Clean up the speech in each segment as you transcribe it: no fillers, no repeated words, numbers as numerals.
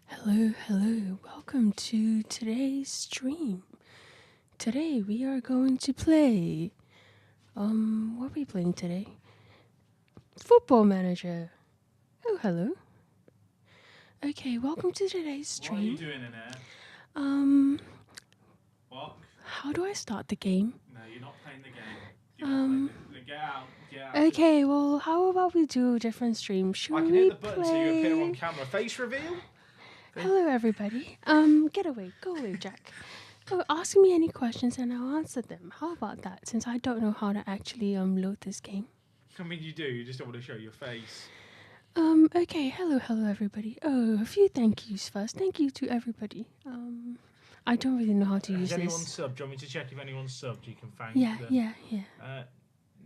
Hello, hello. Welcome to today's stream. Today we are going to play. What are we playing today? Football Manager. Oh, hello. Okay, welcome to today's stream. What are you doing in there? What? How do I start the game? No, you're not playing the game. Get out. Okay, well, how about we do a different stream? Should I can we hit the button play? so you appear on camera. Face reveal? Hello, everybody. Get away. Go away, Jack. Oh, ask me any questions and I'll answer them. How about that? Since I don't know how to actually load this game. I mean, you do. You just don't want to show your face. Okay. Hello, everybody. Oh, a few thank yous first. Thank you to everybody. I don't really know how to use Has anyone this. subbed? Do you want me to check if anyone's subbed? You can thank Yeah, them. yeah.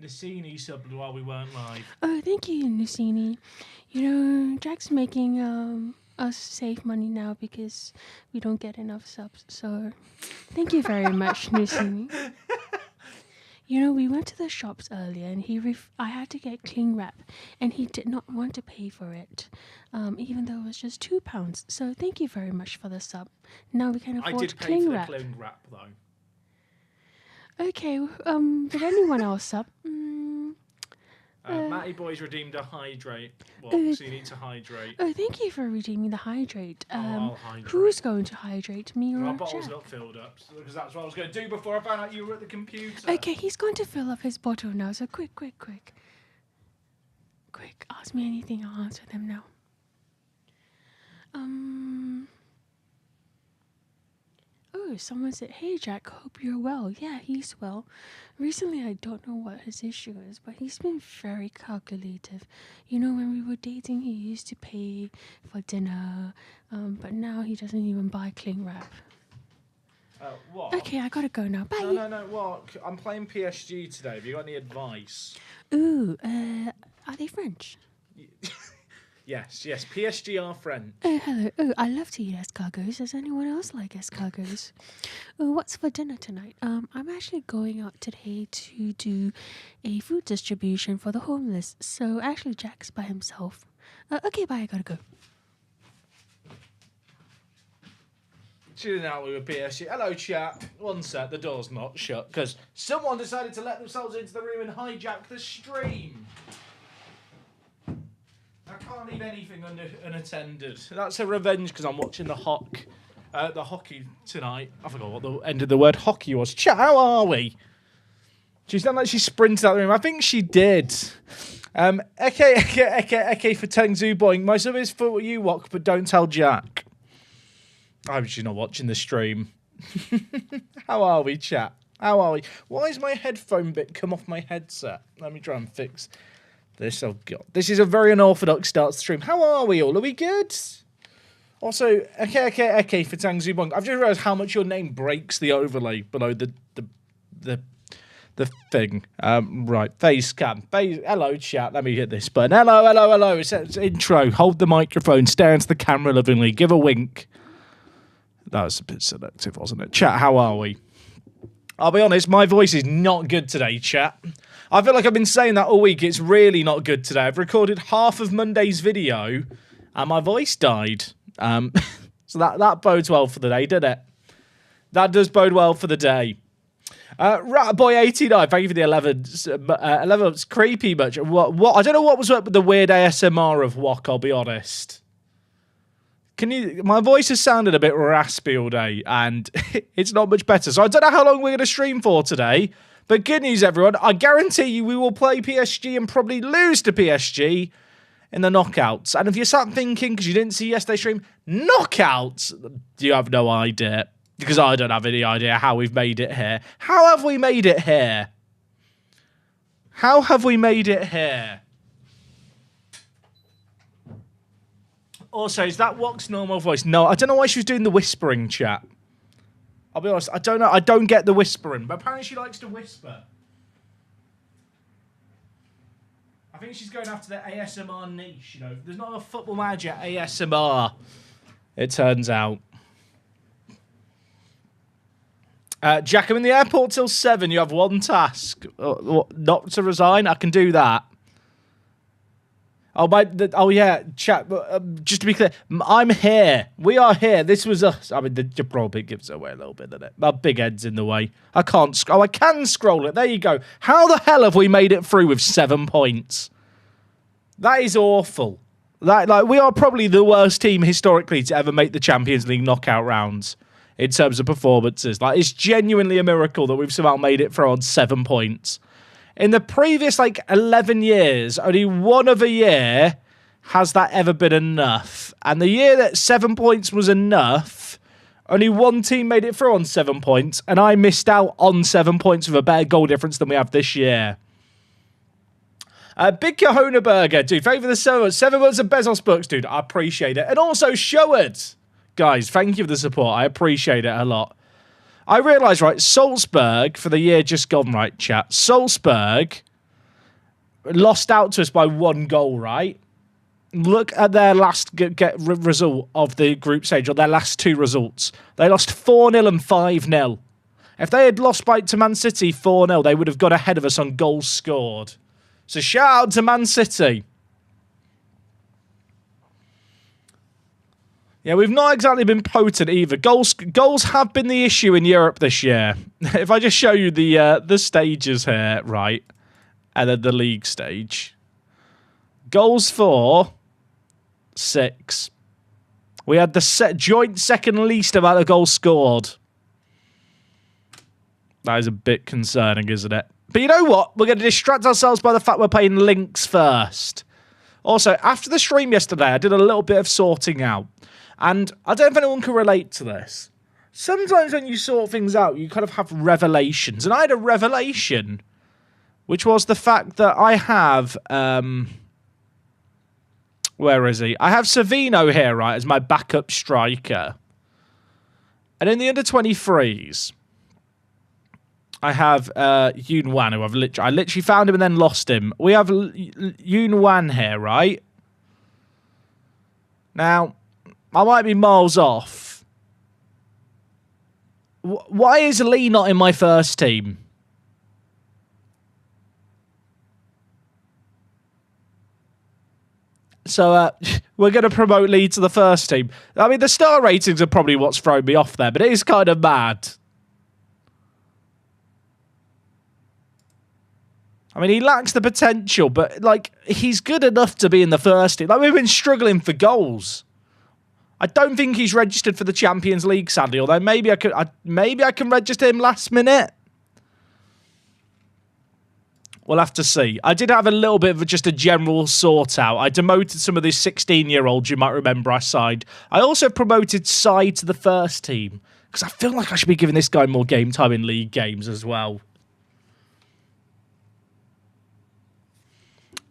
Nacini subbed while we weren't live. Oh, thank you, Nusini. You know, Jack's making us save money now because we don't get enough subs. So, thank you very much, Nusini. You know, we went to the shops earlier and I had to get cling wrap and he did not want to pay for it, even though it was just £2. So thank you very much for the sub. Now we can I afford did pay cling for wrap. the cling wrap, though. Okay, did anyone else sub? Matty Boy's redeemed a hydrate. So you need to hydrate. Oh, thank you for redeeming the hydrate. I'll hydrate. Who's going to hydrate, me or My Jack? bottle's not filled up, because that's what I was going to do before I found out you were at the computer. Okay, he's going to fill up his bottle now, so quick. Quick, ask me anything, I'll answer them now. Oh, someone said, hey Jack, hope you're well. Yeah, he's well. Recently, I don't know what his issue is, but he's been very calculative. You know, when we were dating, he used to pay for dinner, but now he doesn't even buy cling wrap. What? Okay, I gotta go now. Bye. No, what? I'm playing PSG today. Have you got any advice? Ooh, are they French? Yes, PSG are French. Oh, hello. Oh, I love to eat escargots. Does anyone else like escargots? Oh, what's for dinner tonight? I'm actually going out today to do a food distribution for the homeless. So actually, Jack's by himself. Okay, bye. I gotta go. Chilling out with PSG. Hello, chat. One sec, the door's not shut because someone decided to let themselves into the room and hijack the stream. I can't leave anything unattended. That's a revenge because I'm watching the hockey tonight. I forgot what the end of the word hockey was. Chat, how are we? She sounded like she sprinted out of the room. I think she did. Okay for Tengzu Boing. My sub is for you, Wok, but don't tell Jack. I hope she's not watching the stream. How are we, chat? How are we? Why is my headphone bit come off my headset? Let me try and fix this. Oh, God. This is a very unorthodox start to the stream. How are we all? Are we good? Also, okay for Tang Zubong. I've just realised how much your name breaks the overlay below the thing. Right, face cam. Hello, chat. Let me hit this button. Hello. It's intro. Hold the microphone. Stare into the camera lovingly. Give a wink. That was a bit selective, wasn't it? Chat, how are we? I'll be honest, my voice is not good today, chat. I feel like I've been saying that all week. It's really not good today. I've recorded half of Monday's video and my voice died. So that bodes well for the day, doesn't it? That does bode well for the day. Ratboy89, thank you for the 11. 11 months. Creepy much. What? I don't know what was up with the weird ASMR of Wok, I'll be honest. My voice has sounded a bit raspy all day, and it's not much better. So I don't know how long we're going to stream for today, but good news, everyone. I guarantee you we will play PSG and probably lose to PSG in the knockouts. And if you're sat thinking, because you didn't see yesterday's stream, knockouts, you have no idea, because I don't have any idea how we've made it here. How have we made it here? How have we made it here? Also, is that Wok's normal voice? No, I don't know why she was doing the whispering, chat. I'll be honest, I don't know. I don't get the whispering, but apparently she likes to whisper. I think she's going after the ASMR niche, you know. There's not a football manager ASMR, it turns out. Jack, I'm in the airport till 7. You have one task. Not to resign. I can do that. Oh yeah, chat. Just to be clear, I'm here. We are here. This was us. I mean, the Gibraltar bit gives it away a little bit, doesn't it? My big head's in the way. I can't. I can scroll it. There you go. How the hell have we made it through with 7 points? That is awful. We are probably the worst team historically to ever make the Champions League knockout rounds in terms of performances. It's genuinely a miracle that we've somehow made it through on 7 points. In the previous 11 years, only one other year has that ever been enough. And the year that 7 points was enough, only one team made it through on 7 points, and I missed out on 7 points with a better goal difference than we have this year. Big Kahuna Burger, dude. Thank you for the 7 months. 7 months of Bezos books, dude. I appreciate it. And also Showard. Guys, thank you for the support. I appreciate it a lot. I realise, right, Salzburg, for the year just gone, right, chat, Salzburg lost out to us by 1 goal, right? Look at their last result of the group stage, or their last 2 results. They lost 4-0 and 5-0. If they had lost to Man City 4-0, they would have got ahead of us on goals scored. So shout out to Man City. Yeah, we've not exactly been potent either. Goals have been the issue in Europe this year. If I just show you the stages here, right, and then the league stage. Goals for 6. We had the joint second least amount of goals scored. That is a bit concerning, isn't it? But you know what? We're going to distract ourselves by the fact we're playing Lynx first. Also, after the stream yesterday, I did a little bit of sorting out. And I don't know if anyone can relate to this. Sometimes when you sort things out, you kind of have revelations. And I had a revelation, which was the fact that I have... where is he? I have Savino here, right, as my backup striker. And in the under-23s, I have Yoon Wan, who I literally found him and then lost him. We have Yoon Wan here, right? Now... I might be miles off. Why is Lee not in my first team? So we're going to promote Lee to the first team. I mean, the star ratings are probably what's thrown me off there, but it is kind of mad. I mean, he lacks the potential, but, he's good enough to be in the first team. We've been struggling for goals. I don't think he's registered for the Champions League, sadly. Although maybe I can register him last minute. We'll have to see. I did have a little bit of just a general sort out. I demoted some of these 16-year-olds you might remember I signed. I also promoted Sai to the first team because I feel like I should be giving this guy more game time in league games as well.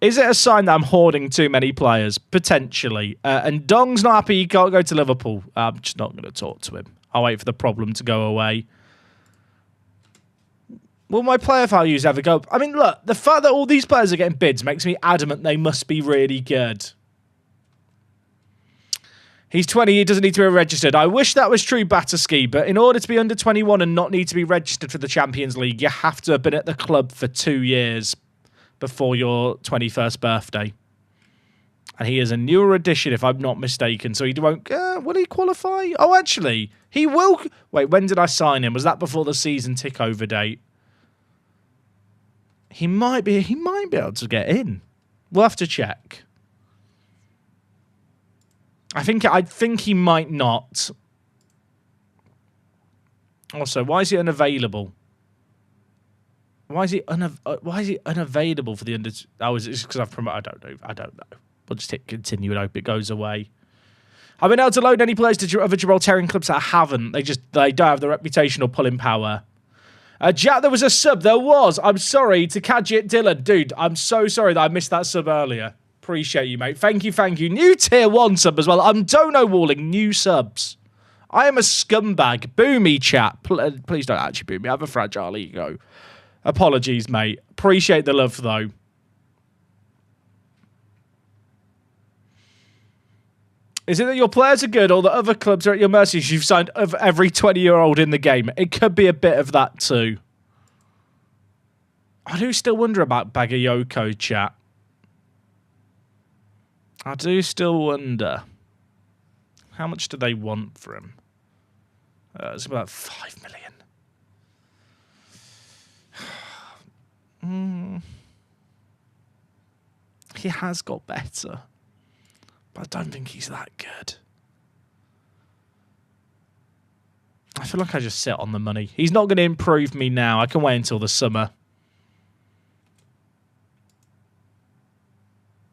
Is it a sign that I'm hoarding too many players? Potentially. And Dong's not happy he can't go to Liverpool. I'm just not going to talk to him. I'll wait for the problem to go away. Will my player values ever go up? I mean, look, the fact that all these players are getting bids makes me adamant they must be really good. He's 20, he doesn't need to be registered. I wish that was true, Bataski, but in order to be under 21 and not need to be registered for the Champions League, you have to have been at the club for 2 years before your 21st birthday. And he is a newer addition, if I'm not mistaken, so he won't... will he qualify? Oh, actually, he will... Wait, when did I sign him? Was that before the season tick-over date? He might be able to get in. We'll have to check. I think he might not. Also, why is he unavailable? Why is he unavailable for the under? Oh, is it just because I've promoted? I don't know. We'll just hit continue and hope it goes away. I've been able to load any players to other Gibraltarian clubs that I haven't. They don't have the reputation or pulling power. Jack, there was a sub. There was. I'm sorry to Kadjit Dylan. Dude, I'm so sorry that I missed that sub earlier. Appreciate you, mate. Thank you. New tier 1 sub as well. I'm Dono Walling. New subs. I am a scumbag. Boo me, chat. Please don't actually boo me. I have a fragile ego. Apologies, mate. Appreciate the love, though. Is it that your players are good or that other clubs are at your mercy? You've signed every 20-year-old in the game. It could be a bit of that too. I do still wonder about Bagayoko, chat. I do still wonder, how much do they want for him? It's about 5 million. He has got better, but I don't think he's that good. I feel like I just sit on the money. He's not going to improve me now. I can wait until the summer.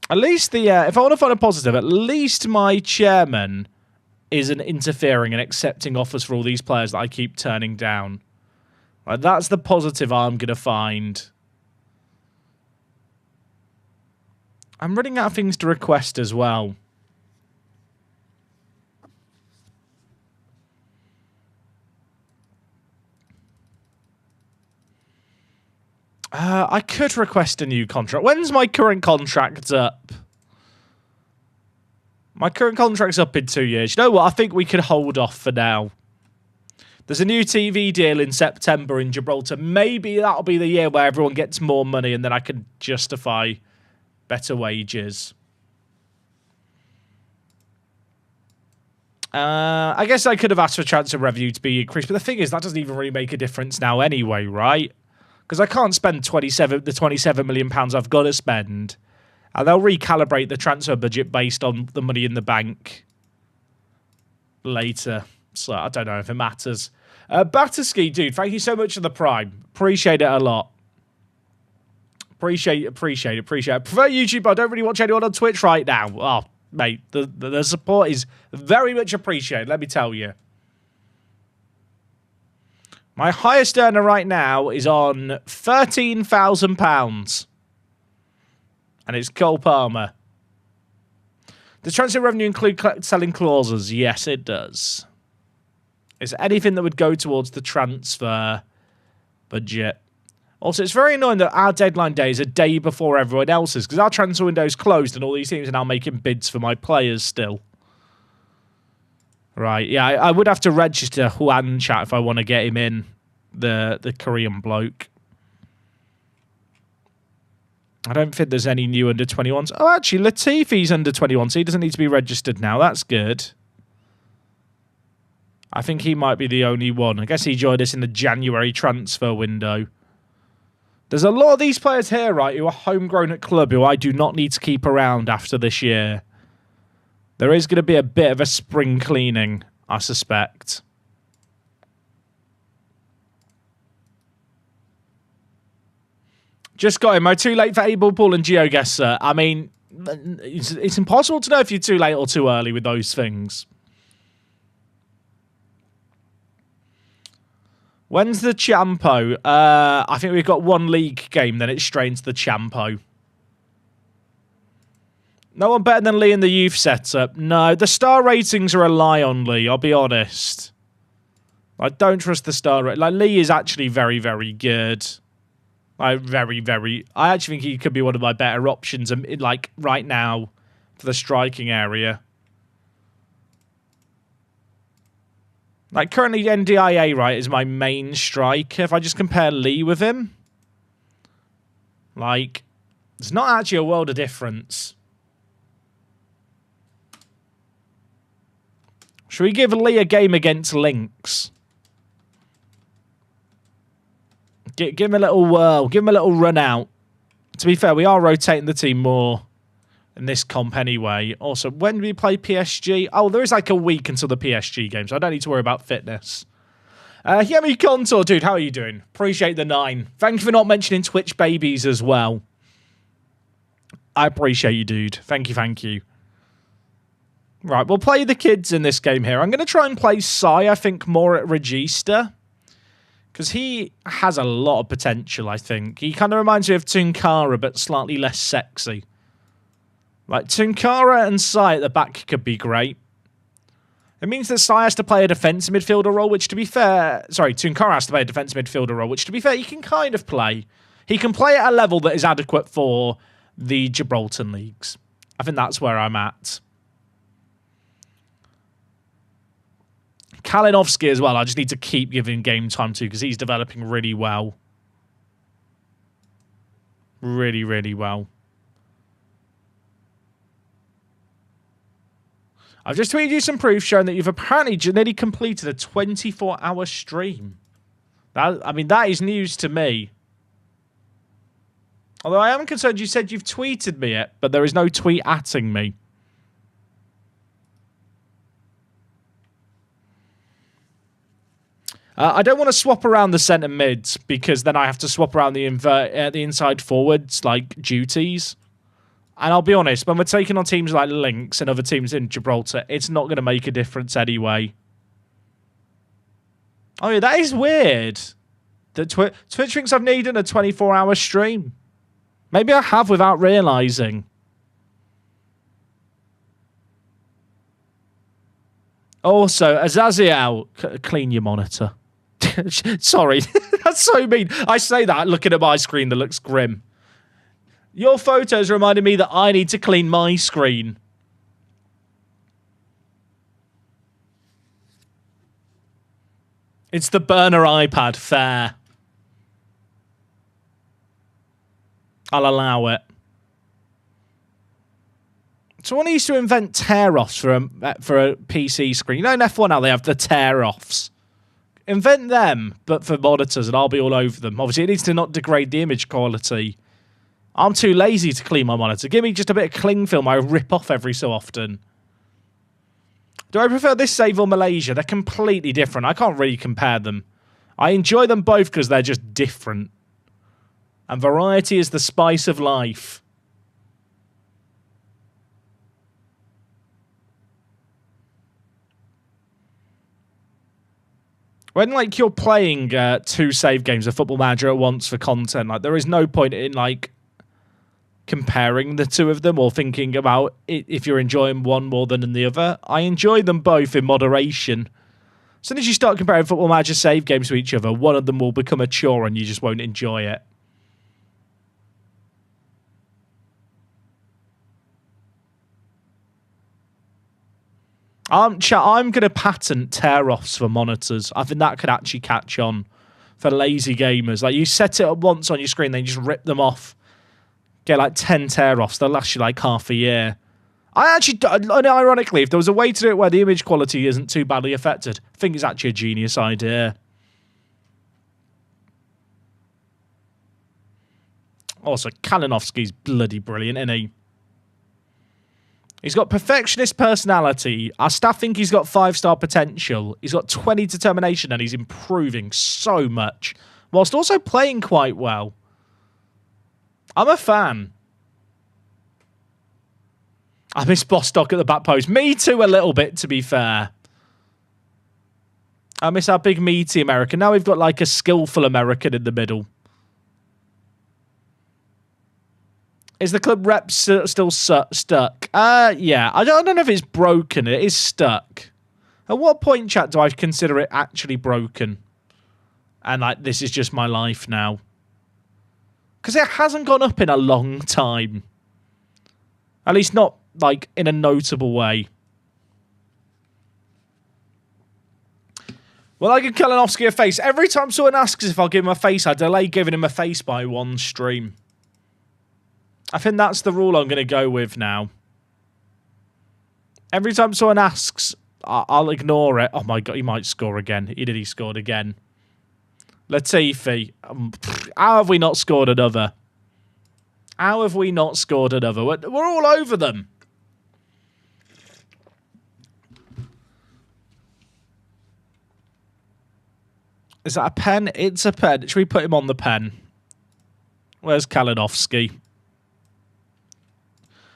At least if I want to find a positive, at least my chairman isn't interfering and accepting offers for all these players that I keep turning down. Like, that's the positive I'm going to find. I'm running out of things to request as well. I could request a new contract. When's my current contract up? My current contract's up in 2 years. You know what? I think we could hold off for now. There's a new TV deal in September in Gibraltar. Maybe that'll be the year where everyone gets more money and then I can justify better wages. I guess I could have asked for transfer revenue to be increased, but the thing is, that doesn't even really make a difference now anyway, right? Because I can't spend the 27 million pounds I've got to spend, and they'll recalibrate the transfer budget based on the money in the bank later. So I don't know if it matters. Batterski, dude, thank you so much for the Prime. Appreciate it a lot. Appreciate it. I prefer YouTube, but I don't really watch anyone on Twitch right now. Oh, mate, the support is very much appreciated, let me tell you. My highest earner right now is on £13,000. And it's Cole Palmer. Does transfer revenue include selling clauses? Yes, it does. It's anything that would go towards the transfer budget. Also, it's very annoying that our deadline day is a day before everyone else's, because our transfer window is closed and all these teams are now making bids for my players still. Right, yeah, I would have to register Juan Chat if I want to get him in, the Korean bloke. I don't think there's any new under 21s. Oh, actually, Latifi's under 21, so he doesn't need to be registered now. That's good. I think he might be the only one. I guess he joined us in the January transfer window. There's a lot of these players here, right, who are homegrown at club who I do not need to keep around after this year. There is going to be a bit of a spring cleaning, I suspect. Just got him. Am I too late for Eightball Pool and GeoGuessr? I mean, it's impossible to know if you're too late or too early with those things. When's the Champo? I think we've got one league game, then it's straight into the Champo. No one better than Lee in the youth setup. No, the star ratings are a lie on Lee, I'll be honest. I don't trust the star rate. Like, Lee is actually very, very good. Like, very, very... I actually think he could be one of my better options, like, right now, for the striking area. Like, currently, NDIA, right, is my main striker. If I just compare Lee with him, like, there's not actually a world of difference. Should we give Lee a game against Lynx? Give him a little whirl. Give him a little run out. To be fair, we are rotating the team more in this comp anyway. Also, when do we play PSG? Oh, there is like a week until the PSG game, so I don't need to worry about fitness. Yemi Contour, dude, how are you doing? Appreciate the 9. Thank you for not mentioning Twitch babies as well. I appreciate you, dude. Thank you, thank you. Right, we'll play the kids in this game here. I'm going to try and play Sai, I think, more at Regista. Because he has a lot of potential, I think. He kind of reminds me of Tunkara, but slightly less sexy. Like, Tunkara and Sai at the back could be great. It means that Sai has to play a defensive midfielder role, which to be fair... Sorry, Tunkara has to play a defensive midfielder role, which to be fair, he can kind of play. He can play at a level that is adequate for the Gibraltar leagues. I think that's where I'm at. Kalinowski as well, I just need to keep giving game time to because he's developing really well. Really, really well. I've just tweeted you some proof showing that you've apparently nearly completed a 24-hour stream. That is news to me. Although I am concerned you said you've tweeted me it, but there is no tweet atting me. I don't want to swap around the centre mids because then I have to swap around the inside forwards like duties. And I'll be honest, when we're taking on teams like Lynx and other teams in Gibraltar, it's not going to make a difference anyway. Oh yeah, that is weird. That Twitch thinks I've needed a 24-hour stream. Maybe I have without realising. Also, Azaziel, clean your monitor. Sorry, that's so mean. I say that looking at my screen that looks grim. Your photos reminded me that I need to clean my screen. It's the burner iPad. Fair. I'll allow it. Someone used to invent tear-offs for a PC screen. You know in F1 now they have the tear-offs. Invent them, but for monitors, and I'll be all over them. Obviously, it needs to not degrade the image quality. I'm too lazy to clean my monitor. Give me just a bit of cling film I rip off every so often. Do I prefer this save or Malaysia? They're completely different. I can't really compare them. I enjoy them both because they're just different. And variety is the spice of life. When, like, you're playing 2 save games of Football Manager at once for content, like, there is no point in, like, comparing the two of them or thinking about it if you're enjoying one more than the other. I enjoy them both in moderation. As soon as you start comparing Football Manager save games to each other, one of them will become a chore and you just won't enjoy it. I'm going to patent tear-offs for monitors. I think that could actually catch on for lazy gamers. Like, you set it up once on your screen, then you just rip them off. Get like 10 tear-offs. They'll last you like half a year. Ironically, if there was a way to do it where the image quality isn't too badly affected, I think it's actually a genius idea. Also, Kalinowski's bloody brilliant, isn't he? He's got perfectionist personality. Our staff think he's got 5-star potential. He's got 20 determination and he's improving so much, whilst also playing quite well. I'm a fan. I miss Bostock at the back post. Me too, a little bit, to be fair. I miss our big meaty American. Now we've got like a skillful American in the middle. Is the club rep still stuck? Yeah. I don't know if it's broken. It is stuck. At what point, chat, do I consider it actually broken? And, like, this is just my life now. Because it hasn't gone up in a long time. At least not, like, in a notable way. Well, I give Kalinowski a face. Every time someone asks if I'll give him a face, I delay giving him a face by one stream. I think that's the rule I'm going to go with now. Every time someone asks, I'll ignore it. Oh my God, he might score again. He scored again. Latifi. How have we not scored another? How have we not scored another? We're all over them. Is that a pen? It's a pen. Should we put him on the pen? Where's Kalinowski?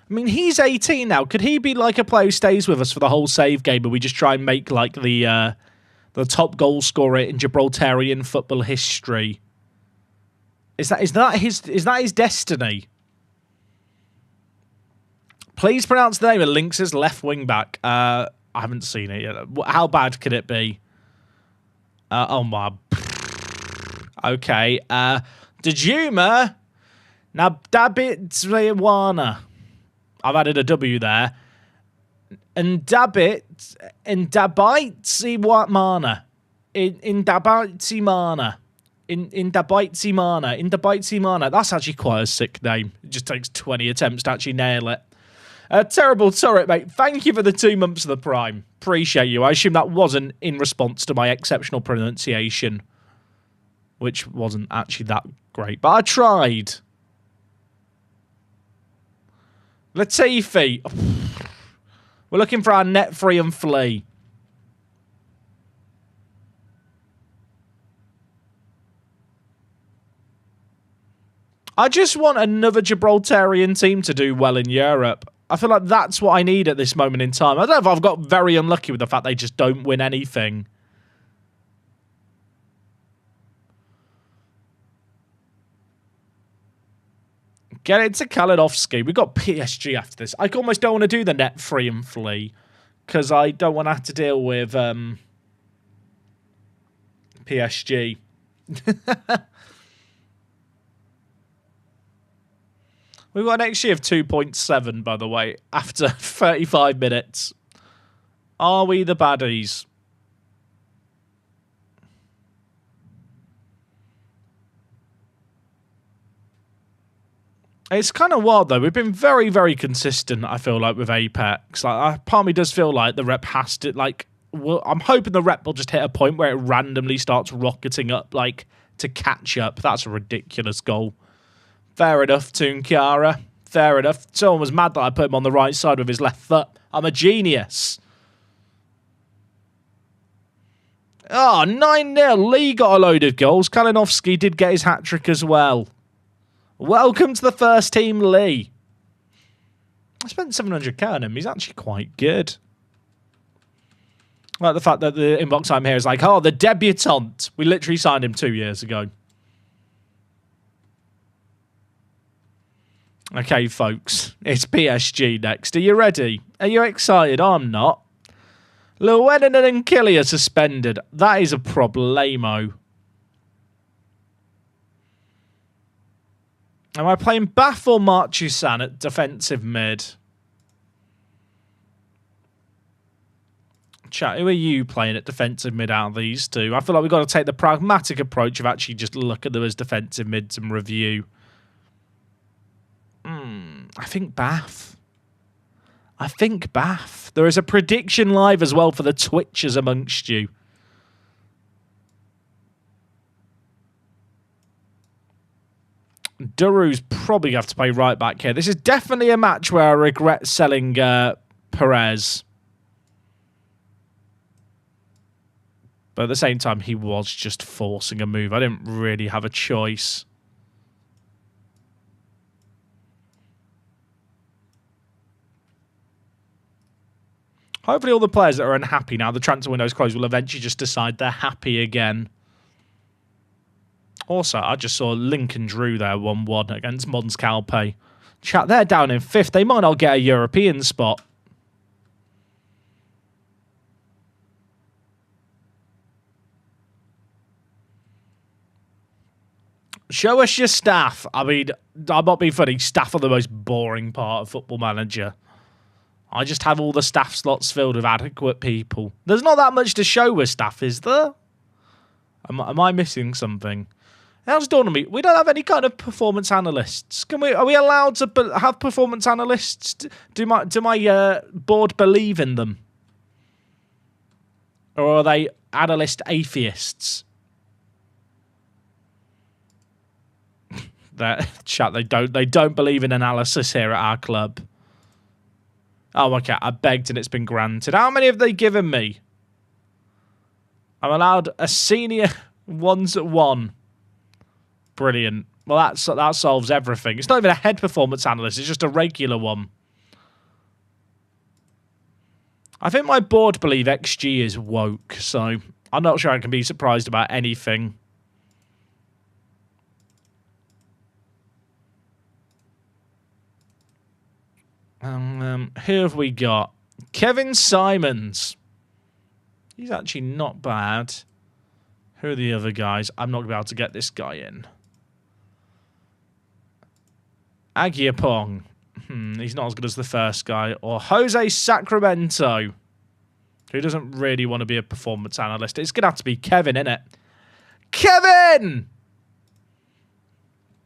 I mean, he's 18 now. Could he be like a player who stays with us for the whole save game and we just try and make like the top goal scorer in Gibraltarian football history? Is that his destiny? Please pronounce the name of Lynx's left wing back. I haven't seen it yet. How bad could it be? Oh my. Okay. Dejuma Nabdabitzwana. I've added a W there. And Dabit in Dabaitsimana. In Dabaitsimana. In Dabaitsimana. That's actually quite a sick name. It just takes 20 attempts to actually nail it. Terrible turret, mate. Thank you for the 2 months of the Prime. Appreciate you. I assume that wasn't in response to my exceptional pronunciation, which wasn't actually that great, but I tried. Latifi. We're looking for our net free and flea. I just want another Gibraltarian team to do well in Europe. I feel like that's what I need at this moment in time. I don't know if I've got very unlucky with the fact they just don't win anything. Get it to Kalinowski. We've got PSG after this. I almost don't want to do the net free and flee because I don't want to have to deal with PSG. We've got an XG of 2.7, by the way, after 35 minutes. Are we the baddies? It's kind of wild, though. We've been very, very consistent, I feel like, with Apex. Like, part of me does feel like the rep has to, like... Well, I'm hoping the rep will just hit a point where it randomly starts rocketing up, like, to catch up. That's a ridiculous goal. Fair enough, Tunkiara. Fair enough. Someone was mad that I put him on the right side with his left foot. I'm a genius. Oh, 9-0. Lee got a load of goals. Kalinowski did get his hat-trick as well. Welcome to the first team, Lee. I spent 700k on him. He's actually quite good. I like the fact that the inbox I'm here is like, oh, the debutant. We literally signed him 2 years ago. Okay, folks, it's PSG next. Are you ready? Are you excited? I'm not. Llewellyn and Killy are suspended. That is a problemo. Am I playing Bath or Marchessan at defensive mid? Chat, who are you playing at defensive mid out of these two? I feel like we've got to take the pragmatic approach of actually just look at them as defensive mids and review. I think Bath. I think Bath. There is a prediction live as well for the Twitchers amongst you. Duru's probably going to have to play right back here. This is definitely a match where I regret selling Perez. But at the same time, he was just forcing a move. I didn't really have a choice. Hopefully all the players that are unhappy now the transfer window's closed will eventually just decide they're happy again. Also, I just saw Lincoln Drew there 1-1 against Mons Calpe. Chat, they're down in 5th. They might not get a European spot. Show us your staff. I mean, I'm not being funny. Staff are the most boring part of Football Manager. I just have all the staff slots filled with adequate people. There's not that much to show with staff, is there? Am I missing something? How's dawned on me? We don't have any kind of performance analysts. Are we allowed to have performance analysts? Do my board believe in them? Or are they analyst atheists? Chat, they don't believe in analysis here at our club. Oh, okay. I begged and it's been granted. How many have they given me? I'm allowed a senior ones at 1. Brilliant. Well, that solves everything. It's not even a head performance analyst. It's just a regular one. I think my board believe XG is woke, so I'm not sure I can be surprised about anything. Who have we got? Kevin Simons. He's actually not bad. Who are the other guys? I'm not going to be able to get this guy in. Agyapong. He's not as good as the first guy. Or Jose Sacramento, who doesn't really want to be a performance analyst. It's going to have to be Kevin, innit? Kevin!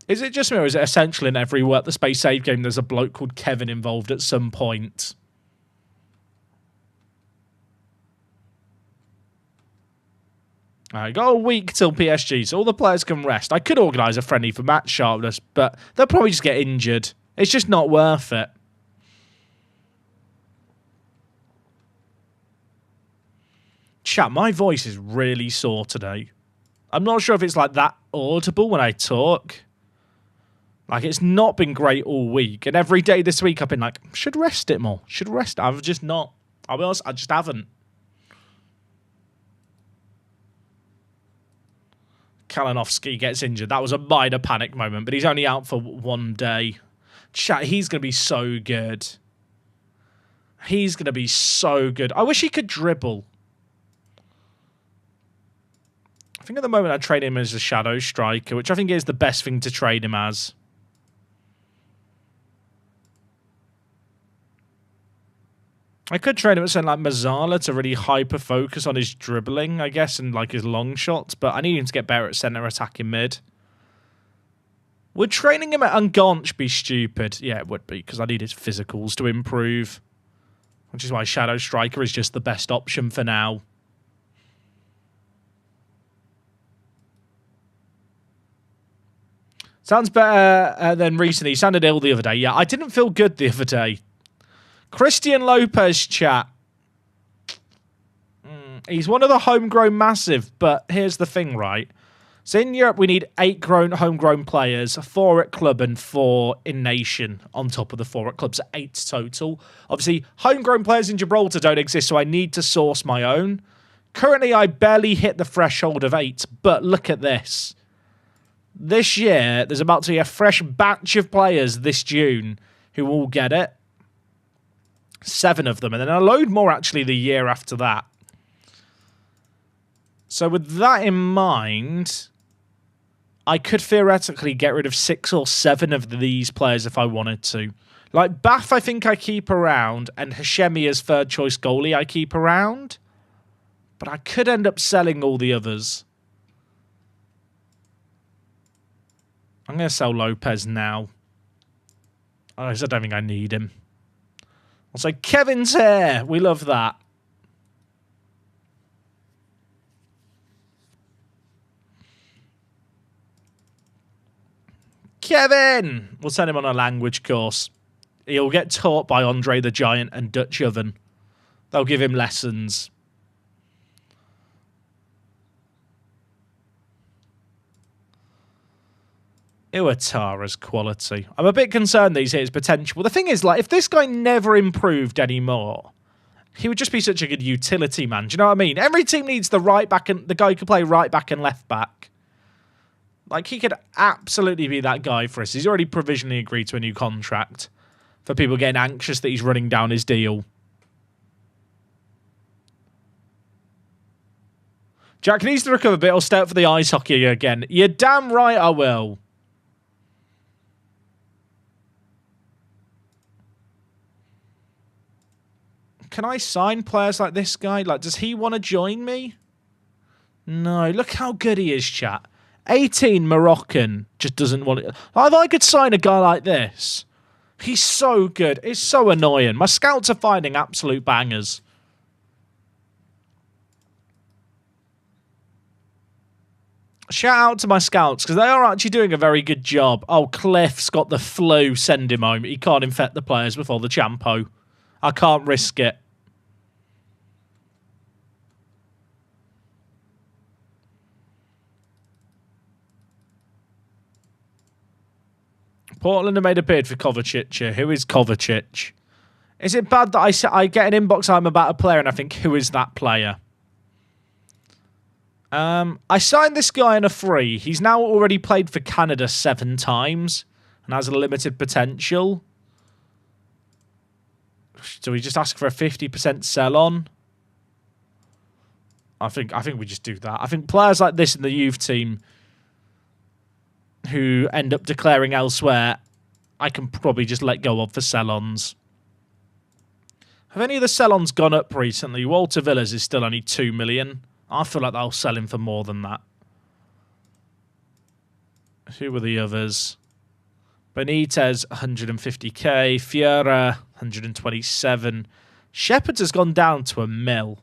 Is it just me, or is it essential in every Work the Space save game there's a bloke called Kevin involved at some point? I got a week till PSG, so all the players can rest. I could organise a friendly for match sharpness, but they'll probably just get injured. It's just not worth it. Chat, my voice is really sore today. I'm not sure if it's like that audible when I talk. Like, it's not been great all week. And every day this week I've been like, should rest it more. Should rest it. I've just not. I'll be honest, I just haven't. Kalinowski gets injured. That was a minor panic moment, but he's only out for one day. Chat, he's going to be so good. He's going to be so good. I wish he could dribble. I think at the moment I train him as a shadow striker, which I think is the best thing to train him as. I could train him at something like Mazzala to really hyper-focus on his dribbling, I guess, and like his long shots, but I need him to get better at centre attacking mid. Would training him at Ungaunch be stupid? Yeah, it would be, because I need his physicals to improve. Which is why Shadow Striker is just the best option for now. Sounds better than recently. He sounded ill the other day. Yeah, I didn't feel good the other day. Christian Lopez, chat. He's one of the homegrown massive, but here's the thing, right? So in Europe, we need 8 homegrown players, 4 at club and 4 in nation, on top of the 4 at club, so 8 total. Obviously, homegrown players in Gibraltar don't exist, so I need to source my own. Currently, I barely hit the threshold of 8, but look at this. This year, there's about to be a fresh batch of players this June who will get it. 7 of them, and then a load more actually the year after that. So with that in mind, I could theoretically get rid of 6 or 7 of these players if I wanted to. Like Bath, I think I keep around, and Hashemi as third choice goalie I keep around. But I could end up selling all the others. I'm going to sell Lopez now. I don't think I need him. Also, Kevin's here. We love that. Kevin! We'll send him on a language course. He'll get taught by Andre the Giant and Dutch Oven. They'll give him lessons. Iwatara's quality. I'm a bit concerned that he's hit his potential. Well, the thing is, like, if this guy never improved anymore, he would just be such a good utility man. Do you know what I mean? Every team needs the right back and the guy who can play right back and left back. Like, he could absolutely be that guy for us. He's already provisionally agreed to a new contract for people getting anxious that he's running down his deal. Jack needs to recover a bit or stay up for the ice hockey again. You're damn right I will. Can I sign players like this guy? Like, does he want to join me? No. Look how good he is, chat. 18 Moroccan just doesn't want it. If I could sign a guy like this, he's so good. It's so annoying. My scouts are finding absolute bangers. Shout out to my scouts because they are actually doing a very good job. Oh, Cliff's got the flu. Send him home. He can't infect the players before the Champo. I can't risk it. Portland have made a bid for Kovacic. Who is Kovacic? Is it bad that I get an inbox I'm about a player and I think, who is that player? I signed this guy on a free. He's now already played for Canada 7 times and has a limited potential. Do we just ask for a 50% sell on? I think we just do that. I think players like this in the youth team who end up declaring elsewhere, I can probably just let go of for sell-ons. Have any of the sell-ons gone up recently? Walter Villas is still only 2 million. I feel like they'll sell him for more than that. Who were the others? Benitez, 150k. Fiora, 127. Shepherd's has gone down to £1 million.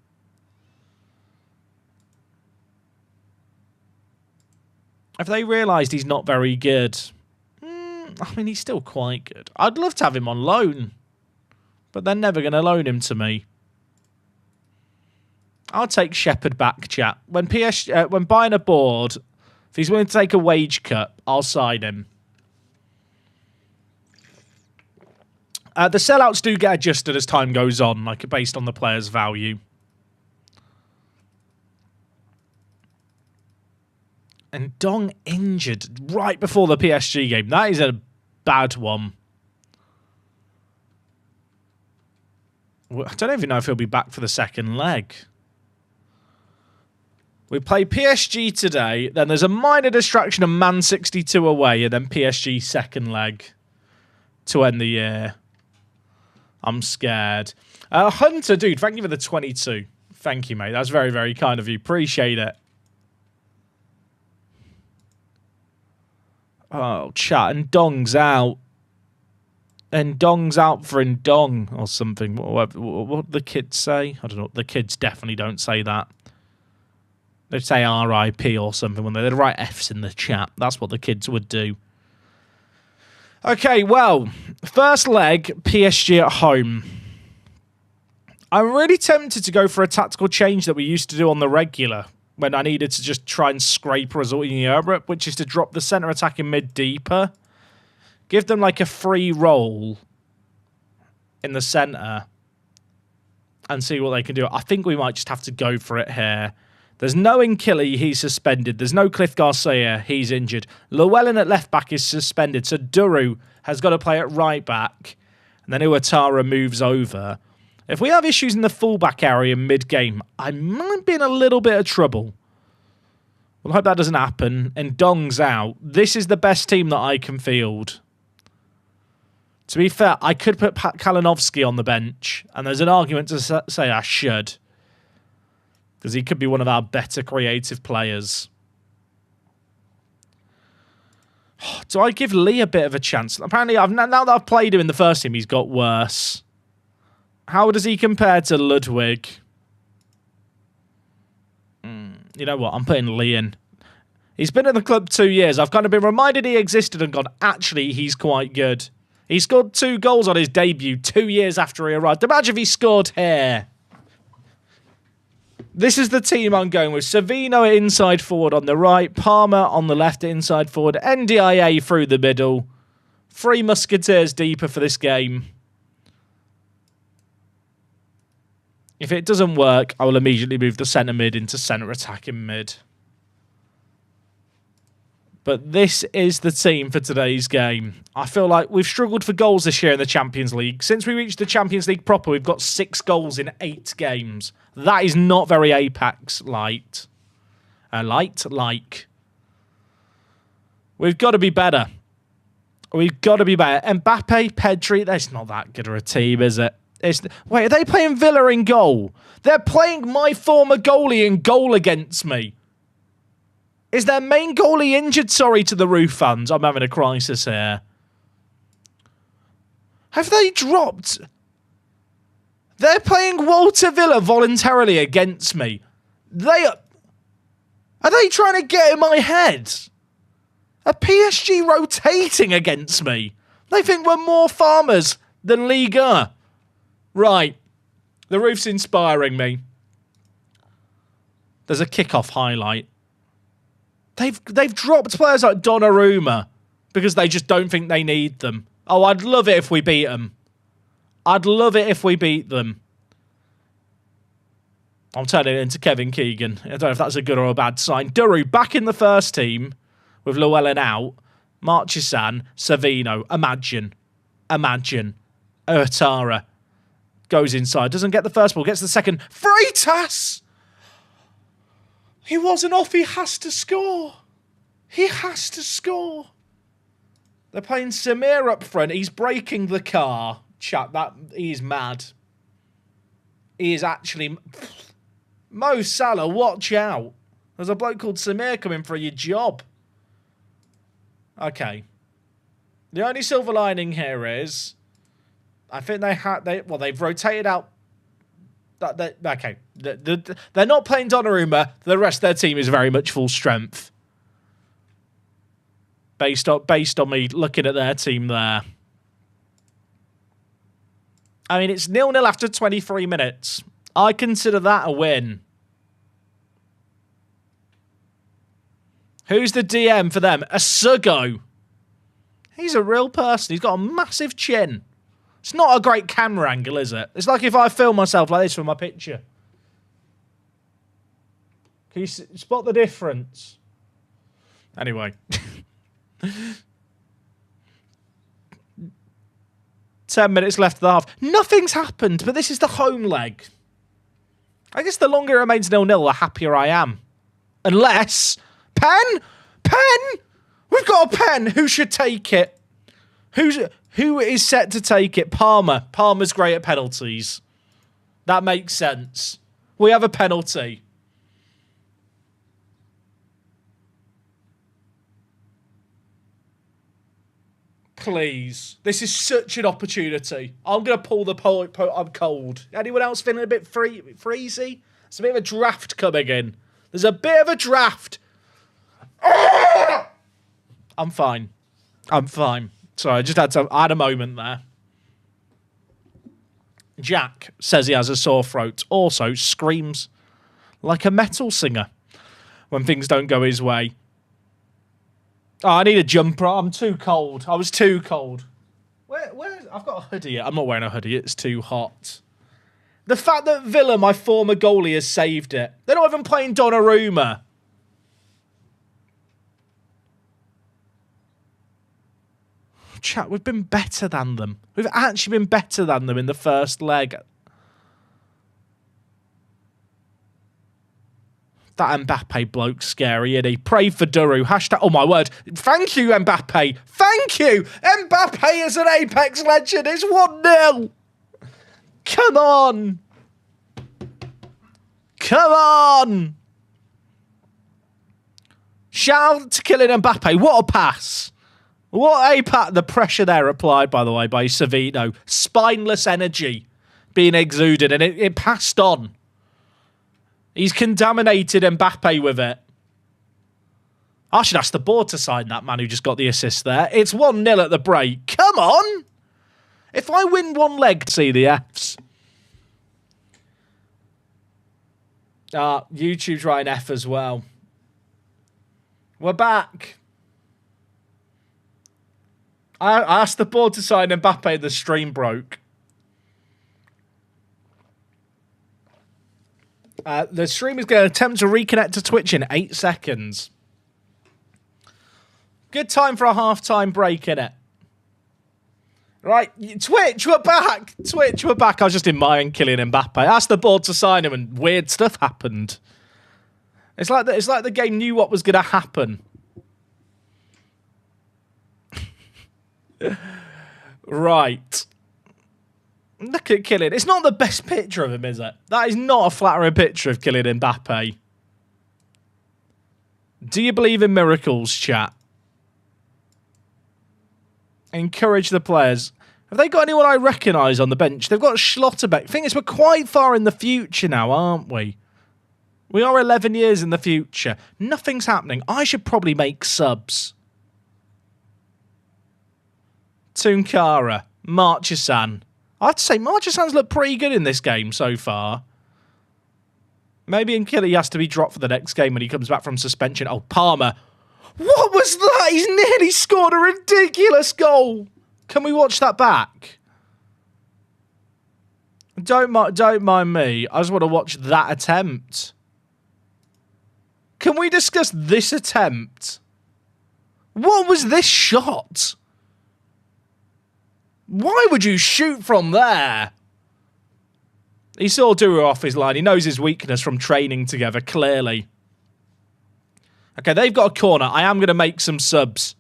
Have they realised he's not very good? I mean, he's still quite good. I'd love to have him on loan, but they're never going to loan him to me. I'll take Shepherd back, chat. When buying a board, if he's willing to take a wage cut, I'll sign him. The sellouts do get adjusted as time goes on, like based on the player's value. And Dong injured right before the PSG game. That is a bad one. I don't even know if he'll be back for the second leg. We play PSG today, then there's a minor distraction of Man 62 away, and then PSG second leg to end the year. I'm scared. Hunter, dude, thank you for the 22. Thank you, mate. That's very, very kind of you. Appreciate it. Oh, chat. And Dong's out. And Dong's out for Ndong or something. What do the kids say? I don't know. The kids definitely don't say that. They'd say RIP or something when they'd write Fs in the chat. That's what the kids would do. Okay, well, first leg, PSG at home. I'm really tempted to go for a tactical change that we used to do on the regular when I needed to just try and scrape a result in Europe, which is to drop the centre attack in mid deeper. Give them like a free roll in the centre and see what they can do. I think we might just have to go for it here. There's no Nkili, he's suspended. There's no Cliff Garcia, he's injured. Llewellyn at left back is suspended, so Duru has got to play at right back. And then Ouattara moves over. If we have issues in the fullback area mid-game, I might be in a little bit of trouble. Well, I hope that doesn't happen. And Dong's out. This is the best team that I can field. To be fair, I could put Kalinowski on the bench, and there's an argument to say I should. Because he could be one of our better creative players. Do I give Lee a bit of a chance? Apparently, now that I've played him in the first team, he's got worse. How does he compare to Ludwig? You know what? I'm putting Lee in. He's been in the club 2 years. I've kind of been reminded he existed and gone, actually, he's quite good. He scored 2 goals on his debut 2 years after he arrived. Imagine if he scored here. This is the team I'm going with. Savino inside forward on the right. Palmer on the left inside forward. NDIA through the middle. 3 Musketeers deeper for this game. If it doesn't work, I will immediately move the centre mid into centre attacking mid. But this is the team for today's game. I feel like we've struggled for goals this year in the Champions League. Since we reached the Champions League proper, we've got 6 goals in 8 games. That is not very Apex-like. We've got to be better. We've got to be better. Mbappe, Pedri, that's not that good of a team, is it? Wait, are they playing Villa in goal? They're playing my former goalie in goal against me. Is their main goalie injured? Sorry to the Roof fans. I'm having a crisis here. Have they dropped? They're playing Walter Villa voluntarily against me. Are they trying to get in my head? Are PSG rotating against me? They think we're more farmers than Liga. Right. The Roof's inspiring me. There's a kickoff highlight. They've dropped players like Donnarumma because they just don't think they need them. Oh, I'd love it if we beat them. I'd love it if we beat them. I'm turning it into Kevin Keegan. I don't know if that's a good or a bad sign. Duru back in the first team with Llewellyn out. Marchessan, Savino. Imagine. Ouattara goes inside. Doesn't get the first ball. Gets the second. Freitas! He wasn't off. He has to score. He has to score. They're playing Samir up front. He's breaking the car. Chat, he's mad. He is actually... Mo Salah, watch out. There's a bloke called Samir coming for your job. Okay. The only silver lining here is, I think they've rotated out. Okay, they're not playing Donnarumma. The rest of their team is very much full strength. Based on me looking at their team there. I mean, it's 0-0 after 23 minutes. I consider that a win. Who's the DM for them? A Sugo. He's a real person. He's got a massive chin. It's not a great camera angle, is it? It's like if I film myself like this for my picture. Can you spot the difference? Anyway. 10 minutes left of the half. Nothing's happened, but this is the home leg. I guess the longer it remains 0-0, the happier I am. Unless... Pen! We've got a pen! Who should take it? Who is set to take it? Palmer. Palmer's great at penalties. That makes sense. We have a penalty. Please. This is such an opportunity. I'm going to pull the I'm cold. Anyone else feeling a bit freezy? There's a bit of a draft coming in. There's a bit of a draft. I'm fine. Sorry, I had a moment there. Jack says he has a sore throat. Also screams like a metal singer when things don't go his way. Oh, I need a jumper. I'm too cold. I was too cold. Where? I've got a hoodie. I'm not wearing a hoodie. It's too hot. The fact that Villa, my former goalie, has saved it. They're not even playing Donnarumma. Chat, we've been better than them. We've actually been better than them in the first leg. That Mbappe bloke's scary, isn't he? Pray for Duru. Hashtag, oh my word. Thank you, Mbappe. Thank you. Mbappe is an Apex legend. It's 1-0. Come on. Come on. Shout out to Kylian Mbappe. What a pass. What a pass. The pressure there applied, by the way, by Savino. Spineless energy being exuded, and it passed on. He's contaminated Mbappe with it. I should ask the board to sign that man who just got the assist there. It's 1-0 at the break. Come on. If I win one leg, see the Fs. YouTube's writing F as well. We're back. I asked the board to sign Mbappe and the stream broke. The stream is going to attempt to reconnect to Twitch in 8 seconds. Good time for a half-time break, innit? Right, Twitch, we're back. Twitch, we're back. I was just admiring Kylian Mbappe. I asked the board to sign him, and weird stuff happened. It's like the game knew what was going to happen. Right. Look at Kylian. It's not the best picture of him, is it? That is not a flattering picture of Kylian Mbappe. Do you believe in miracles, chat? Encourage the players. Have they got anyone I recognise on the bench? They've got Schlotterbeck. Thing is, we're quite far in the future now, aren't we? We are 11 years in the future. Nothing's happening. I should probably make subs. Tunkara. Marchessan. I have to say, Marchessan's looked pretty good in this game so far. Maybe Nkili has to be dropped for the next game when he comes back from suspension. Oh, Palmer. What was that? He's nearly scored a ridiculous goal. Can we watch that back? Don't mind me. I just want to watch that attempt. Can we discuss this attempt? What was this shot? Why would you shoot from there? He saw Duru off his line. He knows his weakness from training together, clearly. Okay, they've got a corner. I am going to make some subs.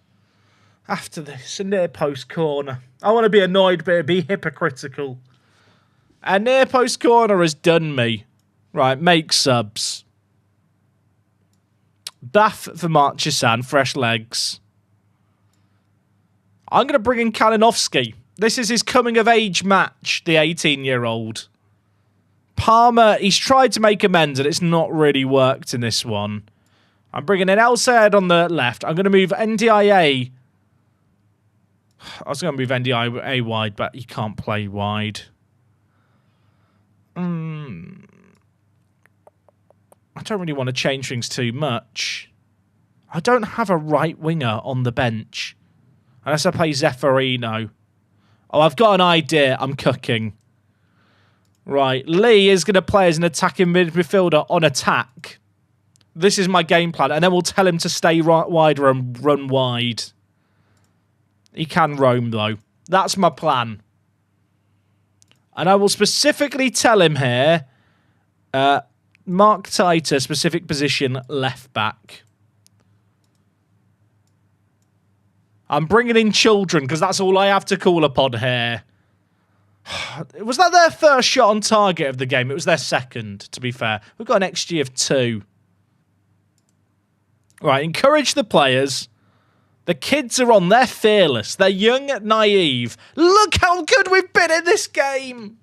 After this, a near post corner. I want to be annoyed, but be hypocritical. A near post corner has done me. Right, make subs. Bath for Marchessan, fresh legs. I'm going to bring in Kalinowski. This is his coming-of-age match, the 18-year-old. Palmer, he's tried to make amends, and it's not really worked in this one. I'm bringing in El Sayed on the left. I'm going to move NDIA. I was going to move NDIA wide, but he can't play wide. I don't really want to change things too much. I don't have a right winger on the bench. Unless I play Zeffirino. Oh, I've got an idea. I'm cooking. Right, Lee is going to play as an attacking midfielder on attack. This is my game plan. And then we'll tell him to stay wider and run wide. He can roam, though. That's my plan. And I will specifically tell him here, Mark Tighter, specific position, left back. I'm bringing in children because that's all I have to call upon here. Was that their first shot on target of the game? It was their second, to be fair. We've got an XG of 2. Right, encourage the players. The kids are on. They're fearless. They're young, naive. Look how good we've been in this game.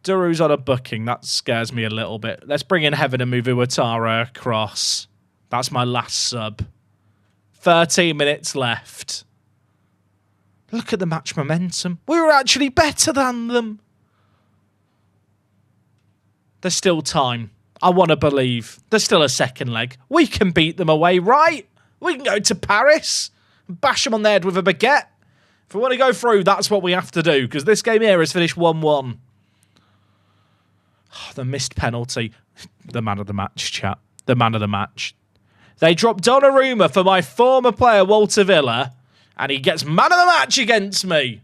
Duru's on a booking. That scares me a little bit. Let's bring in Heaven and move Iwatara across. That's my last sub. 13 minutes left. Look at the match momentum. We were actually better than them. There's still time. I want to believe. There's still a second leg. We can beat them away, right? We can go to Paris and bash them on the head with a baguette. If we want to go through, that's what we have to do, because this game here is finished 1-1. Oh, the missed penalty. The man of the match, chat. The man of the match. They dropped Donnarumma for my former player, Walter Villa, and he gets man of the match against me.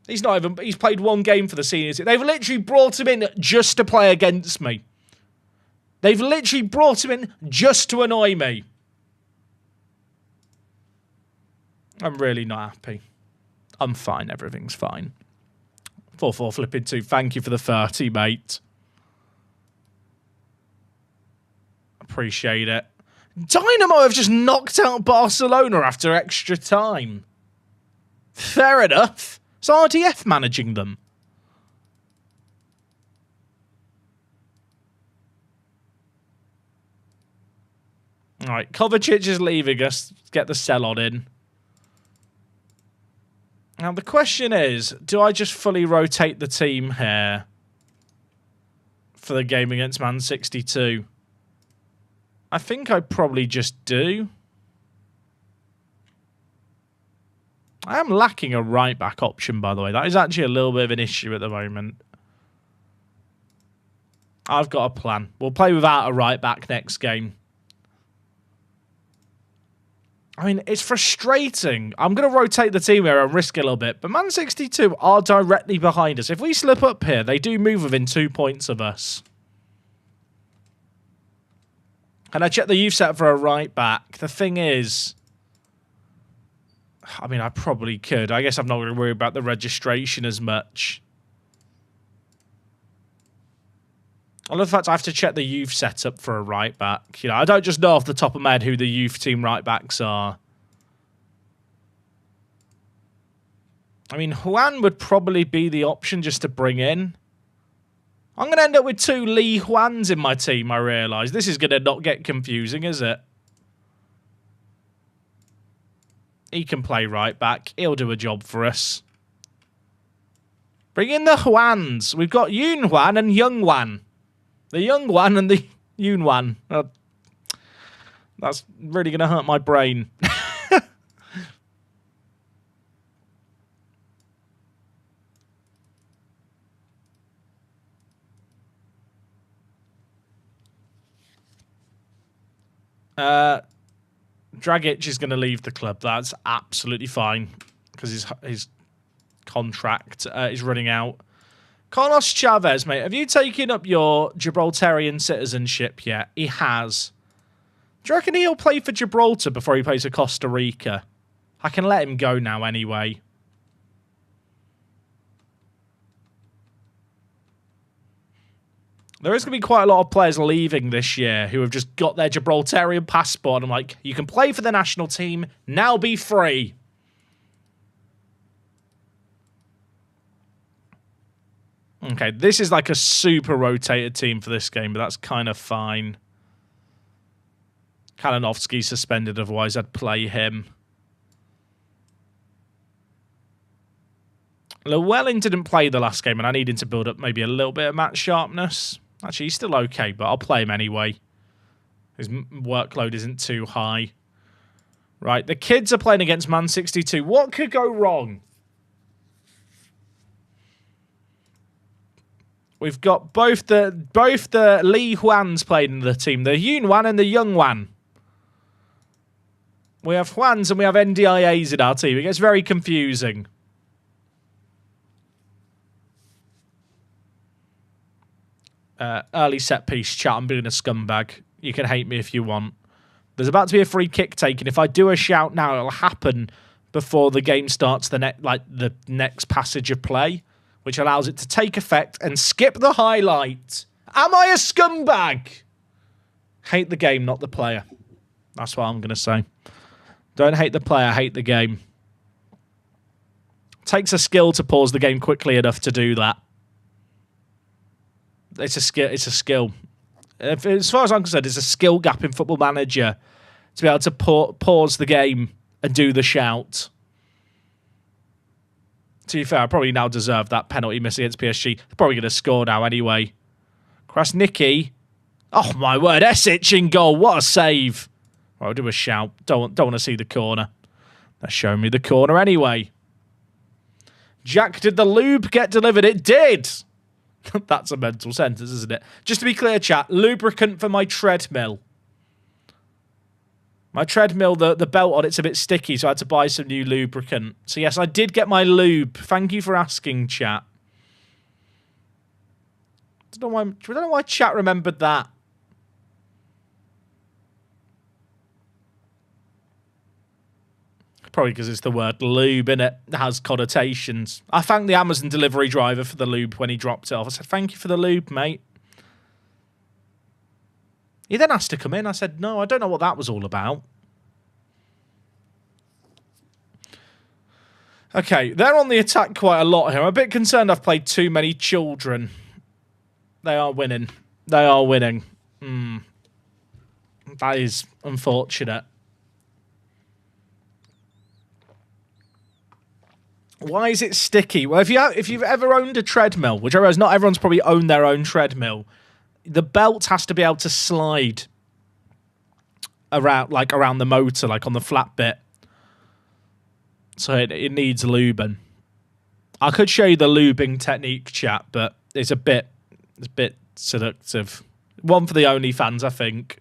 He's played one game for the seniors. They've literally brought him in just to play against me. They've literally brought him in just to annoy me. I'm really not happy. I'm fine. Everything's fine. 4-4 flipping 2. Thank you for the 30, mate. Appreciate it. Dynamo have just knocked out Barcelona after extra time. Fair enough. It's RDF managing them. All right, Kovacic is leaving us. Let's get the sell-on in. Now, the question is, do I just fully rotate the team here for the game against Man 62? I think I probably just do. I am lacking a right-back option, by the way. That is actually a little bit of an issue at the moment. I've got a plan. We'll play without a right-back next game. I mean, it's frustrating. I'm going to rotate the team here and risk a little bit. But Man 62 are directly behind us. If we slip up here, they do move within 2 points of us. And I checked the youth set for a right back. The thing is, I mean, I probably could. I guess I'm not going to worry about the registration as much. I love the fact I have to check the youth setup for a right back. You know, I don't just know off the top of my head who the youth team right backs are. I mean, Juan would probably be the option just to bring in. I'm going to end up with 2 Lee Juans in my team, I realise. This is going to not get confusing, is it? He can play right back. He'll do a job for us. Bring in the Juans. We've got Yoon Juan and Young Juan. The Young Juan and the Yoon Juan. That's really going to hurt my brain. Dragic is going to leave the club. That's absolutely fine because his contract is running out. Carlos Chavez, mate, have you taken up your Gibraltarian citizenship yet? He has. Do you reckon he'll play for Gibraltar before he plays for Costa Rica? I can let him go now anyway. There is going to be quite a lot of players leaving this year who have just got their Gibraltarian passport. I'm like, you can play for the national team, now be free. Okay, this is like a super rotated team for this game, but that's kind of fine. Kalinowski's suspended, otherwise I'd play him. Llewellyn didn't play the last game, and I need him to build up maybe a little bit of match sharpness. Actually, he's still okay, but I'll play him anyway. His workload isn't too high. Right, the kids are playing against Man 62. What could go wrong? We've got both the Li Huans playing in the team, the Yun Wan and the Young Wan. We have Huans and we have NDIAs in our team. It gets very confusing. Early set piece chat. I'm being a scumbag. You can hate me if you want. There's about to be a free kick taken. If I do a shout now, it'll happen before the game starts. The next passage of play, which allows it to take effect and skip the highlight. Am I a scumbag? Hate the game, not the player. That's what I'm going to say. Don't hate the player, hate the game. Takes a skill to pause the game quickly enough to do that. It's a skill. It's a skill. As far as I'm concerned, it's a skill gap in Football Manager to be able to pause the game and do the shout. To be fair, I probably now deserve that penalty miss against PSG. They're probably going to score now anyway. Krasnicki. Oh, my word. Esic in goal. What a save. Right, I'll do a shout. Don't want to see the corner. They're showing me the corner anyway. Jack, did the lube get delivered? It did. That's a mental sentence, isn't it? Just to be clear, chat, lubricant for my treadmill. My treadmill, the belt on it's a bit sticky, so I had to buy some new lubricant. So yes, I did get my lube. Thank you for asking, chat. I don't know why chat remembered that. Probably because it's the word lube, innit? It has connotations. I thanked the Amazon delivery driver for the lube when he dropped it off. I said, thank you for the lube, mate. He then asked to come in. I said, no, I don't know what that was all about. Okay, they're on the attack quite a lot here. I'm a bit concerned I've played too many children. They are winning. They are winning. That is unfortunate. Why is it sticky? Well, if you've ever owned a treadmill, which I realize not everyone's probably owned their own treadmill, the belt has to be able to slide around the motor, like on the flat bit. So it needs lubing. I could show you the lubing technique, chat, but it's a bit seductive. One for the OnlyFans, I think.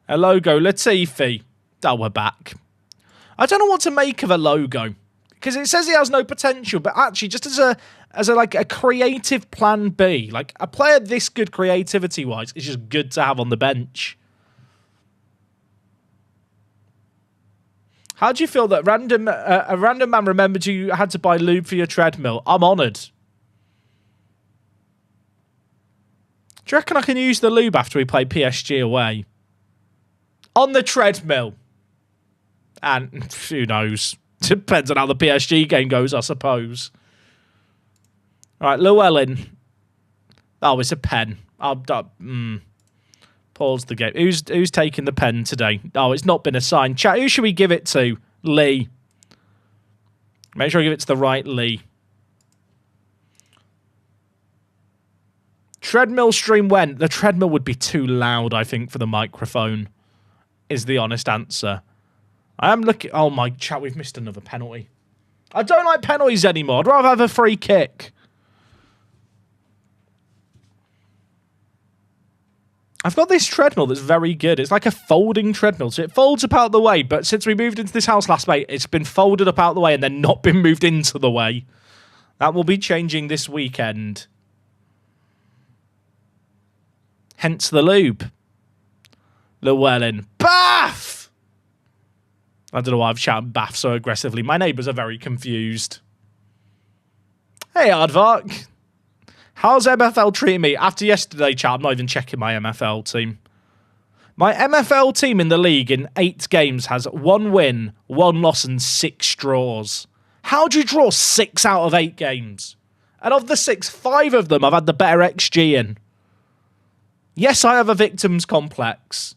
A logo, Latifi. Oh, we're back. I don't know what to make of a logo. Because it says he has no potential, but actually, just as a creative plan B, like a player this good creativity-wise is just good to have on the bench. How do you feel that a random man remembered you had to buy lube for your treadmill? I'm honoured. Do you reckon I can use the lube after we play PSG away? On the treadmill. And who knows? Depends on how the PSG game goes, I suppose. All right, Llewellyn. Oh, it's a pen. Pause the game. Who's taking the pen today? Oh, it's not been assigned. Chat, who should we give it to? Lee. Make sure I give it to the right Lee. Treadmill stream when? The treadmill would be too loud, I think, for the microphone, is the honest answer. I am looking... Oh, my chat, we've missed another penalty. I don't like penalties anymore. I'd rather have a free kick. I've got this treadmill that's very good. It's like a folding treadmill, so it folds up out the way, but since we moved into this house last May, it's been folded up out the way and then not been moved into the way. That will be changing this weekend. Hence the lube. Llewellyn. Bath! I don't know why I've shouted bath so aggressively. My neighbours are very confused. Hey, Aardvark. How's MFL treating me? After yesterday, chat, I'm not even checking my MFL team. My MFL team in the league in 8 games has 1 win, 1 loss, and 6 draws. How do you draw 6 out of 8 games? And of the 6, 5 of them I've had the better XG in. Yes, I have a victims complex.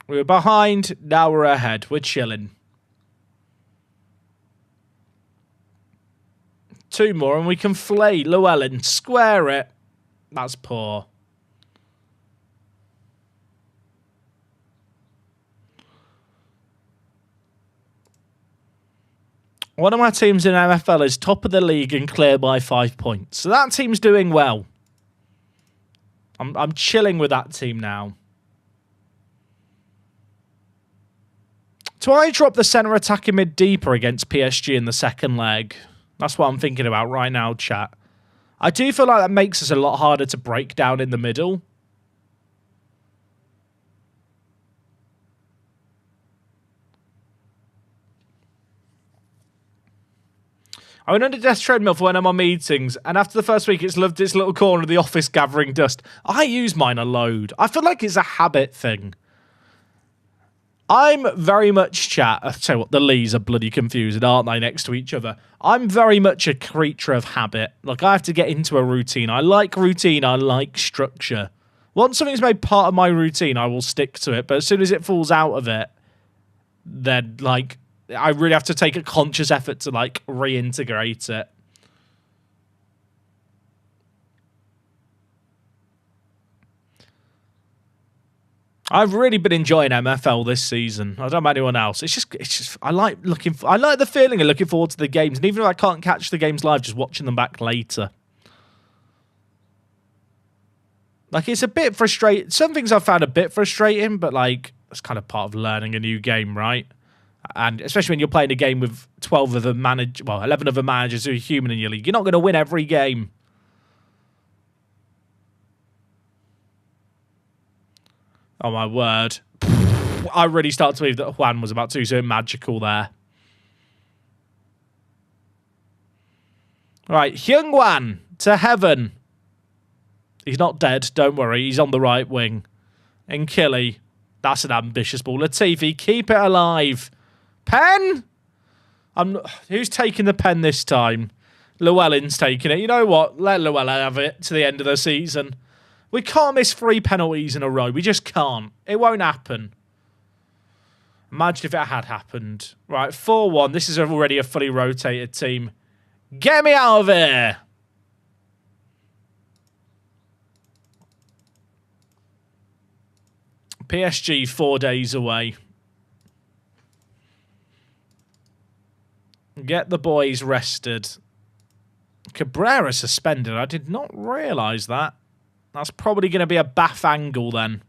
We were behind, now we're ahead. We're chilling. 2 more and we can flay Llewellyn. Square it. That's poor. One of my teams in MFL is top of the league and clear by 5 points. So that team's doing well. I'm chilling with that team now. Do I drop the centre attacking mid deeper against PSG in the second leg? That's what I'm thinking about right now, chat. I do feel like that makes us a lot harder to break down in the middle. I went under death treadmill for when I'm on meetings, and after the first week, it's loved its little corner of the office gathering dust. I use mine a load. I feel like it's a habit thing. I'm very much, chat. I tell you what, the Lees are bloody confused, aren't they, next to each other? I'm very much a creature of habit. Like, I have to get into a routine. I like routine. I like structure. Once something's made part of my routine, I will stick to it. But as soon as it falls out of it, then, like, I really have to take a conscious effort to, like, reintegrate it. I've really been enjoying MFL this season. I don't know about anyone else. It's just. I like the feeling of looking forward to the games, and even if I can't catch the games live, just watching them back later. Like, it's a bit frustrating. Some things I've found a bit frustrating, but like, it's kind of part of learning a new game, right? And especially when you're playing a game with 11 of the managers who are human in your league, you're not going to win every game. Oh, my word. I really start to believe that Juan was about to do something magical there. Right, Hyung Wan to heaven. He's not dead, don't worry. He's on the right wing. And Killy. That's an ambitious ball. Latifi, keep it alive. Pen? Who's taking the pen this time? Llewellyn's taking it. You know what? Let Llewellyn have it to the end of the season. We can't miss 3 penalties in a row. We just can't. It won't happen. Imagine if it had happened. Right, 4-1. This is already a fully rotated team. Get me out of here! PSG 4 days away. Get the boys rested. Cabrera suspended. I did not realise that. That's probably going to be a bath angle then.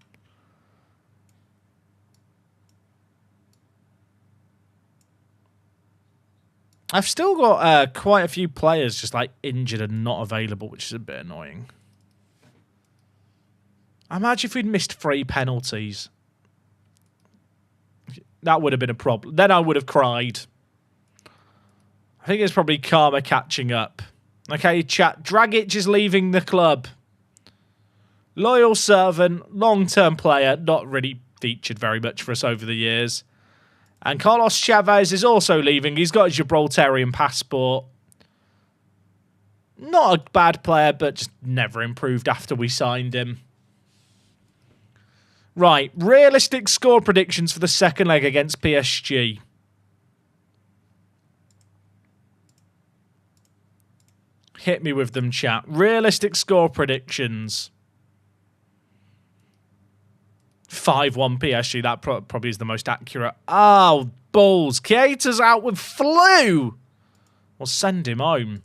I've still got quite a few players just like injured and not available, which is a bit annoying. Imagine if we'd missed 3 penalties. That would have been a problem. Then I would have cried. I think it's probably karma catching up. Okay, chat. Dragic is leaving the club. Loyal servant, long-term player, not really featured very much for us over the years. And Carlos Chavez is also leaving. He's got a Gibraltarian passport. Not a bad player, but just never improved after we signed him. Right, realistic score predictions for the second leg against PSG. Hit me with them, chat. Realistic score predictions. 5-1 PSG. That probably is the most accurate. Oh, balls. Keita's out with flu. We'll send him home.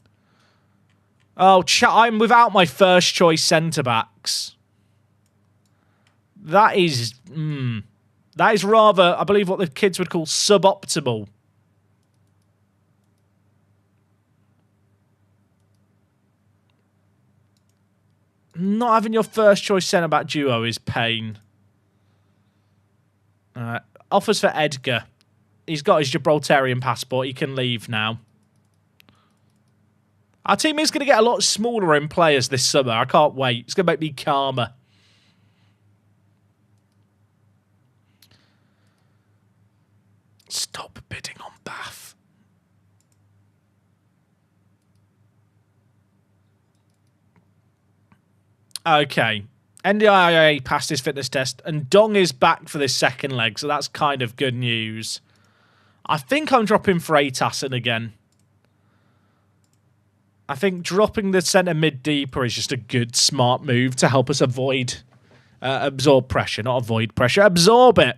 Oh, I'm without my first choice centre-backs. That is rather, I believe, what the kids would call suboptimal. Not having your first choice centre-back duo is pain. Offers for Edgar. He's got his Gibraltarian passport. He can leave now. Our team is going to get a lot smaller in players this summer. I can't wait. It's going to make me calmer. Stop bidding on Bath. Okay. NDIA passed his fitness test, and Dong is back for this second leg, so that's kind of good news. I think I'm dropping for Addons again. I think dropping the centre mid deeper is just a good, smart move to help us avoid, absorb pressure, not avoid pressure, absorb it.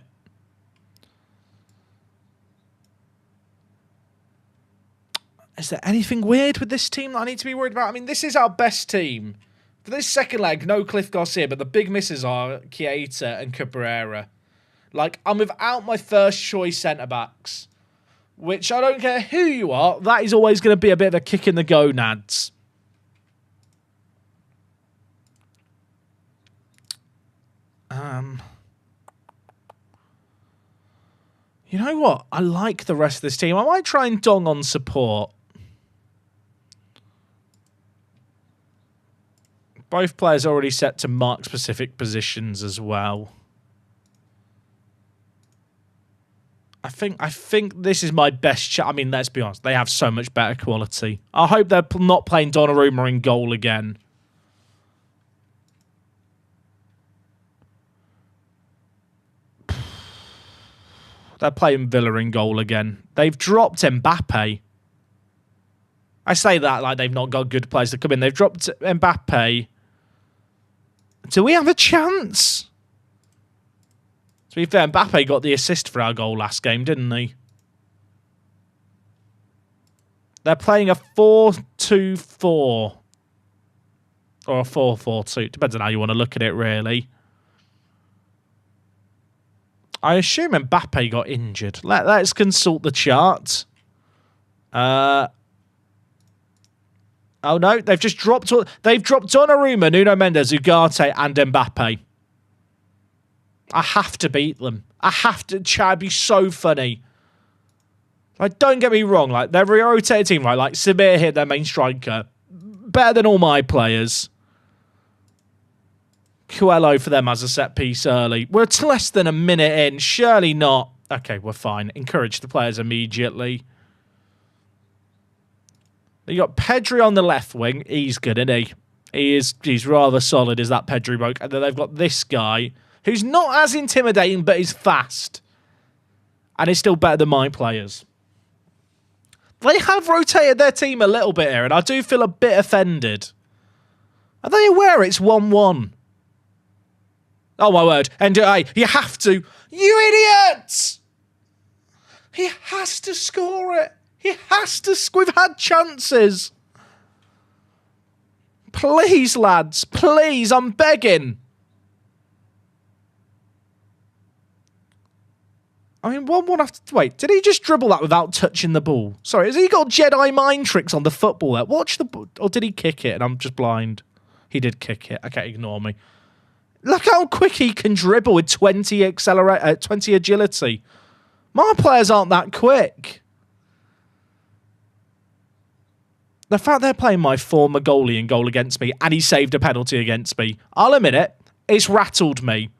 Is there anything weird with this team that I need to be worried about? I mean, this is our best team. For this second leg, no Cliff Garcia, but the big misses are Keita and Cabrera. Like, I'm without my first choice centre-backs. Which, I don't care who you are, that is always going to be a bit of a kick in the gonads. You know what? I like the rest of this team. I might try and Dong on support. Both players are already set to mark specific positions as well. I think this is my best shot. I mean, let's be honest. They have so much better quality. I hope they're not playing Donnarumma in goal again. They're playing Villa in goal again. They've dropped Mbappe. I say that like they've not got good players to come in. They've dropped Mbappe. Do we have a chance? To be fair, Mbappe got the assist for our goal last game, didn't he? They're playing a 4-2-4. Or a 4-4-2. Depends on how you want to look at it, really. I assume Mbappe got injured. Let's consult the chart. Oh no, they've just dropped... They've dropped Donnarumma, Nuno Mendes, Ugarte, and Mbappe. I have to beat them. I have to. It'd be so funny. Like, don't get me wrong. Like, they're a rotated team, right? Like, Samir hit their main striker. Better than all my players. Coelho for them as a set piece early. We're less than a minute in. Surely not. Okay, we're fine. Encourage the players immediately. You got Pedri on the left wing. He's good, isn't he? He's rather solid, is that Pedri bloke. And then they've got this guy, who's not as intimidating, but is fast. And is still better than my players. They have rotated their team a little bit here, and I do feel a bit offended. Are they aware it's 1-1? Oh, my word. And you have to. You idiots! He has to score it. He has to. We've had chances. Please, lads. Please, I'm begging. I mean, 1-1 after... Wait, did he just dribble that without touching the ball? Sorry, has he got Jedi mind tricks on the football there? Watch the... Or did he kick it and I'm just blind? He did kick it. Okay, ignore me. Look how quick he can dribble with 20 agility. My players aren't that quick. The fact they're playing my former goalie in goal against me and he saved a penalty against me, I'll admit it, it's rattled me.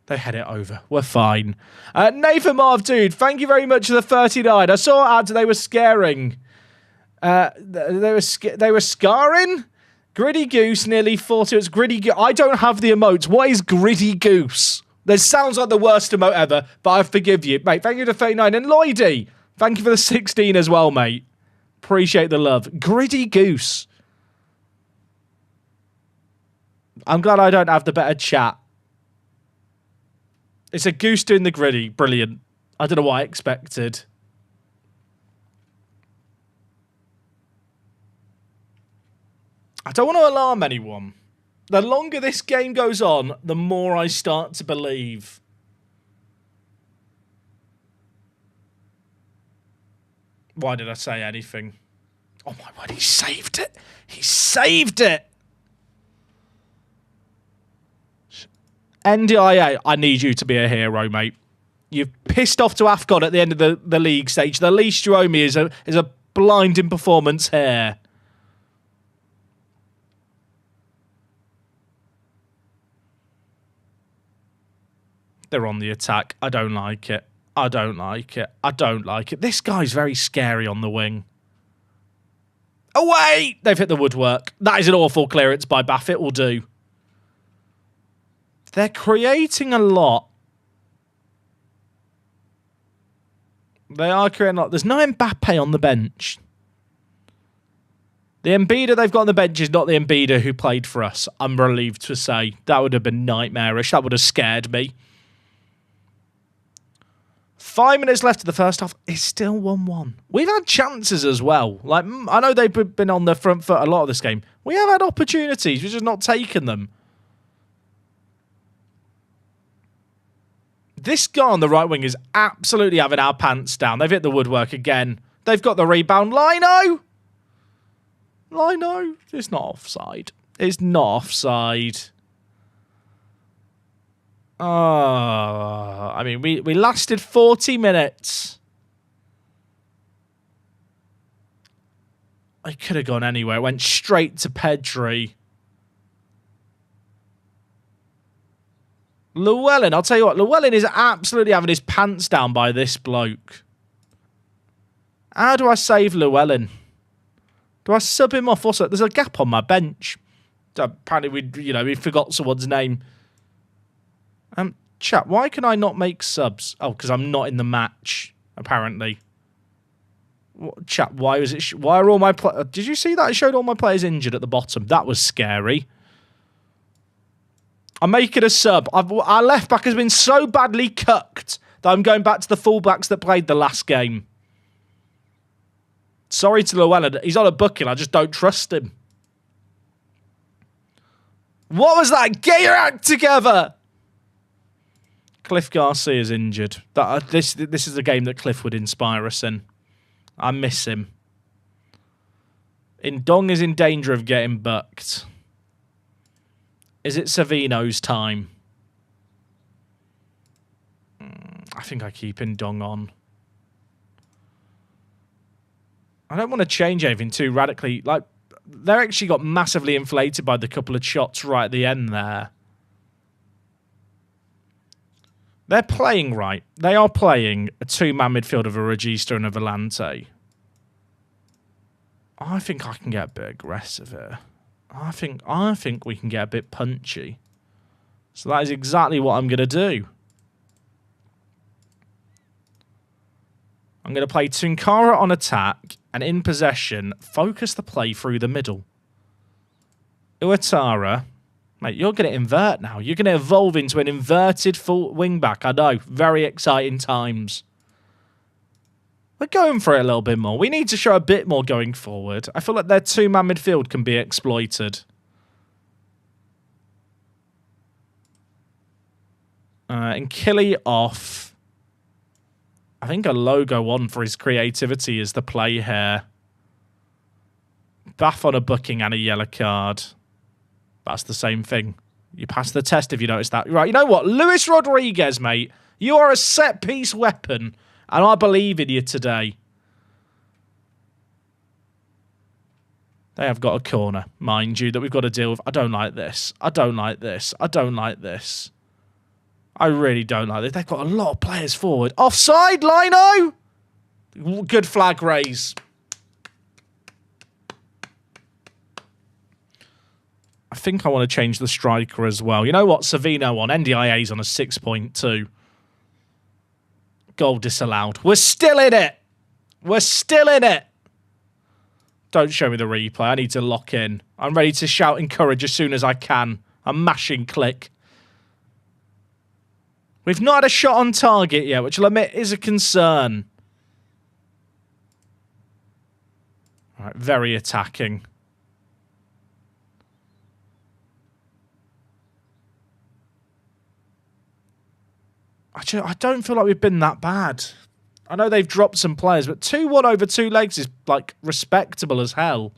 They head it over. We're fine. Nathan Marv, dude, thank you very much for the 39. I saw ads, they were scaring. They were scarring? Gritty Goose, nearly 40. It's Gritty Goose. I don't have the emotes. What is Gritty Goose? This sounds like the worst emote ever, but I forgive you. Mate, thank you for the 39. And Lloydie, thank you for the 16 as well, mate. Appreciate the love. Gritty Goose. I'm glad I don't have the better chat. It's a goose doing the gritty. Brilliant. I don't know what I expected. I don't want to alarm anyone. The longer this game goes on, the more I start to believe. Why did I say anything? Oh my word, he saved it. He saved it. NDIA, I need you to be a hero, mate. You've pissed off to AFCON at the end of the league stage. The least you owe me is a blinding performance here. They're on the attack. I don't like it. I don't like it. I don't like it. This guy's very scary on the wing. Away! They've hit the woodwork. That is an awful clearance by Baffett. Will do. They're creating a lot. They are creating a lot. There's no Mbappe on the bench. The Embiida they've got on the bench is not the Embiida who played for us, I'm relieved to say. That would have been nightmarish. That would have scared me. 5 minutes left of the first half. It's still 1-1. We've had chances as well. Like, I know they've been on the front foot a lot of this game. We have had opportunities. We've just not taken them. This guy on the right wing is absolutely having our pants down. They've hit the woodwork again. They've got the rebound. Lino! Lino. It's not offside. It's not offside. I mean, we lasted 40 minutes. I could have gone anywhere. It went straight to Pedri. Llewellyn, I'll tell you what, Llewellyn is absolutely having his pants down by this bloke. How do I save Llewellyn? Do I sub him off? Also, there's a gap on my bench. Apparently, we forgot someone's name. Chat, why can I not make subs? Oh, because I'm not in the match, apparently. Chat, why was it? Why are all my did you see that? It showed all my players injured at the bottom. That was scary. I'm making a sub. Our left back has been so badly cucked that I'm going back to the fullbacks that played the last game. Sorry to Llewellyn. He's on a booking. I just don't trust him. What was that? Get your act together! Cliff Garcia is injured. This is a game that Cliff would inspire us in. I miss him. Indong is in danger of getting bucked. Is it Savino's time? I think I keep Indong on. I don't want to change anything too radically. Like, they're actually got massively inflated by the couple of shots right at the end there. They're playing right. They are playing a two-man midfield of a Regista and a Volante. I think I can get a bit aggressive here. I think we can get a bit punchy. So that is exactly what I'm going to do. I'm going to play Tunkara on attack and in possession, focus the play through the middle. Uatara. Mate, you're going to invert now. You're going to evolve into an inverted full wing-back. I know. Very exciting times. We're going for it a little bit more. We need to show a bit more going forward. I feel like their two-man midfield can be exploited. And Killy off. I think a logo on for his creativity is the play here. Bath on a booking and a yellow card. That's the same thing. You pass the test if you notice that. Right, you know what? Luis Rodriguez, mate. You are a set-piece weapon. And I believe in you today. They have got a corner, mind you, that we've got to deal with. I don't like this. I don't like this. I don't like this. I really don't like this. They've got a lot of players forward. Offside, Lino! Good flag raise. I think I want to change the striker as well. You know what? Savino on. NDIA's on a 6.2. Goal disallowed. We're still in it. We're still in it. Don't show me the replay. I need to lock in. I'm ready to shout encourage as soon as I can. I'm mashing click. We've not had a shot on target yet, which I'll admit is a concern. All right, very attacking. I don't feel like we've been that bad. I know they've dropped some players, but 2-1 over 2 legs is, like, respectable as hell.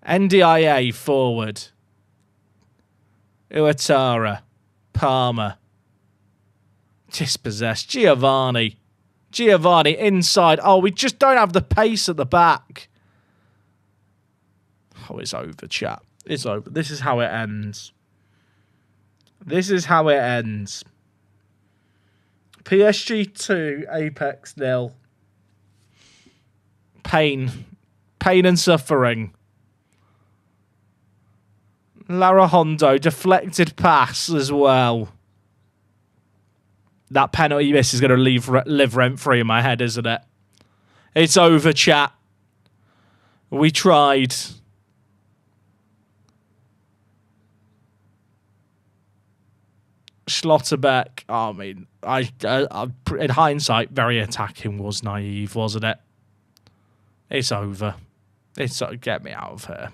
NDIA forward. Uatara. Palmer. Dispossessed. Giovanni. Giovanni inside. Oh, we just don't have the pace at the back. Oh, it's over, chat. It's over. This is how it ends. This is how it ends. PSG 2, Apex 0. Pain. Pain and suffering. Lara Hondo, deflected pass as well. That penalty miss is going to live rent-free in my head, isn't it? It's over, chat. We tried. Schlotterbeck. I mean, in hindsight, very attacking was naive, wasn't it? It's over. Get me out of here.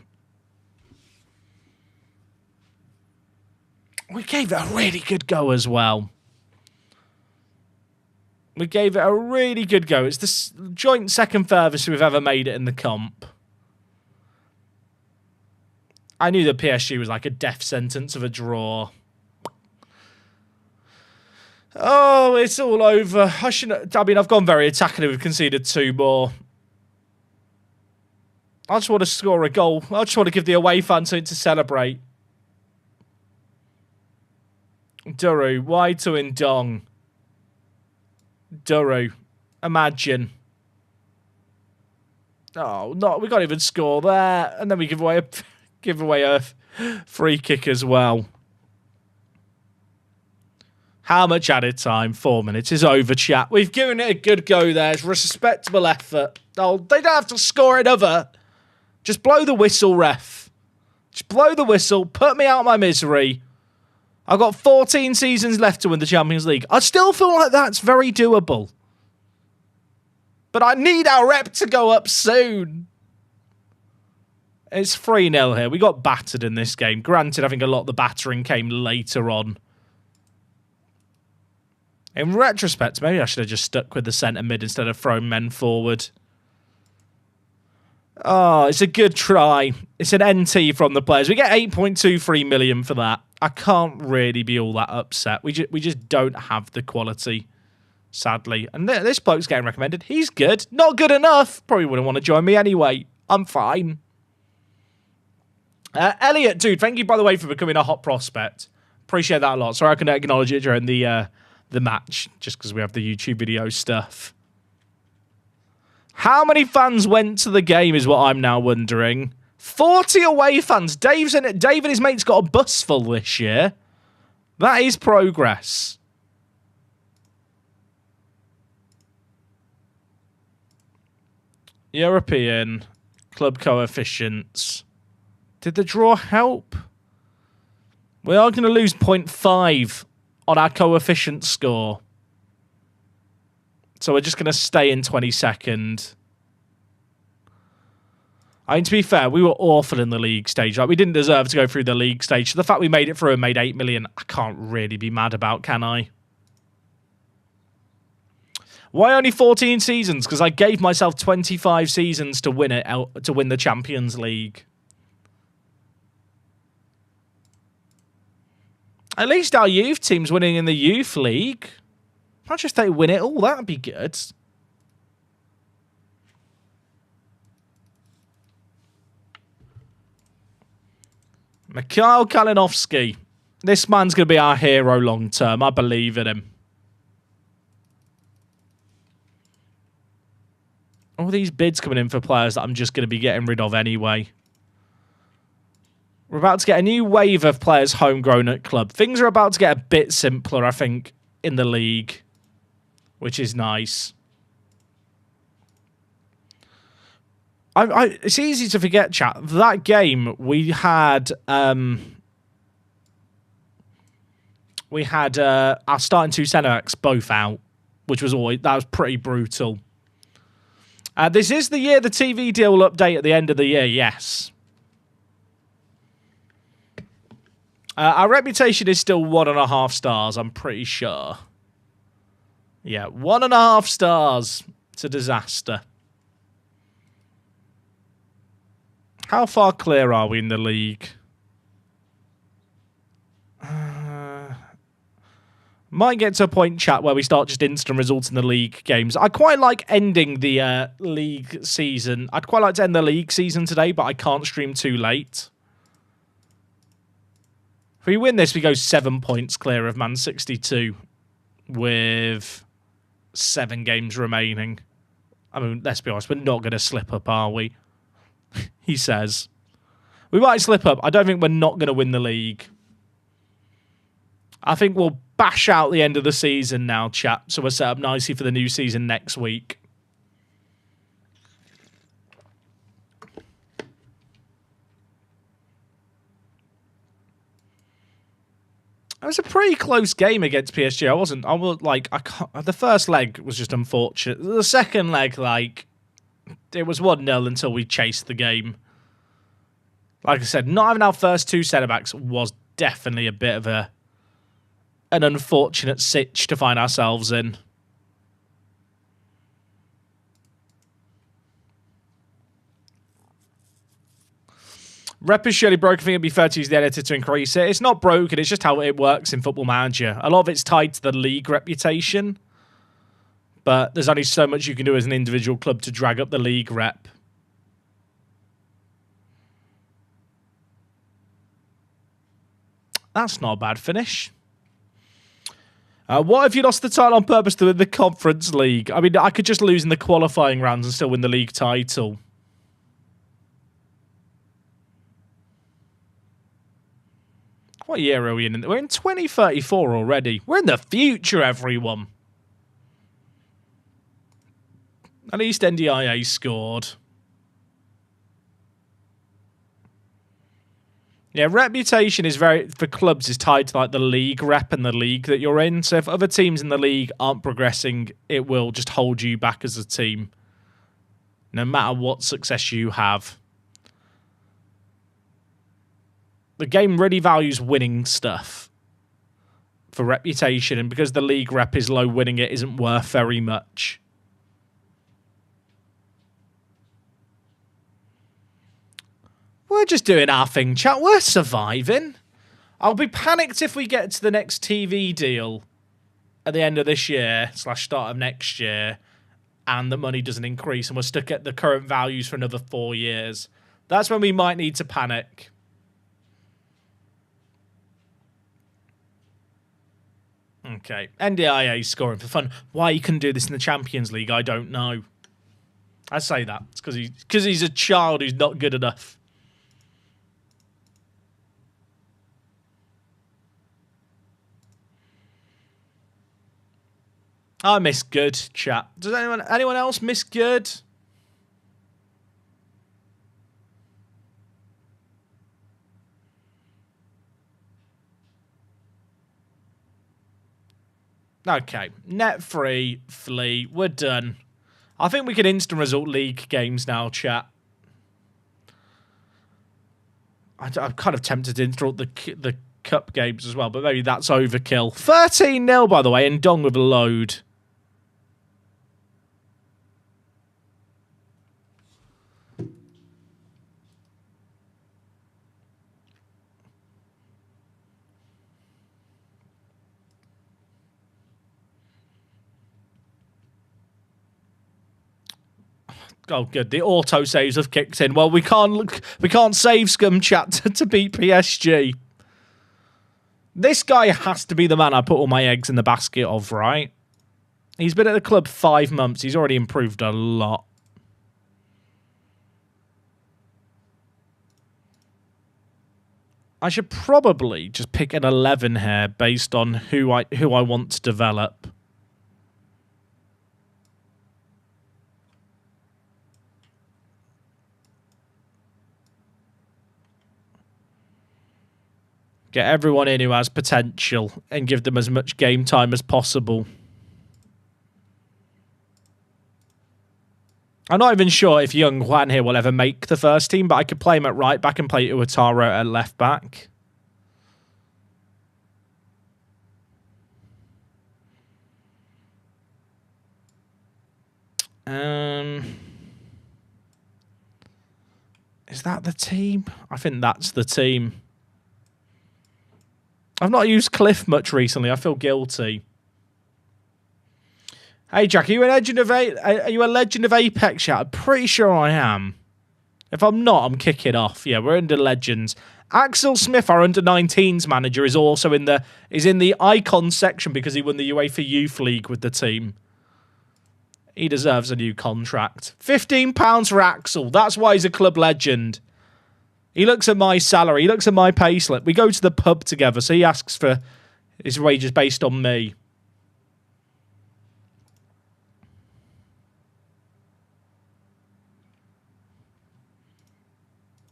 We gave it a really good go as well. We gave it a really good go. It's the joint second furthest we've ever made it in the comp. I knew that PSG was like a death sentence of a draw. Oh, it's all over. I've gone very attacking. We've conceded 2 more. I just want to score a goal. I just want to give the away fans something to celebrate. Duru, wide to Ndong. Duru, imagine. Oh, no, we can't even score there. And then we give away a free kick as well. How much added time? 4 minutes is over, chat. We've given it a good go there. It's a respectable effort. Oh, they don't have to score another. Just blow the whistle, ref. Just blow the whistle. Put me out of my misery. I've got 14 seasons left to win the Champions League. I still feel like that's very doable. But I need our rep to go up soon. It's 3-0 here. We got battered in this game. Granted, I think a lot of the battering came later on. In retrospect, maybe I should have just stuck with the centre mid instead of throwing men forward. Oh, it's a good try. It's an NT from the players. We get 8.23 million for that. I can't really be all that upset. We just don't have the quality, sadly. And this bloke's getting recommended. He's good. Not good enough. Probably wouldn't want to join me anyway. I'm fine. Elliot, dude, thank you, by the way, for becoming a hot prospect. Appreciate that a lot. Sorry I couldn't acknowledge it during the match, just because we have the YouTube video stuff. How many fans went to the game is what I'm now wondering. 40 away fans. Dave and his mates got a bus full this year. That is progress. European club coefficients. Did the draw help? We are going to lose 0.5 on our coefficient score. So we're just going to stay in 22nd. I mean, to be fair, we were awful in the league stage. Like, we didn't deserve to go through the league stage. So the fact we made it through and made 8 million, I can't really be mad about, can I? Why only 14 seasons? Because I gave myself 25 seasons to win it, to win the Champions League. At least our youth team's winning in the youth league. Imagine if they win it all. That'd be good. Mikhail Kalinowski. This man's going to be our hero long term. I believe in him. All these bids coming in for players that I'm just going to be getting rid of anyway. We're about to get a new wave of players homegrown at club. Things are about to get a bit simpler, I think, in the league, which is nice. It's easy to forget, chat. That game, we had our starting 2 centre-backs both out, which was that was pretty brutal. This is the year the TV deal will update at the end of the year, yes. Our reputation is still 1.5 stars, I'm pretty sure. Yeah, 1.5 stars. It's a disaster. How far clear are we in the league? Might get to a point, chat, where we start just instant results in the league games. I quite like ending the league season. I'd quite like to end the league season today, but I can't stream too late. If we win this, we go 7 points clear of Man 62 with 7 games remaining. I mean, let's be honest, we're not going to slip up, are we? He says. We might slip up. I don't think we're not going to win the league. I think we'll bash out the end of the season now, chat, so we're set up nicely for the new season next week. It was a pretty close game against PSG. The first leg was just unfortunate. The second leg, it was 1-0 until we chased the game. Like I said, not having our first 2 centre-backs was definitely a bit of an unfortunate sitch to find ourselves in. Rep is surely broken. I think it'd be fair to use the editor to increase it. It's not broken, it's just how it works in Football Manager. A lot of it's tied to the league reputation, but there's only so much you can do as an individual club to drag up the league rep. That's not a bad finish. What if you lost the title on purpose to win the Conference League? I mean, I could just lose in the qualifying rounds and still win the league title. What year are we in? We're in 2034 already. We're in the future, everyone. At least NDIA scored. Yeah, reputation is for clubs is tied to the league rep and the league that you're in. So if other teams in the league aren't progressing, it will just hold you back as a team, no matter what success you have. The game really values winning stuff for reputation, and because the league rep is low, winning it isn't worth very much. We're just doing our thing, chat. We're surviving. I'll be panicked if we get to the next TV deal at the end of this year / start of next year and the money doesn't increase and we're stuck at the current values for another 4 years. That's when we might need to panic. Okay, NDIA scoring for fun. Why he couldn't do this in the Champions League, I don't know. I say that. It's because he's a child who's not good enough. I miss good, chat. Does anyone else miss good? Okay, net free, flee. We're done. I think we can instant result league games now, chat. I'm kind of tempted to instant the cup games as well, but maybe that's overkill. 13-0, by the way, and Dong with a load. Oh, good. The auto saves have kicked in. Well, we can't save scum chat to beat PSG. This guy has to be the man I put all my eggs in the basket of, right? He's been at the club 5 months. He's already improved a lot. I should probably just pick an 11 here based on who I want to develop. Get everyone in who has potential and give them as much game time as possible. I'm not even sure if young Juan here will ever make the first team, but I could play him at right back and play Uatara at left back. Is that the team? I think that's the team. I've not used Cliff much recently. I feel guilty. Hey, Jack, are you a legend of Apex yet? I'm pretty sure I am. If I'm not, I'm kicking off. Yeah, we're under Legends. Axel Smith, our under-19s manager, is also in the icon section because he won the UEFA Youth League with the team. He deserves a new contract. £15 for Axel. That's why he's a club legend. He looks at my salary. He looks at my payslip. We go to the pub together, so he asks for his wages based on me.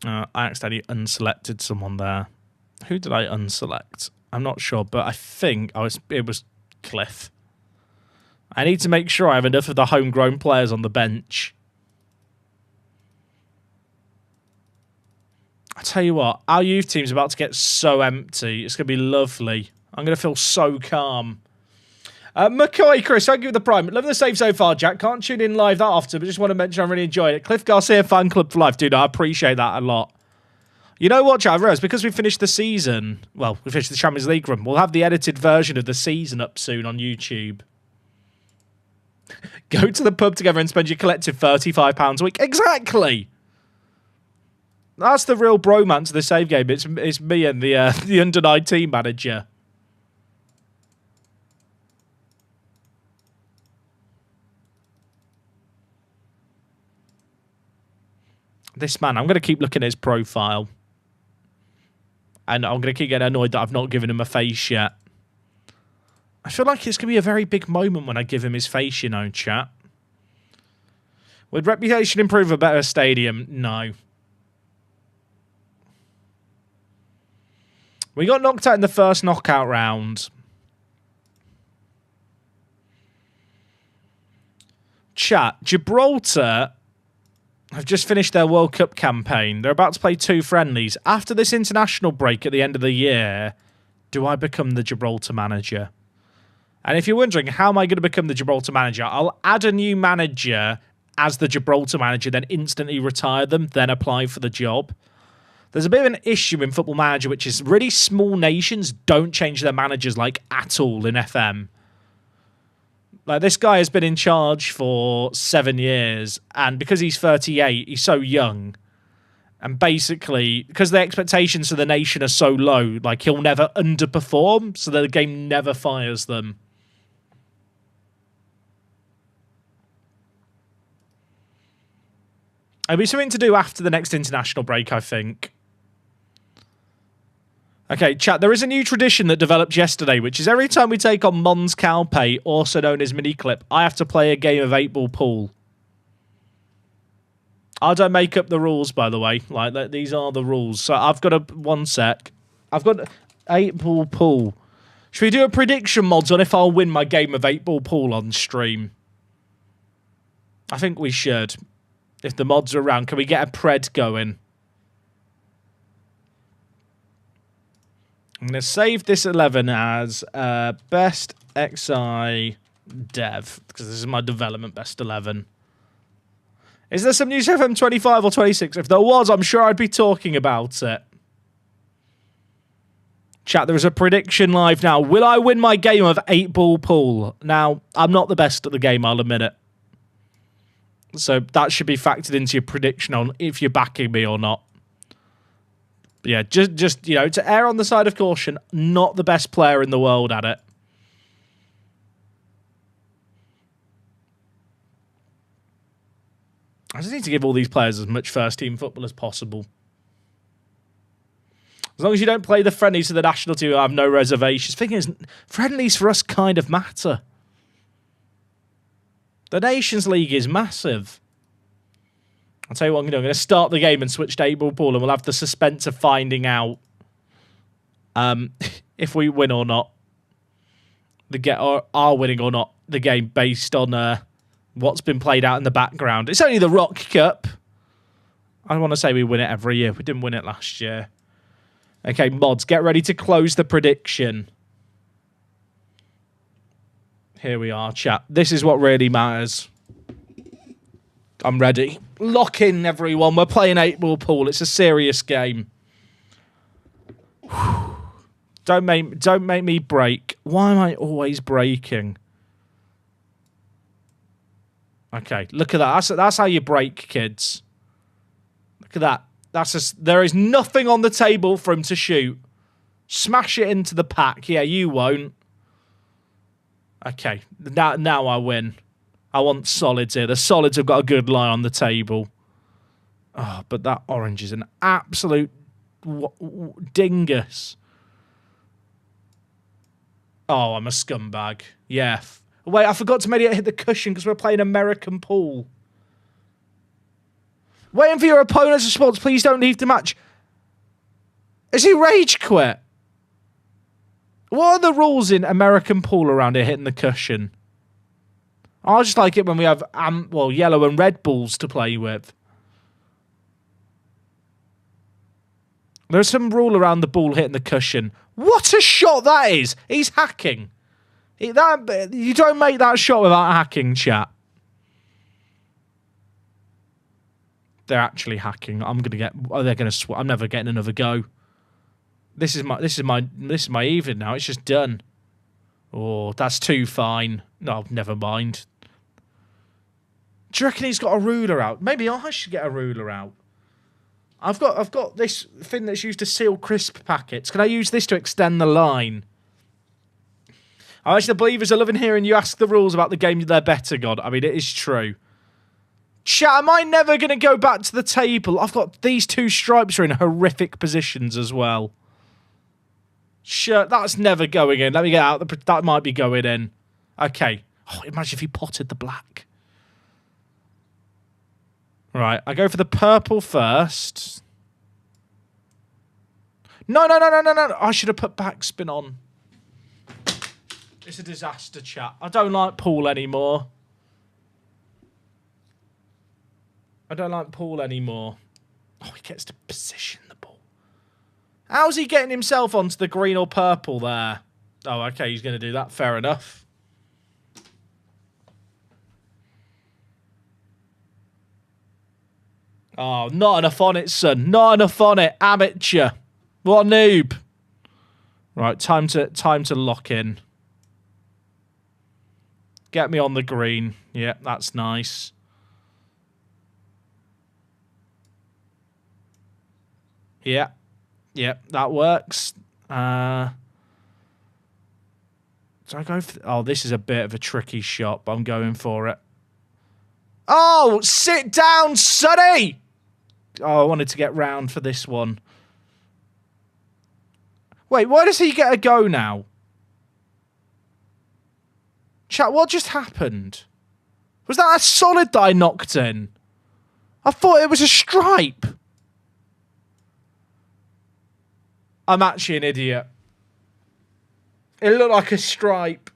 I accidentally unselected someone there. Who did I unselect? I'm not sure, but I think it was Cliff. I need to make sure I have enough of the homegrown players on the bench. I tell you what, our youth team's about to get so empty. It's going to be lovely. I'm going to feel so calm. McCoy, Chris, thank you for the prime. Love the save so far, Jack. Can't tune in live that often, but just want to mention I really enjoyed it. Cliff Garcia fan club for life. Dude, I appreciate that a lot. You know what, Jack? I realised because we finished the season, well, we finished the Champions League run, we'll have the edited version of the season up soon on YouTube. Go to the pub together and spend your collective £35 a week. Exactly! That's the real bromance of the save game. It's me and the under-19 manager. This man, I'm going to keep looking at his profile. And I'm going to keep getting annoyed that I've not given him a face yet. I feel like it's going to be a very big moment when I give him his face, you know, chat. Would reputation improve a better stadium? No. We got knocked out in the first knockout round. Chat, Gibraltar have just finished their World Cup campaign. They're about to play 2 friendlies. After this international break at the end of the year, do I become the Gibraltar manager? And if you're wondering, how am I going to become the Gibraltar manager? I'll add a new manager as the Gibraltar manager, then instantly retire them, then apply for the job. There's a bit of an issue in Football Manager, which is really small nations don't change their managers like at all in FM. Like, this guy has been in charge for 7 years, and because he's 38, he's so young. And basically, because the expectations for the nation are so low, like, he'll never underperform, so the game never fires them. It'll be something to do after the next international break, I think. Okay, chat, there is a new tradition that developed yesterday, which is every time we take on Mons Calpe, also known as Miniclip, I have to play a game of 8-ball pool. I don't make up the rules, by the way. Like, these are the rules. So I've got a... One sec. I've got 8-ball pool. Should we do a prediction, mods, on if I'll win my game of 8-ball pool on stream? I think we should. If the mods are around, can we get a pred going? I'm going to save this 11 as best XI dev, because this is my development best 11. Is there some news FM 25 or 26? If there was, I'm sure I'd be talking about it. Chat, there is a prediction live now. Will I win my game of 8-ball pool? Now, I'm not the best at the game, I'll admit it. So that should be factored into your prediction on if you're backing me or not. Yeah, just you know, to err on the side of caution, not the best player in the world at it. I just need to give all these players as much first-team football as possible. As long as you don't play the friendlies for the national team, I have no reservations. Thing is, friendlies for us kind of matter. The Nations League is massive. I'll tell you what I'm going to do. I'm going to start the game and switch to 8-ball pool, and we'll have the suspense of finding out if we win or not. Or are winning or not the game based on what's been played out in the background. It's only the Rock Cup. I want to say we win it every year. We didn't win it last year. Okay, mods, get ready to close the prediction. Here we are, chat. This is what really matters. I'm ready. Lock in, everyone. We're playing 8-ball pool. It's a serious game. Don't make me break. Why am I always breaking? Okay, look at that. That's how you break, kids. Look at that. There is nothing on the table for him to shoot. Smash it into the pack. Yeah, you won't. Okay, now I win. I want solids here. The solids have got a good lie on the table. Oh, but that orange is an absolute dingus. Oh, I'm a scumbag. Yeah. Wait, I forgot to maybe hit the cushion because we're playing American pool. Waiting for your opponent's response. Please don't leave the match. Has he rage quit? What are the rules in American pool around here hitting the cushion? I just like it when we have yellow and red balls to play with. There's some rule around the ball hitting the cushion. What a shot that is! He's hacking. You don't make that shot without hacking, chat. They're actually hacking. I'm never getting another go. This is my even now. It's just done. Oh, that's too fine. No, never mind. Do you reckon he's got a ruler out? Maybe I should get a ruler out. I've got this thing that's used to seal crisp packets. Can I use this to extend the line? I actually believers are loving hearing you ask the rules about the game they're betting on. I mean, it is true. Chat, am I never going to go back to the table? I've got these two stripes are in horrific positions as well. Sure, that's never going in. Let me get out. That might be going in. Okay. Oh, imagine if he potted the black. Right, I go for the purple first. No. I should have put backspin on. It's a disaster, chat. I don't like pool anymore. Oh, he gets to position the ball. How's he getting himself onto the green or purple there? Oh, okay, he's going to do that. Fair enough. Oh, not enough on it, son. Not enough on it. Amateur. What a noob. Right, time to lock in. Get me on the green. Yeah, that's nice. Yeah, that works. Do I go for... Oh, this is a bit of a tricky shot, but I'm going for it. Oh, sit down, Sonny! Oh, I wanted to get round for this one. Wait, why does he get a go now? Chat, what just happened? Was that a solid that I knocked in? I thought it was a stripe. I'm actually an idiot. It looked like a stripe.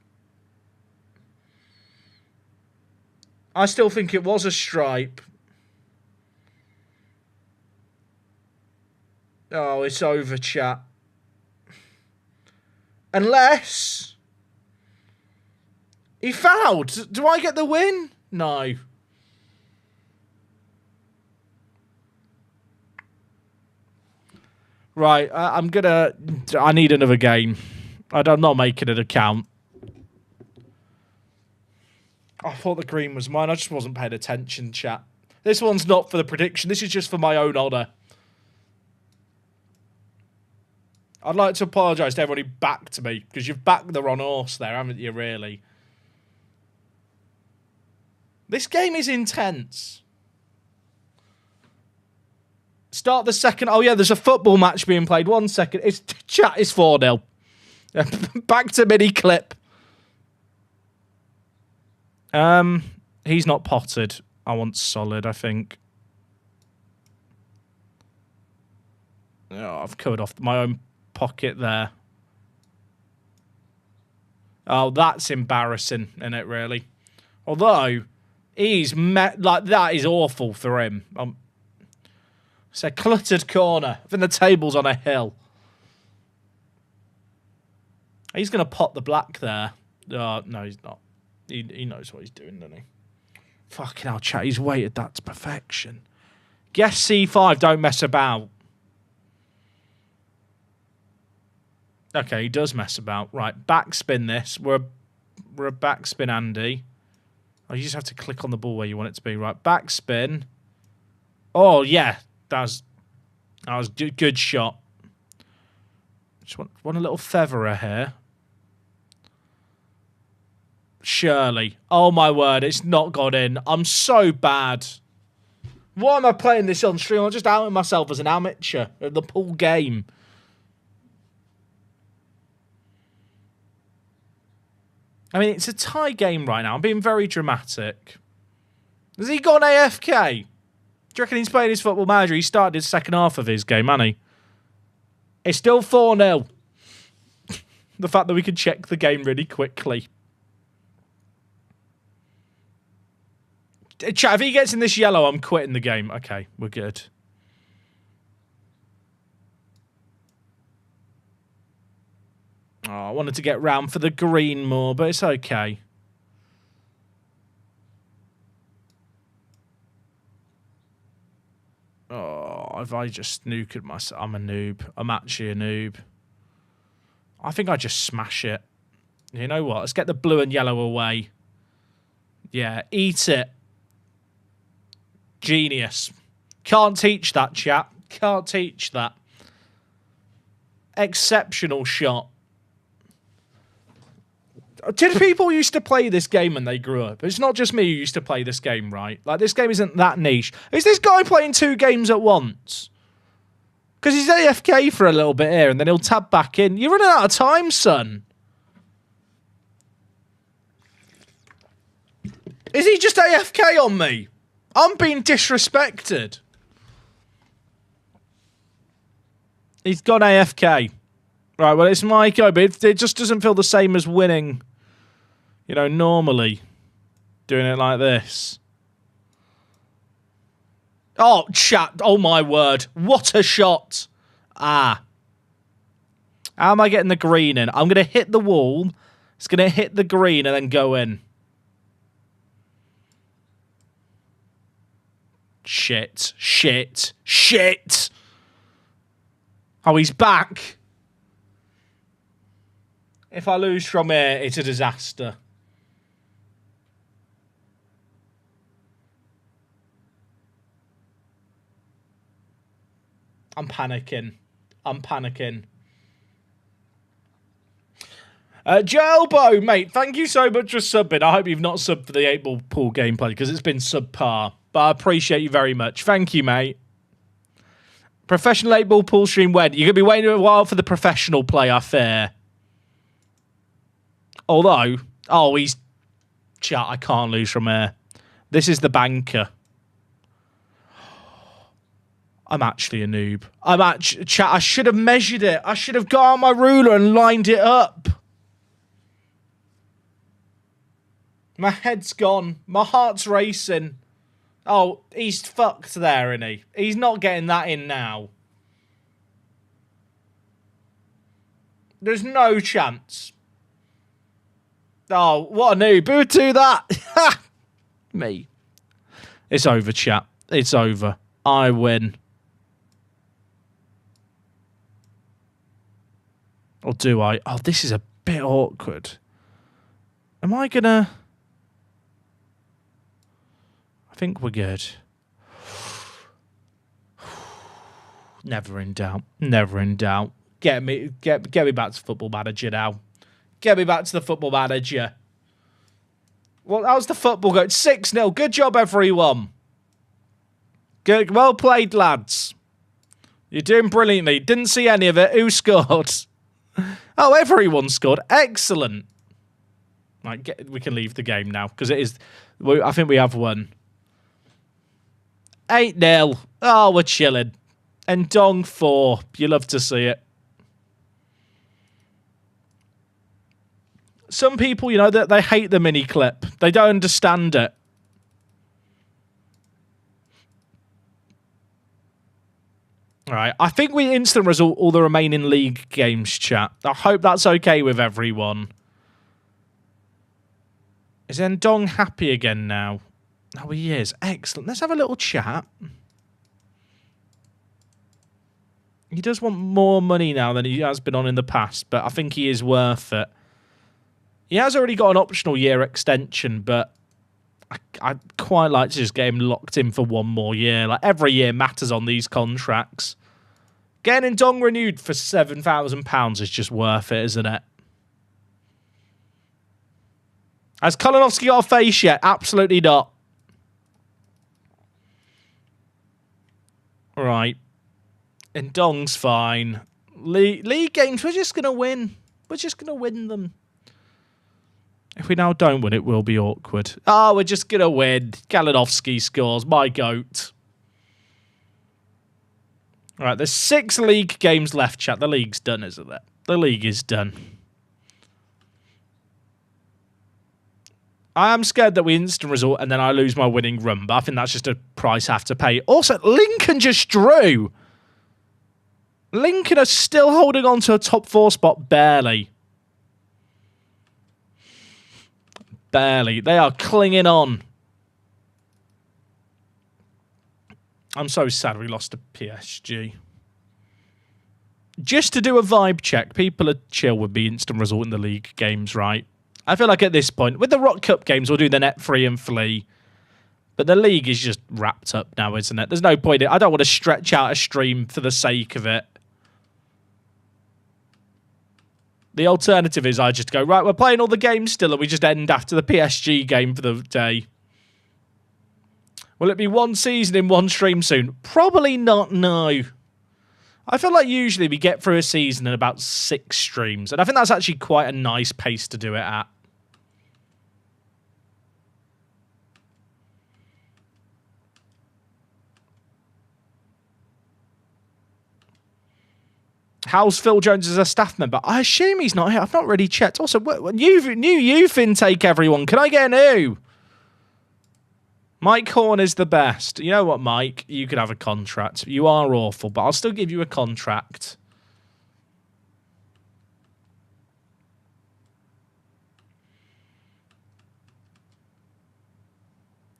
I still think it was a stripe. Oh, it's over, chat. Unless... he fouled. Do I get the win? No. Right, I need another game. I'm not making it a count. I thought the green was mine. I just wasn't paying attention, chat. This one's not for the prediction. This is just for my own honour. I'd like to apologise to everyone who backed me, because you've backed the wrong horse there, haven't you, really? This game is intense. Start the second... Oh, yeah, there's a football match being played. 1 second. Chat is 4-0. Back to mini clip. He's not potted. I want solid, I think. Oh, I've covered off my own pocket there. Oh, that's embarrassing, isn't it, really? Although, that is awful for him. It's a cluttered corner. I think the table's on a hill. He's going to pot the black there. Oh, no, he's not. He knows what he's doing, doesn't he? Fucking hell, chat. He's weighted that to perfection. Guess C5, don't mess about. Okay, he does mess about. Right, backspin this. We're a backspin Andy. Oh, you just have to click on the ball where you want it to be. Right, backspin. Oh, yeah. That was good shot. Just want a little featherer here. Surely. Oh, my word. It's not got in. I'm so bad. Why am I playing this on stream? I'm just outing myself as an amateur at the pool game. I mean, it's a tie game right now. I'm being very dramatic. Has he gone AFK? Do you reckon he's playing his Football Manager? He started his second half of his game, hasn't he? It's still 4-0. The fact that we can check the game really quickly. Chat, if he gets in this yellow, I'm quitting the game. Okay, we're good. Oh, I wanted to get round for the green more, but it's okay. Oh, have I just snookered myself? I'm a noob. I'm actually a noob. I think I just smash it. You know what? Let's get the blue and yellow away. Yeah, eat it. Genius. Can't teach that, chap. Can't teach that. Exceptional shot. Did people used to play this game when they grew up? It's not just me who used to play this game, right? Like, this game isn't that niche. Is this guy playing 2 games at once? Because he's AFK for a little bit here, and then he'll tab back in. You're running out of time, son. Is he just AFK on me? I'm being disrespected. He's gone AFK. Right, well, it's my go, but it just doesn't feel the same as winning, you know, normally. Doing it like this. Oh, chat. Oh, my word. What a shot. Ah. How am I getting the green in? I'm going to hit the wall. It's going to hit the green and then go in. Shit. Shit. Shit. Oh, he's back. If I lose from here, it's a disaster. I'm panicking. I'm panicking. Jelbo, mate, thank you so much for subbing. I hope you've not subbed for the 8-Ball Pool gameplay because it's been subpar. But I appreciate you very much. Thank you, mate. Professional 8-Ball Pool stream when? You're going to be waiting a while for the professional play, I fear. Although, oh, he's... Chat, I can't lose from here. This is the banker. I'm actually a noob. Chat, I should have measured it. I should have got out my ruler and lined it up. My head's gone. My heart's racing. Oh, he's fucked there, isn't he? He's not getting that in now. There's no chance. Oh, what a noob. Who would do that? Me. It's over, chat. It's over. I win. Or do I? Oh, this is a bit awkward. Am I gonna... I think we're good. Never in doubt. Never in doubt. Get me back to Football Manager now. Get me back to the Football Manager. Well, how's the football going? 6-0. Good job, everyone. Good. Well played, lads. You're doing brilliantly. Didn't see any of it. Who scored? Oh, everyone scored. Excellent. Right, we can leave the game now because it is. I think we have won. 8-0. Oh, we're chilling. And Dong 4. You love to see it. Some people, you know, they hate the mini clip. They don't understand it. All right. I think we instant result all the remaining league games, chat. I hope that's okay with everyone. Is Ndong happy again now? Oh, he is. Excellent. Let's have a little chat. He does want more money now than he has been on in the past, but I think he is worth it. He has already got an optional year extension, but I'd quite like to just get him locked in for one more year. Like, every year matters on these contracts. Getting Ndong renewed for £7,000 is just worth it, isn't it? Has Kalinovsky got a face yet? Absolutely not. Right. Ndong's fine. League games, we're just going to win. We're just going to win them. If we now don't win, it will be awkward. Oh, we're just going to win. Kalinovsky scores. My goat. All right, there's 6 league games left, chat. The league's done, isn't it? The league is done. I am scared that we instant result and then I lose my winning run, but I think that's just a price I have to pay. Also, Lincoln just drew. Lincoln are still holding on to a top 4 spot, barely. Barely. They are clinging on. I'm so sad we lost to PSG. Just to do a vibe check, people are chill with the instant result in the league games, right? I feel like at this point, with the Rock Cup games, we'll do the net free and flee. But the league is just wrapped up now, isn't it? There's no point. I don't want to stretch out a stream for the sake of it. The alternative is I just go, right, we're playing all the games still, and we just end after the PSG game for the day. Will it be one season in one stream soon? Probably not, no. I feel like usually we get through a season in about 6 streams, and I think that's actually quite a nice pace to do it at. How's Phil Jones as a staff member? I assume he's not here. I've not really checked. Also, new youth intake, everyone. Can I get a new? Mike Horn is the best. You know what, Mike? You could have a contract. You are awful, but I'll still give you a contract.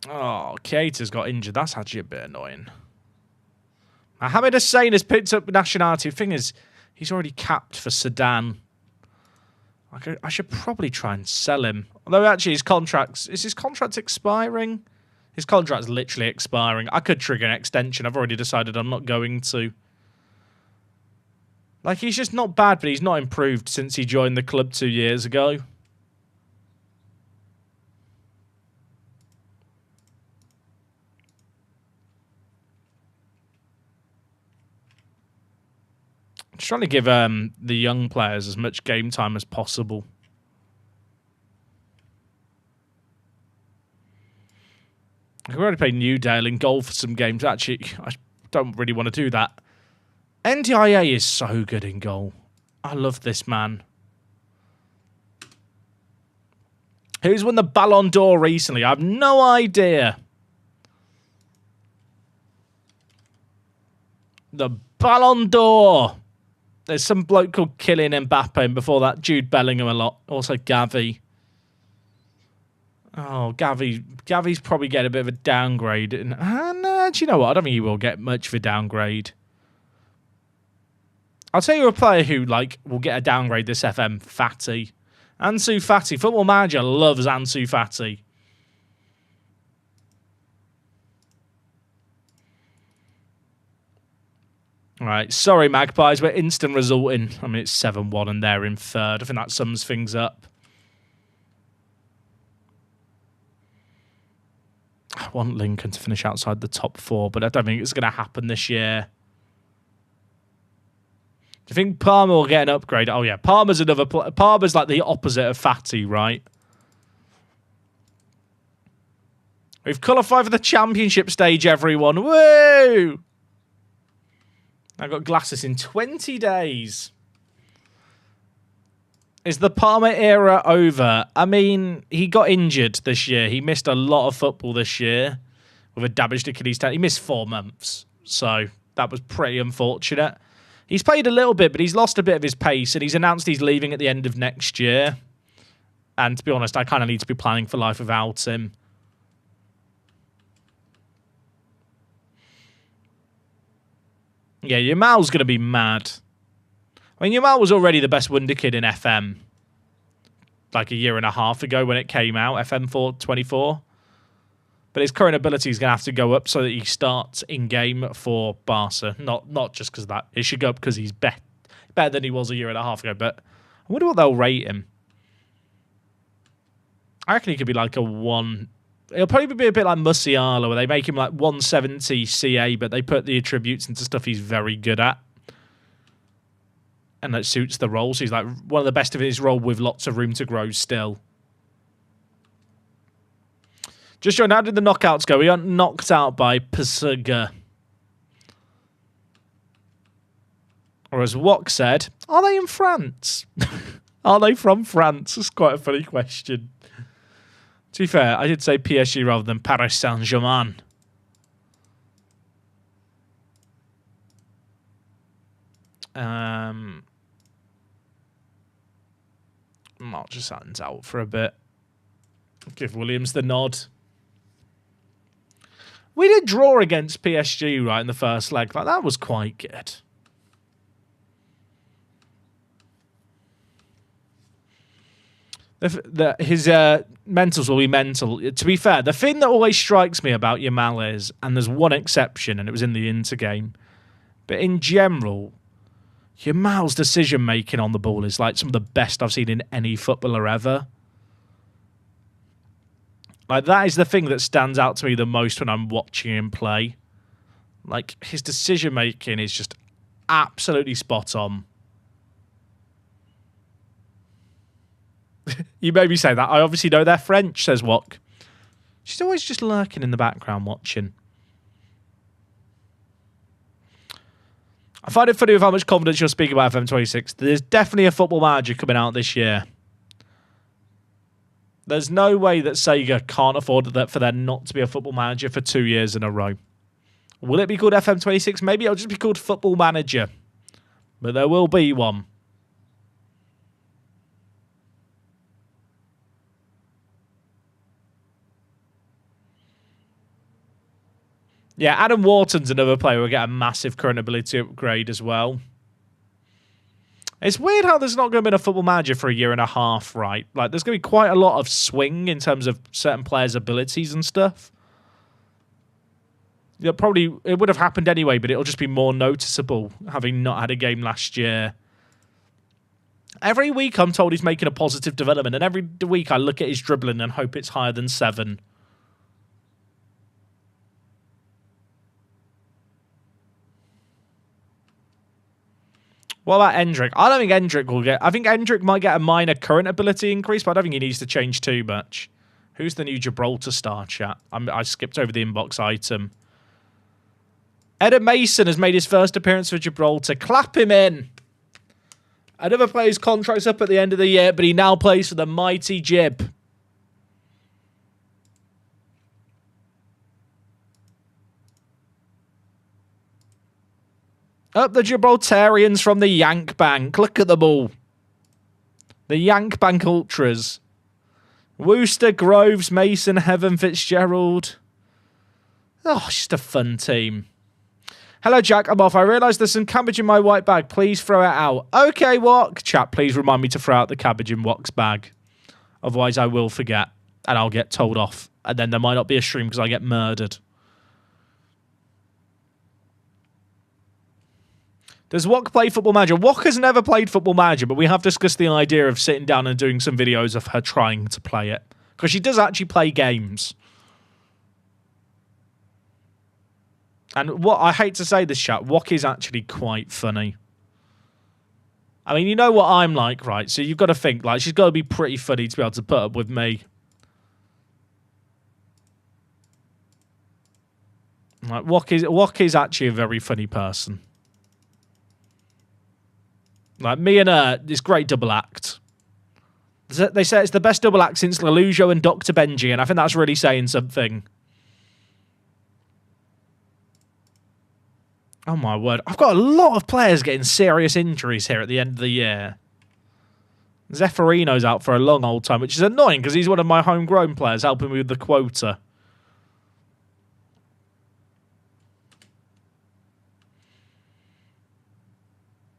Oh, Keita's got injured. That's actually a bit annoying. Mohamed Hussein has picked up nationality. The thing is, he's already capped for Sudan. I should probably try and sell him. Although, actually, is his contract expiring? His contract's literally expiring. I could trigger an extension. I've already decided I'm not going to. Like, he's just not bad, but he's not improved since he joined the club 2 years ago. I'm just trying to give the young players as much game time as possible. I could already play Newdale in goal for some games. Actually, I don't really want to do that. NDIA is so good in goal. I love this man. Who's won the Ballon d'Or recently? I have no idea. The Ballon d'Or. There's some bloke called Kylian Mbappe, and before that, Jude Bellingham a lot. Also, Gavi. Oh, Gavi's probably getting a bit of a downgrade. No, do you know what? I don't think he will get much of a downgrade. I'll tell you a player who will get a downgrade this FM, Fati. Ansu Fati. Football Manager loves Ansu Fati. All right, sorry, Magpies. We're instant resulting. I mean, it's 7-1 and they're in third. I think that sums things up. I want Lincoln to finish outside the top 4, but I don't think it's going to happen this year. Do you think Palmer will get an upgrade? Oh, yeah. Palmer's another player. Palmer's like the opposite of Fati, right? We've qualified for the championship stage, everyone. Woo! I've got glasses in 20 days. Is the Palmer era over? I mean, he got injured this year. He missed a lot of football this year with a damaged Achilles tendon. He missed 4 months, so that was pretty unfortunate. He's played a little bit, but he's lost a bit of his pace, and he's announced he's leaving at the end of next year. And to be honest, I kind of need to be planning for life without him. Yeah, Yamal's going to be mad. I mean, Yamal was already the best wonder kid in FM like a year and a half ago when it came out, FM 24. But his current ability is going to have to go up so that he starts in-game for Barca. Not just because of that. It should go up because he's better than he was a year and a half ago. But I wonder what they'll rate him. I reckon he could be like a 1... It'll probably be a bit like Musiala, where they make him like 170 CA, but they put the attributes into stuff he's very good at. And that suits the role. So he's like one of the best of his role with lots of room to grow still. Just showing, how did the knockouts go? We got knocked out by PSG. Or as Wok said, are they in France? Are they from France? It's quite a funny question. To be fair, I did say PSG rather than Paris Saint-Germain. March Addons out for a bit. Give Williams the nod. We did draw against PSG right in the first leg. Like, that was quite good. His mentals will be mental. To be fair, the thing that always strikes me about Yamal is, and there's one exception, and it was in the Inter game, but in general, Yamal's decision-making on the ball is like some of the best I've seen in any footballer ever. Like, that is the thing that stands out to me the most when I'm watching him play. Like, his decision-making is just absolutely spot on. You made me say that. I obviously know they're French, says Wok. She's always just lurking in the background watching. I find it funny with how much confidence you're speaking about FM26. There's definitely a football manager coming out this year. There's no way that Sega can't afford that for there not to be a football manager for 2 years in a row. Will it be called FM26? Maybe it'll just be called Football Manager. But there will be one. Yeah, Adam Wharton's another player who will get a massive current ability upgrade as well. It's weird how there's not going to be a football manager for a year and a half, right? Like, there's going to be quite a lot of swing in terms of certain players' abilities and stuff. Yeah, probably it would have happened anyway, but it'll just be more noticeable having not had a game last year. Every week I'm told he's making a positive development, and every week I look at his dribbling and hope it's higher than 7. What about Endrick? I don't think Endrick will get... I think Endrick might get a minor current ability increase, but I don't think he needs to change too much. Who's the new Gibraltar star, chat? I skipped over the inbox item. Eda Mason has made his first appearance for Gibraltar. Clap him in. Another player's contract's up at the end of the year, but he now plays for the mighty Gib. Up the Gibraltarians from the Yank Bank. Look at them all. The Yank Bank Ultras. Wooster, Groves, Mason, Heaven, Fitzgerald. Oh, it's just a fun team. Hello, Jack. I'm off. I realise there's some cabbage in my white bag. Please throw it out. Okay, Wok. Chat, please remind me to throw out the cabbage in Wok's bag. Otherwise, I will forget. And I'll get told off. And then there might not be a stream because I get murdered. Does Wok play Football Manager? Wok has never played Football Manager, but we have discussed the idea of sitting down and doing some videos of her trying to play it. Because she does actually play games. And what I hate to say this, chat, Wok is actually quite funny. I mean, you know what I'm like, right? So you've got to think, like, she's got to be pretty funny to be able to put up with me. Like, Wok is actually a very funny person. Like, me and her, this great double act. They say it's the best double act since Lelujo and Dr. Benji, and I think that's really saying something. Oh, my word. I've got a lot of players getting serious injuries here at the end of the year. Zeffirino's out for a long old time, which is annoying because he's one of my homegrown players helping me with the quota.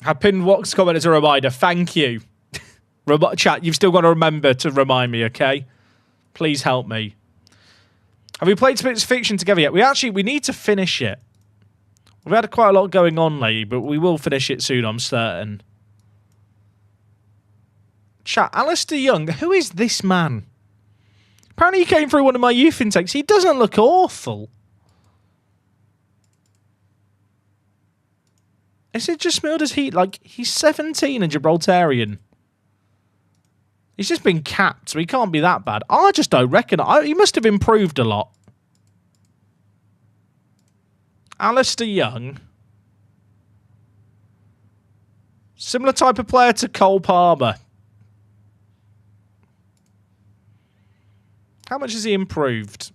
I pinned Wok's comment as a reminder. Thank you. Chat, you've still got to remember to remind me, okay? Please help me. Have we played Spitz Fiction together yet? We need to finish it. We've had quite a lot going on lately, but we will finish it soon, I'm certain. Chat, Alistair Young, who is this man? Apparently he came through one of my youth intakes. He doesn't look awful. Is it just smelled as heat? Like, he's 17 and Gibraltarian. He's just been capped, so he can't be that bad. I just don't reckon. He must have improved a lot. Alistair Young. Similar type of player to Cole Palmer. How much has he improved?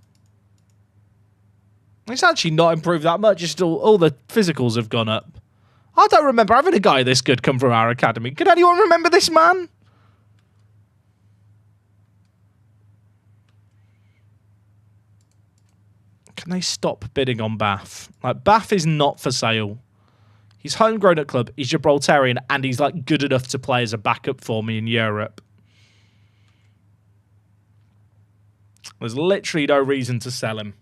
He's actually not improved that much. Just all the physicals have gone up. I don't remember having a guy this good come from our academy. Can anyone remember this man? Can they stop bidding on Bath? Like, Bath is not for sale. He's homegrown at club, he's Gibraltarian, and he's like good enough to play as a backup for me in Europe. There's literally no reason to sell him.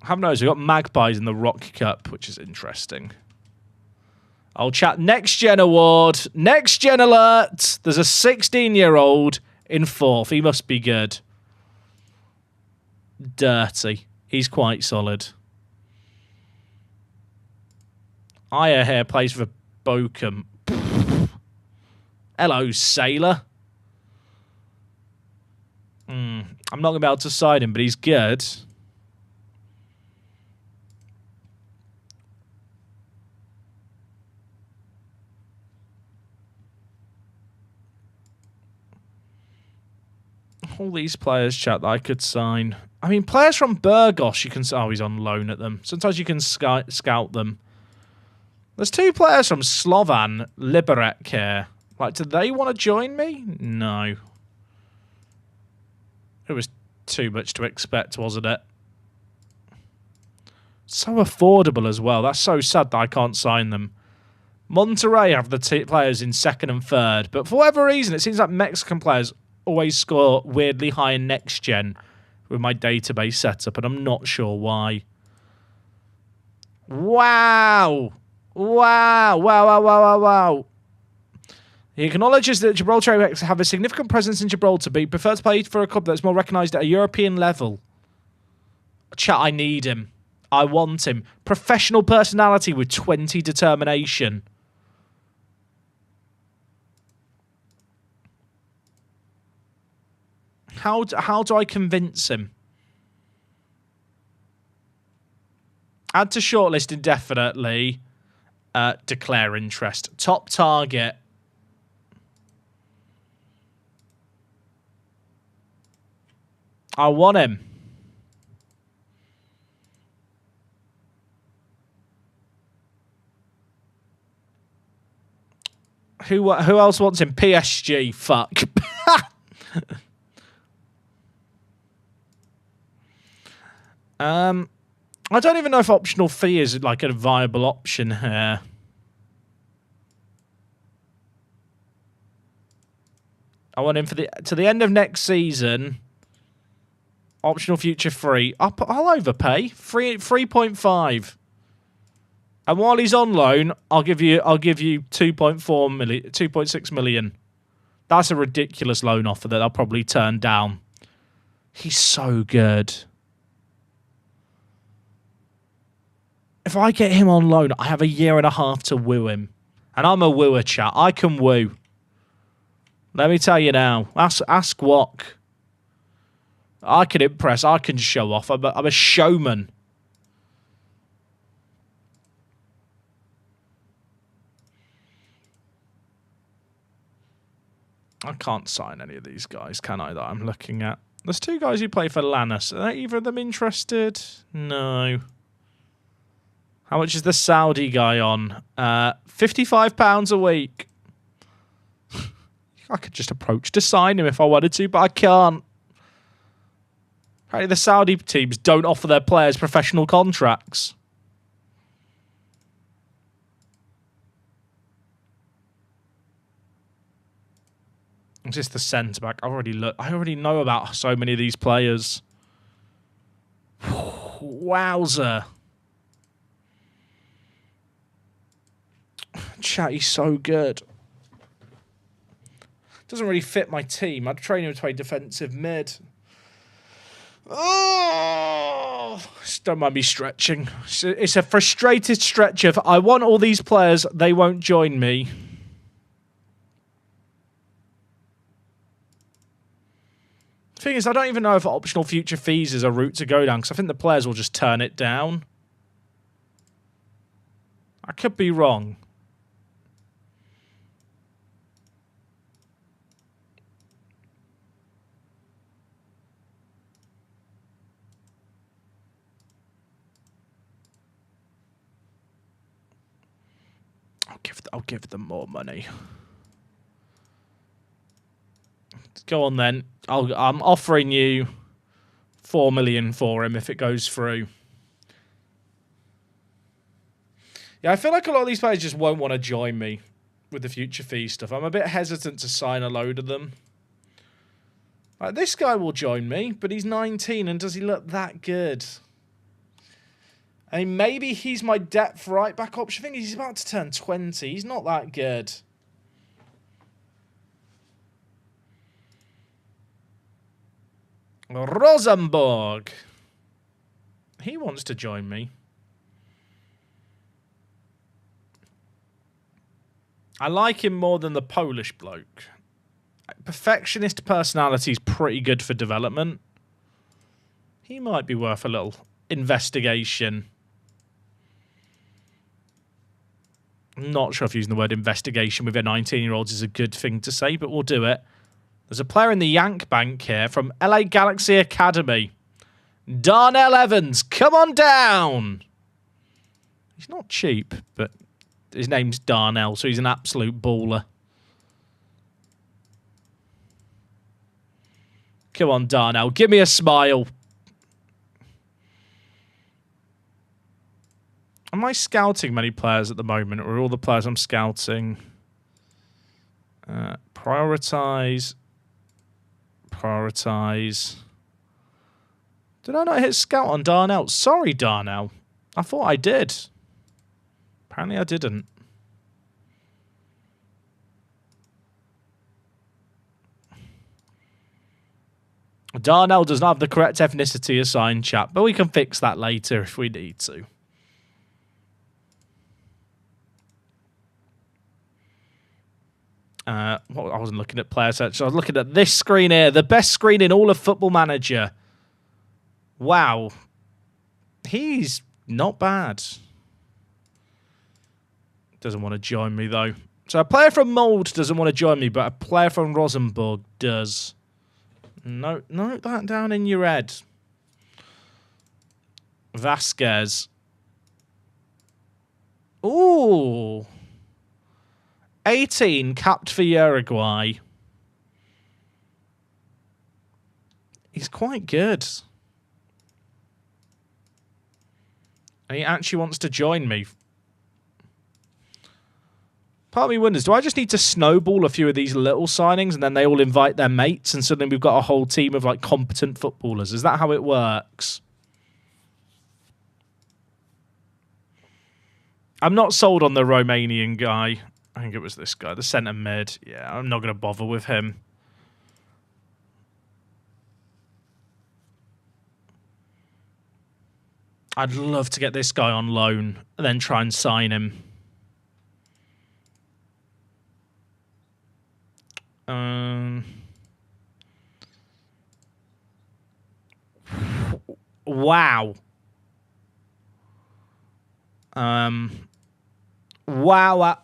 I have noticed we've got Magpies in the Rock Cup, which is interesting. I'll chat Next Gen Award. Next Gen Alert. There's a 16-year-old in 4th. He must be good. Dirty. He's quite solid. Aya here plays for Bochum. Hello, Sailor. I'm not going to be able to sign him, but he's good. All these players, chat, that I could sign. I mean, players from Burgos, you can... Oh, he's on loan at them. Sometimes you can scout them. There's 2 players from Slovan Liberec here. Like, do they want to join me? No. It was too much to expect, wasn't it? So affordable as well. That's so sad that I can't sign them. Monterrey have the players in 2nd and 3rd, but for whatever reason, it seems like Mexican players always score weirdly high in Next Gen with my database setup, and I'm not sure why. Wow. Wow. Wow, wow, wow, wow, wow. He acknowledges that Gibraltar have a significant presence in Gibraltar, but he prefers to play for a club that's more recognised at a European level. Chat, I need him. I want him. Professional personality with 20 determination. How do I convince him? Add to shortlist indefinitely. Declare interest. Top target. I want him. Who else wants him? PSG. Fuck. I don't even know if optional fee is like a viable option here. I want him for to the end of next season. Optional future free. I'll overpay 3.5. And while he's on loan, I'll give you 2.4 million, 2.6 million. That's a ridiculous loan offer that I'll probably turn down. He's so good. If I get him on loan, I have a year and a half to woo him. And I'm a wooer, chat. I can woo. Let me tell you now. Ask Wok. I can impress. I can show off. I'm a showman. I can't sign any of these guys, can I, that I'm looking at? There's 2 guys who play for Lannis. Are either of them interested? No. How much is the Saudi guy on? £55 a week. I could just approach to sign him if I wanted to, but I can't. Apparently the Saudi teams don't offer their players professional contracts. It's just the centre back. I already know about so many of these players. Wowzer. Chat, he's so good. Doesn't really fit my team. I'd train him to play defensive mid. Oh, don't mind me stretching. It's a frustrated stretch of I want all these players, they won't join me. Thing is, I don't even know if optional future fees is a route to go down because I think the players will just turn it down. I could be wrong. I'll give them more money. Go on then. I'm offering you 4 million for him if it goes through. Yeah, I feel like a lot of these players just won't want to join me with the future fee stuff. I'm a bit hesitant to sign a load of them. Like, this guy will join me, but he's 19, and does he look that good? I mean, maybe he's my depth right back option. I think he's about to turn 20. He's not that good. Rosenborg. He wants to join me. I like him more than the Polish bloke. Perfectionist personality is pretty good for development. He might be worth a little investigation. I'm not sure if using the word investigation with a 19-year-old is a good thing to say, but we'll do it. There's a player in the Yank Bank here from LA Galaxy Academy. Darnell Evans, come on down. He's not cheap, but his name's Darnell, so he's an absolute baller. Come on, Darnell, give me a smile. Am I scouting many players at the moment, or are all the players I'm scouting? Prioritize. Prioritize. Did I not hit scout on Darnell? Sorry, Darnell. I thought I did. Apparently I didn't. Darnell does not have the correct ethnicity assigned, chat, but we can fix that later if we need to. I wasn't looking at player search. I was looking at this screen here. The best screen in all of Football Manager. Wow. He's not bad. Doesn't want to join me, though. So a player from Mold doesn't want to join me, but a player from Rosenborg does. Note that down in your head. Vasquez. Ooh. 18, capped for Uruguay. He's quite good. And he actually wants to join me. Part of me wonders, do I just need to snowball a few of these little signings and then they all invite their mates and suddenly we've got a whole team of like competent footballers? Is that how it works? I'm not sold on the Romanian guy. I think it was this guy, the centre mid. Yeah, I'm not going to bother with him. I'd love to get this guy on loan and then try and sign him. Wow. Wow.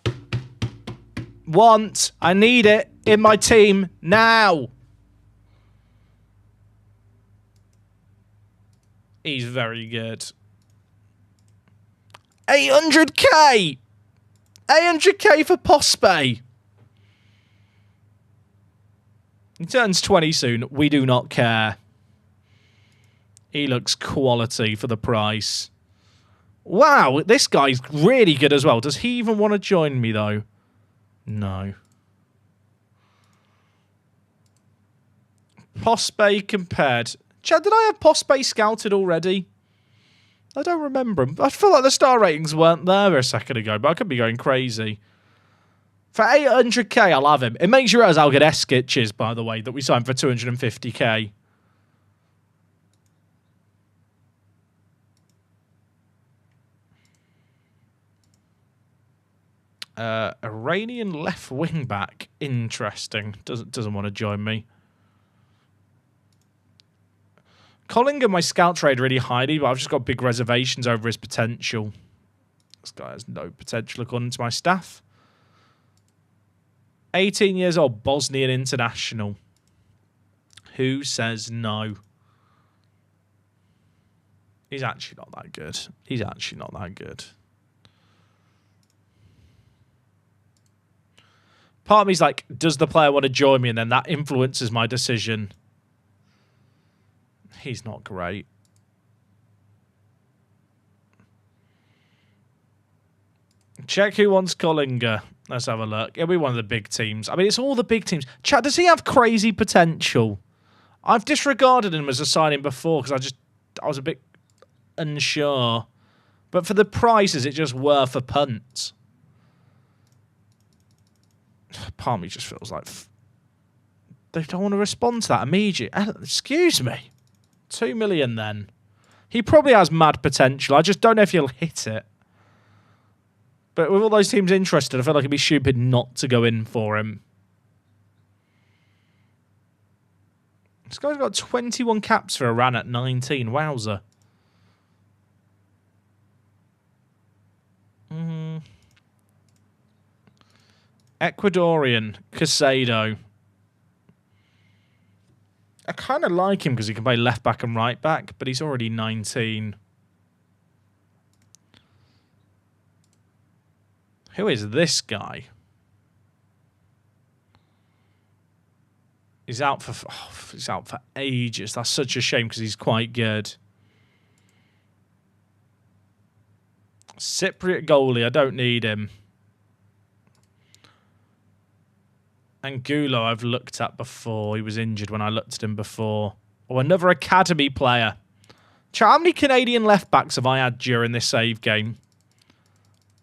I need it in my team now. He's very good. 800k! 800k for Pospe. He turns 20 soon. We do not care. He looks quality for the price. Wow, this guy's really good as well. Does he even want to join me, though? No. Postbay compared. Chad, did I have Postbay scouted already? I don't remember him. I feel like the star ratings weren't there a second ago, but I could be going crazy. For 800k, I'll have him. It makes you realize how good Eskic is, by the way, that we signed for 250k. Iranian left wing back. Interesting. Doesn't want to join me. Collinger, my scout trade really highly, but I've just got big reservations over his potential. This guy has no potential according to my staff. 18 years old, Bosnian international. Who says no? He's actually not that good. He's actually not that good. Part of me's like, does the player want to join me? And then that influences my decision. He's not great. Check who wants Collinger. Let's have a look. He'll be one of the big teams. I mean, it's all the big teams. Chat, does he have crazy potential? I've disregarded him as a signing before because I was a bit unsure. But for the price, is it just worth a punt? Part of me just feels like they don't want to respond to that immediately. Excuse me. 2 million then. He probably has mad potential. I just don't know if he'll hit it. But with all those teams interested, I feel like it'd be stupid not to go in for him. This guy's got 21 caps for Iran at 19. Wowzer. Ecuadorian, Casado. I kind of like him because he can play left back and right back, but he's already 19. Who is this guy? He's out for ages. That's such a shame because he's quite good. Cypriot goalie. I don't need him. Angulo I've looked at before. He was injured when I looked at him before. Oh, another academy player. How many Canadian left backs have I had during this save game?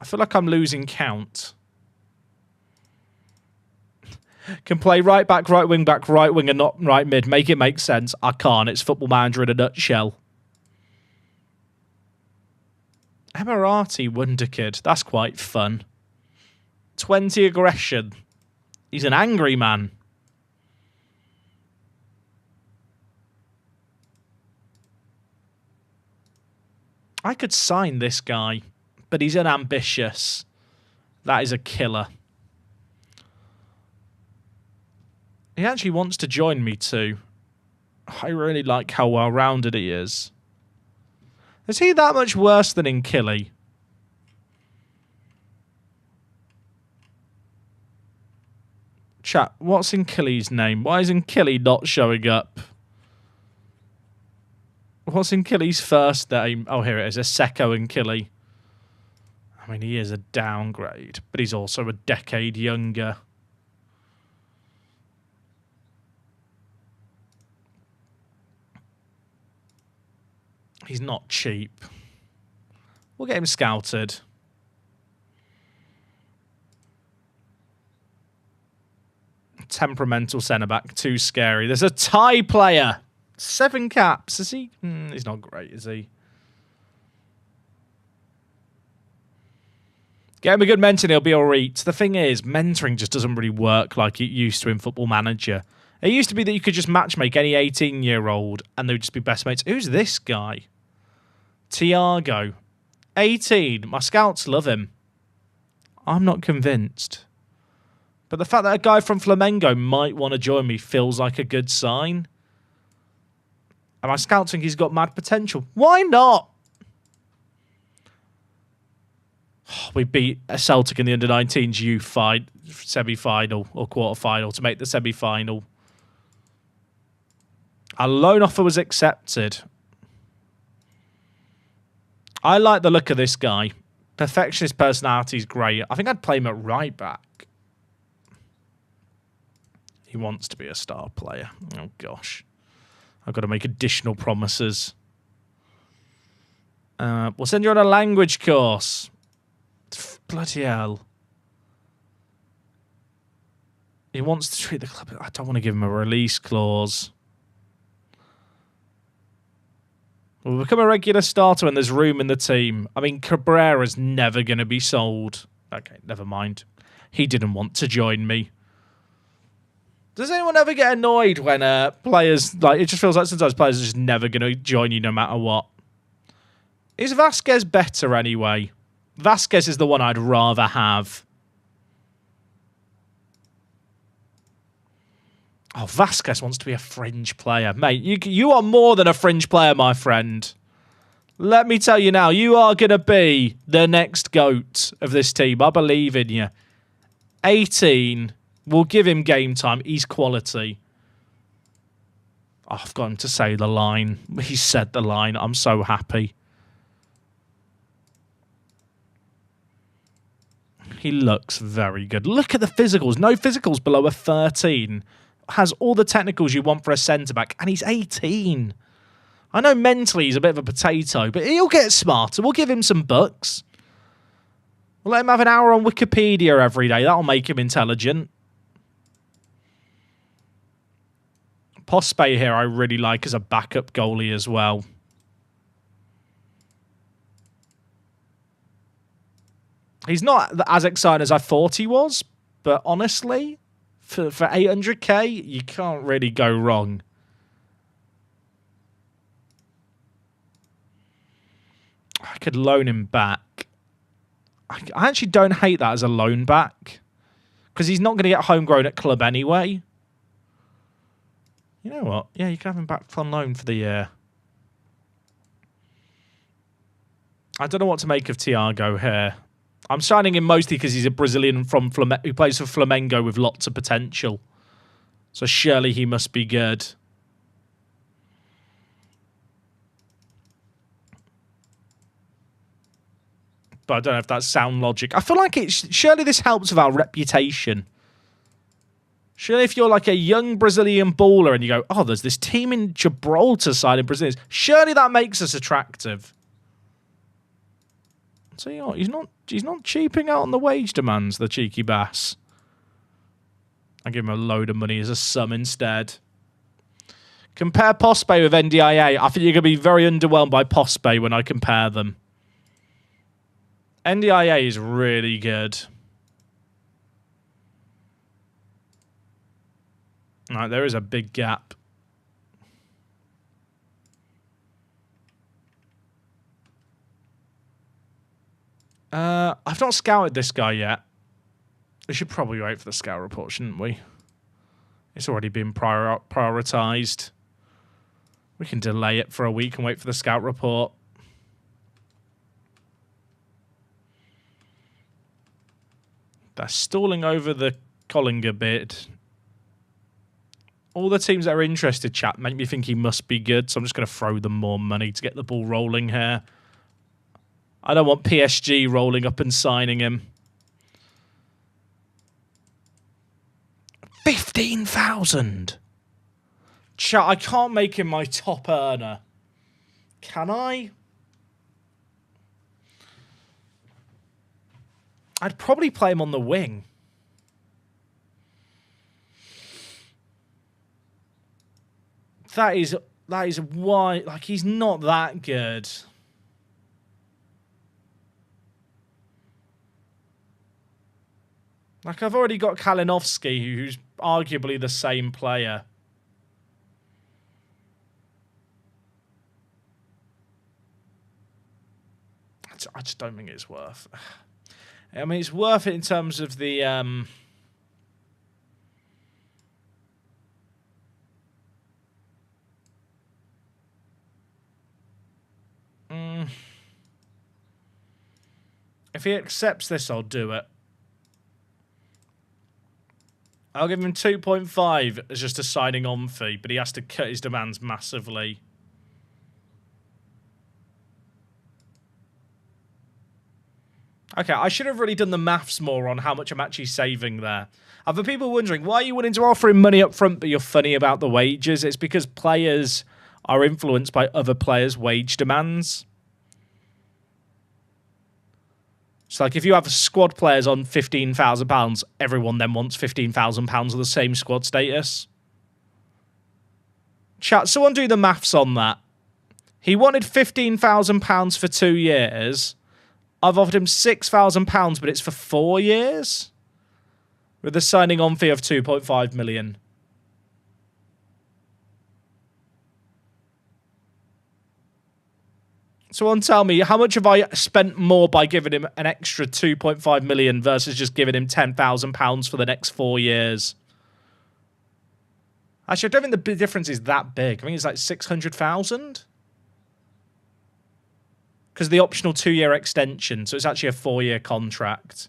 I feel like I'm losing count. Can play right back, right wing back, right winger, not right mid. Make it make sense. I can't. It's Football Manager in a nutshell. Emirati Wonder Kid. That's quite fun. 20 aggression. He's an angry man. I could sign this guy, but he's unambitious. That is a killer. He actually wants to join me too. I really like how well-rounded he is. Is he that much worse than Nkili? Chat, what's Nkili's name? Why is Nkili not showing up? What's Nkili's first name? Oh, here it is. Aseko Nkili. I mean, he is a downgrade, but he's also a decade younger. He's not cheap. We'll get him scouted. Temperamental centre-back. Too scary. There's a Thai player. 7 caps. Is he? He's not great, is he? Get him a good mentor and he'll be alright. The thing is, mentoring just doesn't really work like it used to in Football Manager. It used to be that you could just matchmake any 18-year-old and they would just be best mates. Who's this guy? Tiago. 18. My scouts love him. I'm not convinced. But the fact that a guy from Flamengo might want to join me feels like a good sign. And my scouts think he's got mad potential. Why not? We beat a Celtic in the under-19s youth semi-final or quarter-final to make the semi-final. Our loan offer was accepted. I like the look of this guy. Perfectionist personality is great. I think I'd play him at right back. He wants to be a star player. Oh, gosh. I've got to make additional promises. We'll send you on a language course. Bloody hell. He wants to treat the club. I don't want to give him a release clause. We'll become a regular starter when there's room in the team. I mean, Cabrera's never going to be sold. Okay, never mind. He didn't want to join me. Does anyone ever get annoyed when players, like, it just feels like sometimes players are just never going to join you no matter what? Is Vasquez better anyway? Vasquez is the one I'd rather have. Oh, Vasquez wants to be a fringe player. Mate, you are more than a fringe player, my friend. Let me tell you now, you are going to be the next GOAT of this team. I believe in you. 18. We'll give him game time. He's quality. Oh, I've got him to say the line. He said the line. I'm so happy. He looks very good. Look at the physicals. No physicals below a 13. Has all the technicals you want for a centre-back, and he's 18. I know mentally he's a bit of a potato, but he'll get smarter. We'll give him some books. We'll let him have an hour on Wikipedia every day. That'll make him intelligent. Pospey here I really like as a backup goalie as well. He's not as exciting as I thought he was, but honestly, for 800k, you can't really go wrong. I could loan him back. I actually don't hate that as a loan back, because he's not going to get homegrown at club anyway. You know what? Yeah, you can have him back on loan for the year. I don't know what to make of Thiago here. I'm signing him mostly because he's a Brazilian who plays for Flamengo with lots of potential. So surely he must be good. But I don't know if that's sound logic. I feel like surely this helps with our reputation. Surely if you're like a young Brazilian baller and you go, oh, there's this team in Gibraltar signing Brazilians, surely that makes us attractive. So you know, he's not cheaping out on the wage demands, the cheeky bass. I give him a load of money as a sum instead. Compare Pospey with NDIA. I think you're going to be very underwhelmed by Pospey when I compare them. NDIA is really good. All right, there is a big gap. I've not scouted this guy yet. We should probably wait for the scout report, shouldn't we? It's already been prioritized. We can delay it for a week and wait for the scout report. They're stalling over the Collinger bid. All the teams that are interested, chat, make me think he must be good, so I'm just going to throw them more money to get the ball rolling here. I don't want PSG rolling up and signing him. 15,000. Chat, I can't make him my top earner. Can I? I'd probably play him on the wing. That is why, like, he's not that good. Like, I've already got Kalinowski, who's arguably the same player. I just don't think it's worth. I mean, it's worth it in terms of the if he accepts this, I'll do it. I'll give him 2.5 as just a signing on fee, but he has to cut his demands massively. Okay, I should have really done the maths more on how much I'm actually saving there. And for people wondering, why are you willing to offer him money up front but you're funny about the wages? It's because players are influenced by other players' wage demands. So, like, if you have squad players on £15,000, everyone then wants £15,000 of the same squad status. Chat, someone do the maths on that. He wanted £15,000 for 2 years. I've offered him £6,000, but it's for 4 years? With a signing on fee of 2.5 million. Someone tell me, how much have I spent more by giving him an extra 2.5 million versus just giving him £10,000 for the next 4 years? Actually, I don't think the difference is that big. I think it's like 600,000. Because the optional 2-year extension, so it's actually a 4-year contract.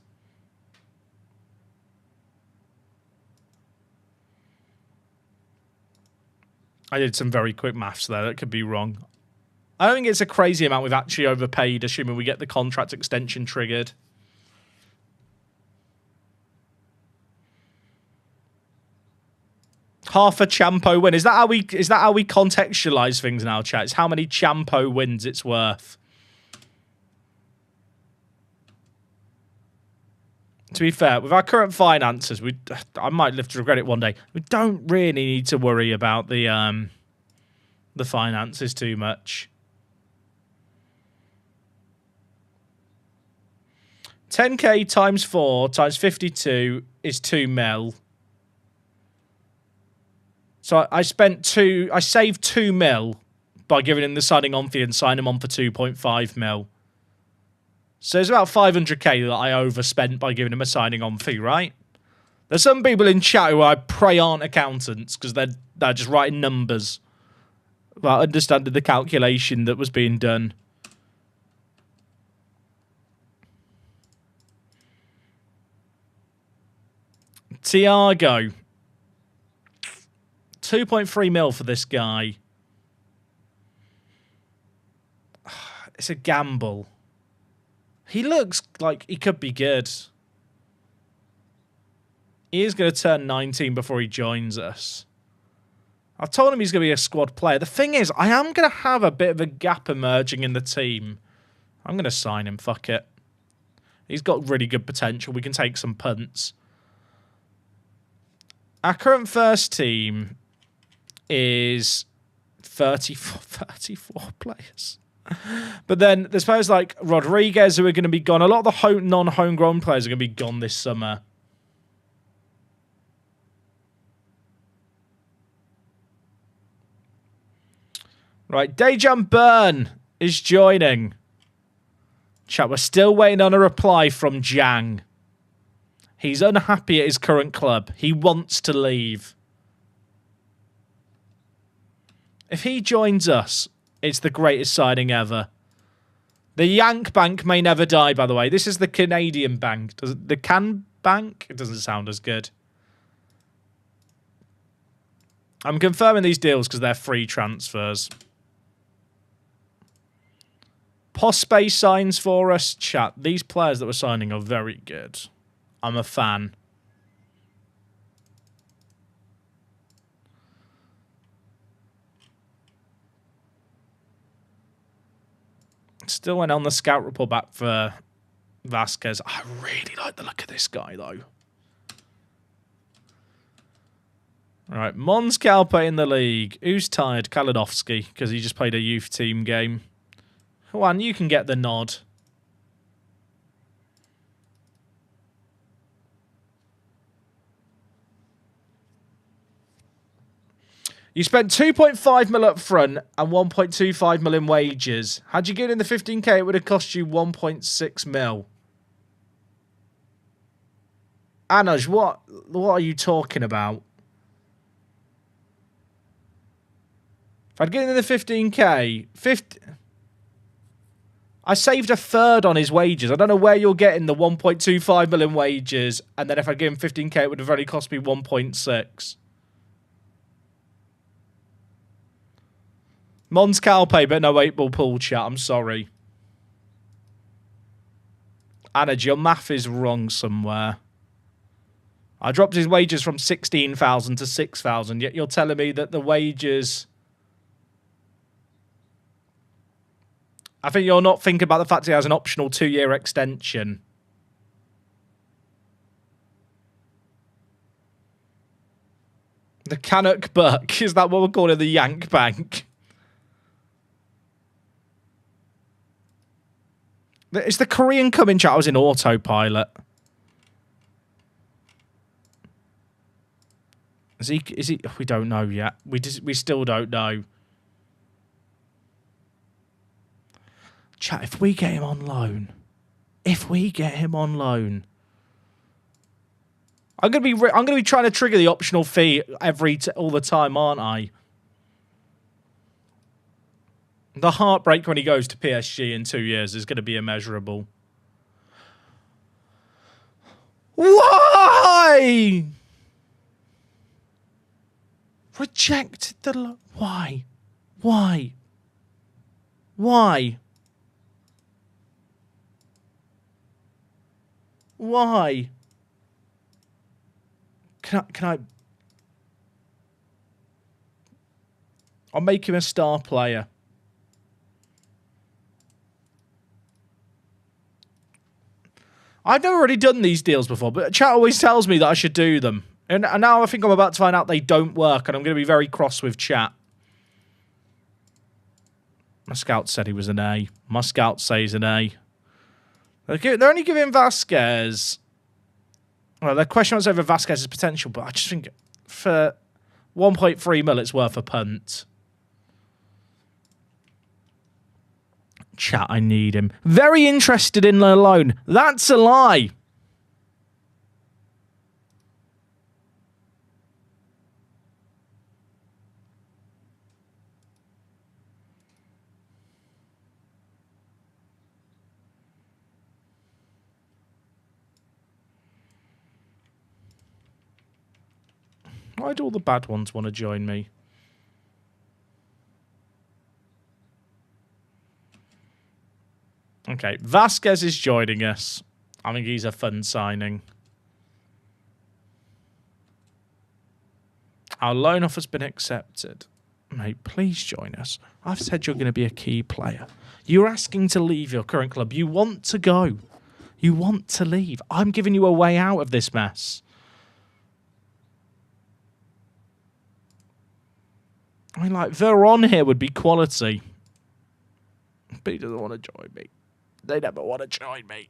I did some very quick maths there. That could be wrong. I don't think it's a crazy amount we've actually overpaid, assuming we get the contract extension triggered. Half a Champo win. Is that how we contextualize things now, chat? It's how many Champo wins it's worth. To be fair, with our current finances, I might live to regret it one day. We don't really need to worry about the finances too much. 10k times 4 times 52 is 2 mil. So I saved 2 mil by giving him the signing on fee and signing him on for 2.5 mil. So it's about 500k that I overspent by giving him a signing on fee, right? There's some people in chat who I pray aren't accountants because they're just writing numbers without understanding the calculation that was being done. Thiago. 2.3 mil for this guy. It's a gamble. He looks like he could be good. He is going to turn 19 before he joins us. I've told him he's going to be a squad player. The thing is, I am going to have a bit of a gap emerging in the team. I'm going to sign him. Fuck it. He's got really good potential. We can take some punts. Our current first team is 34 players. But then there's players like Rodriguez who are going to be gone. A lot of the non-homegrown players are going to be gone this summer. Right, Dejan Byrne is joining. Chat, we're still waiting on a reply from Jang. He's unhappy at his current club. He wants to leave. If he joins us, it's the greatest signing ever. The Yank Bank may never die, by the way. This is the Canadian Bank. The Can Bank? It doesn't sound as good. I'm confirming these deals because they're free transfers. Pospe signs for us. Chat, these players that we're signing are very good. I'm a fan. Still went on the scout report back for Vasquez. I really like the look of this guy, though. All right, Mons Calpe in the league. Who's tired? Kalinowski, because he just played a youth team game. Juan, you can get the nod. You spent 2.5 mil up front and 1.25 mil in wages. Had you given in the 15k, it would have cost you 1.6 mil. Anuj, what are you talking about? If I'd given in the 15k, I saved a third on his wages. I don't know where you're getting the 1.25 mil in wages, and then if I'd given 15k, it would have only cost me 1.6. Mons Calpe, but no 8-ball pool chat. I'm sorry. Addons, your math is wrong somewhere. I dropped his wages from 16,000 to 6,000, yet you're telling me that the wages... I think you're not thinking about the fact he has an optional 2-year extension. The Canuck Buck, is that what we're calling the Yank Bank? Is the Korean coming chat? I was in autopilot. Is he? We don't know yet. We still don't know. Chat, if we get him on loan. I'm gonna be trying to trigger the optional fee all the time, aren't I? The heartbreak when he goes to PSG in 2 years is going to be immeasurable. Why? Rejected the loan. Why? Why? Why? Why? Can I? I'll make him a star player. I've never really done these deals before, but chat always tells me that I should do them. And now I think I'm about to find out they don't work, and I'm going to be very cross with chat. My scout said he was an A. My scout says an A. They're only giving Vasquez... Well, their question was over Vasquez's potential, but I just think for 1.3 mil, it's worth a punt. Chat, I need him. Very interested in the loan. That's a lie. Why do all the bad ones want to join me? Okay, Vasquez is joining us. I think he's a fun signing. Our loan offer's been accepted. Mate, please join us. I've said you're going to be a key player. You're asking to leave your current club. You want to go. You want to leave. I'm giving you a way out of this mess. I mean, like, Veron here would be quality. But he doesn't want to join me. They never want to join me.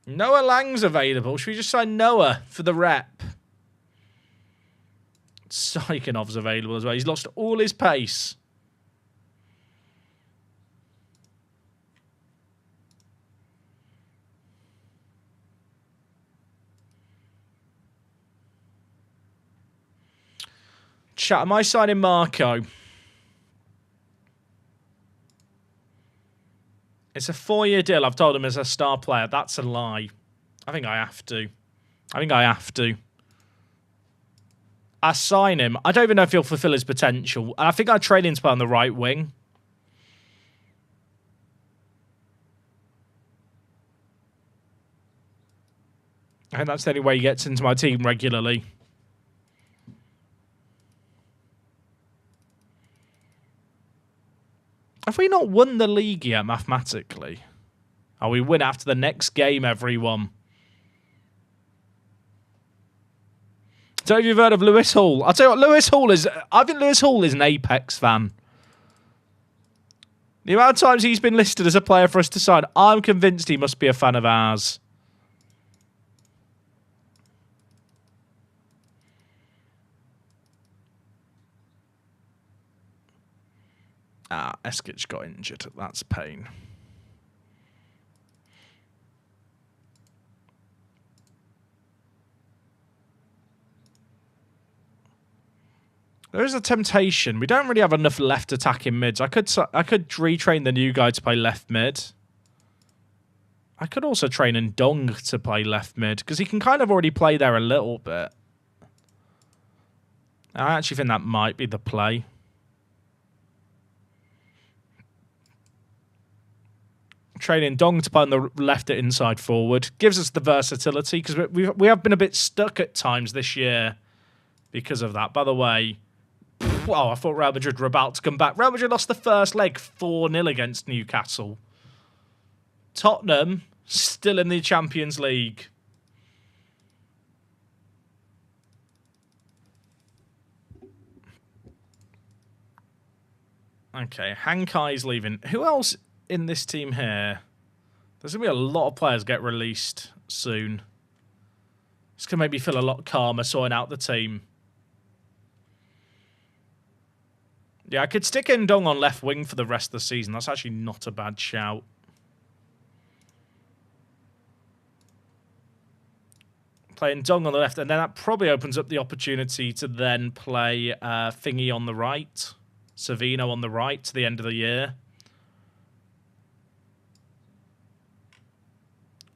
Noah Lang's available. Should we just sign Noah for the rep? Saikinov's available as well. He's lost all his pace. Chat, am I signing Marco? It's a 4-year deal. I've told him as a star player. That's a lie. I think I have to. I sign him. I don't even know if he'll fulfill his potential. And I think I trade him to play on the right wing. I think that's the only way he gets into my team regularly. Have we not won the league yet, mathematically? Oh, we win after the next game, everyone. Don't know if you've heard of Lewis Hall. I'll tell you what, Lewis Hall is... I think Lewis Hall is an Apex fan. The amount of times he's been listed as a player for us to sign, I'm convinced he must be a fan of ours. Ah, Eskic got injured. That's pain. There is a temptation. We don't really have enough left attacking mids. I could retrain the new guy to play left mid. I could also train Ndong to play left mid because he can kind of already play there a little bit. I actually think that might be the play. Training Dong to play on the left at inside forward. Gives us the versatility because we have been a bit stuck at times this year because of that. By the way, I thought Real Madrid were about to come back. Real Madrid lost the first leg 4-0 against Newcastle. Tottenham still in the Champions League. Okay, Hankai's leaving. Who else in this team here? There's going to be a lot of players get released soon. It's going to make me feel a lot calmer sorting out the team. Yeah, I could stick Ndong on left wing for the rest of the season. That's actually not a bad shout. Playing Ndong on the left, and then that probably opens up the opportunity to then play Thingy on the right. Savino on the right to the end of the year.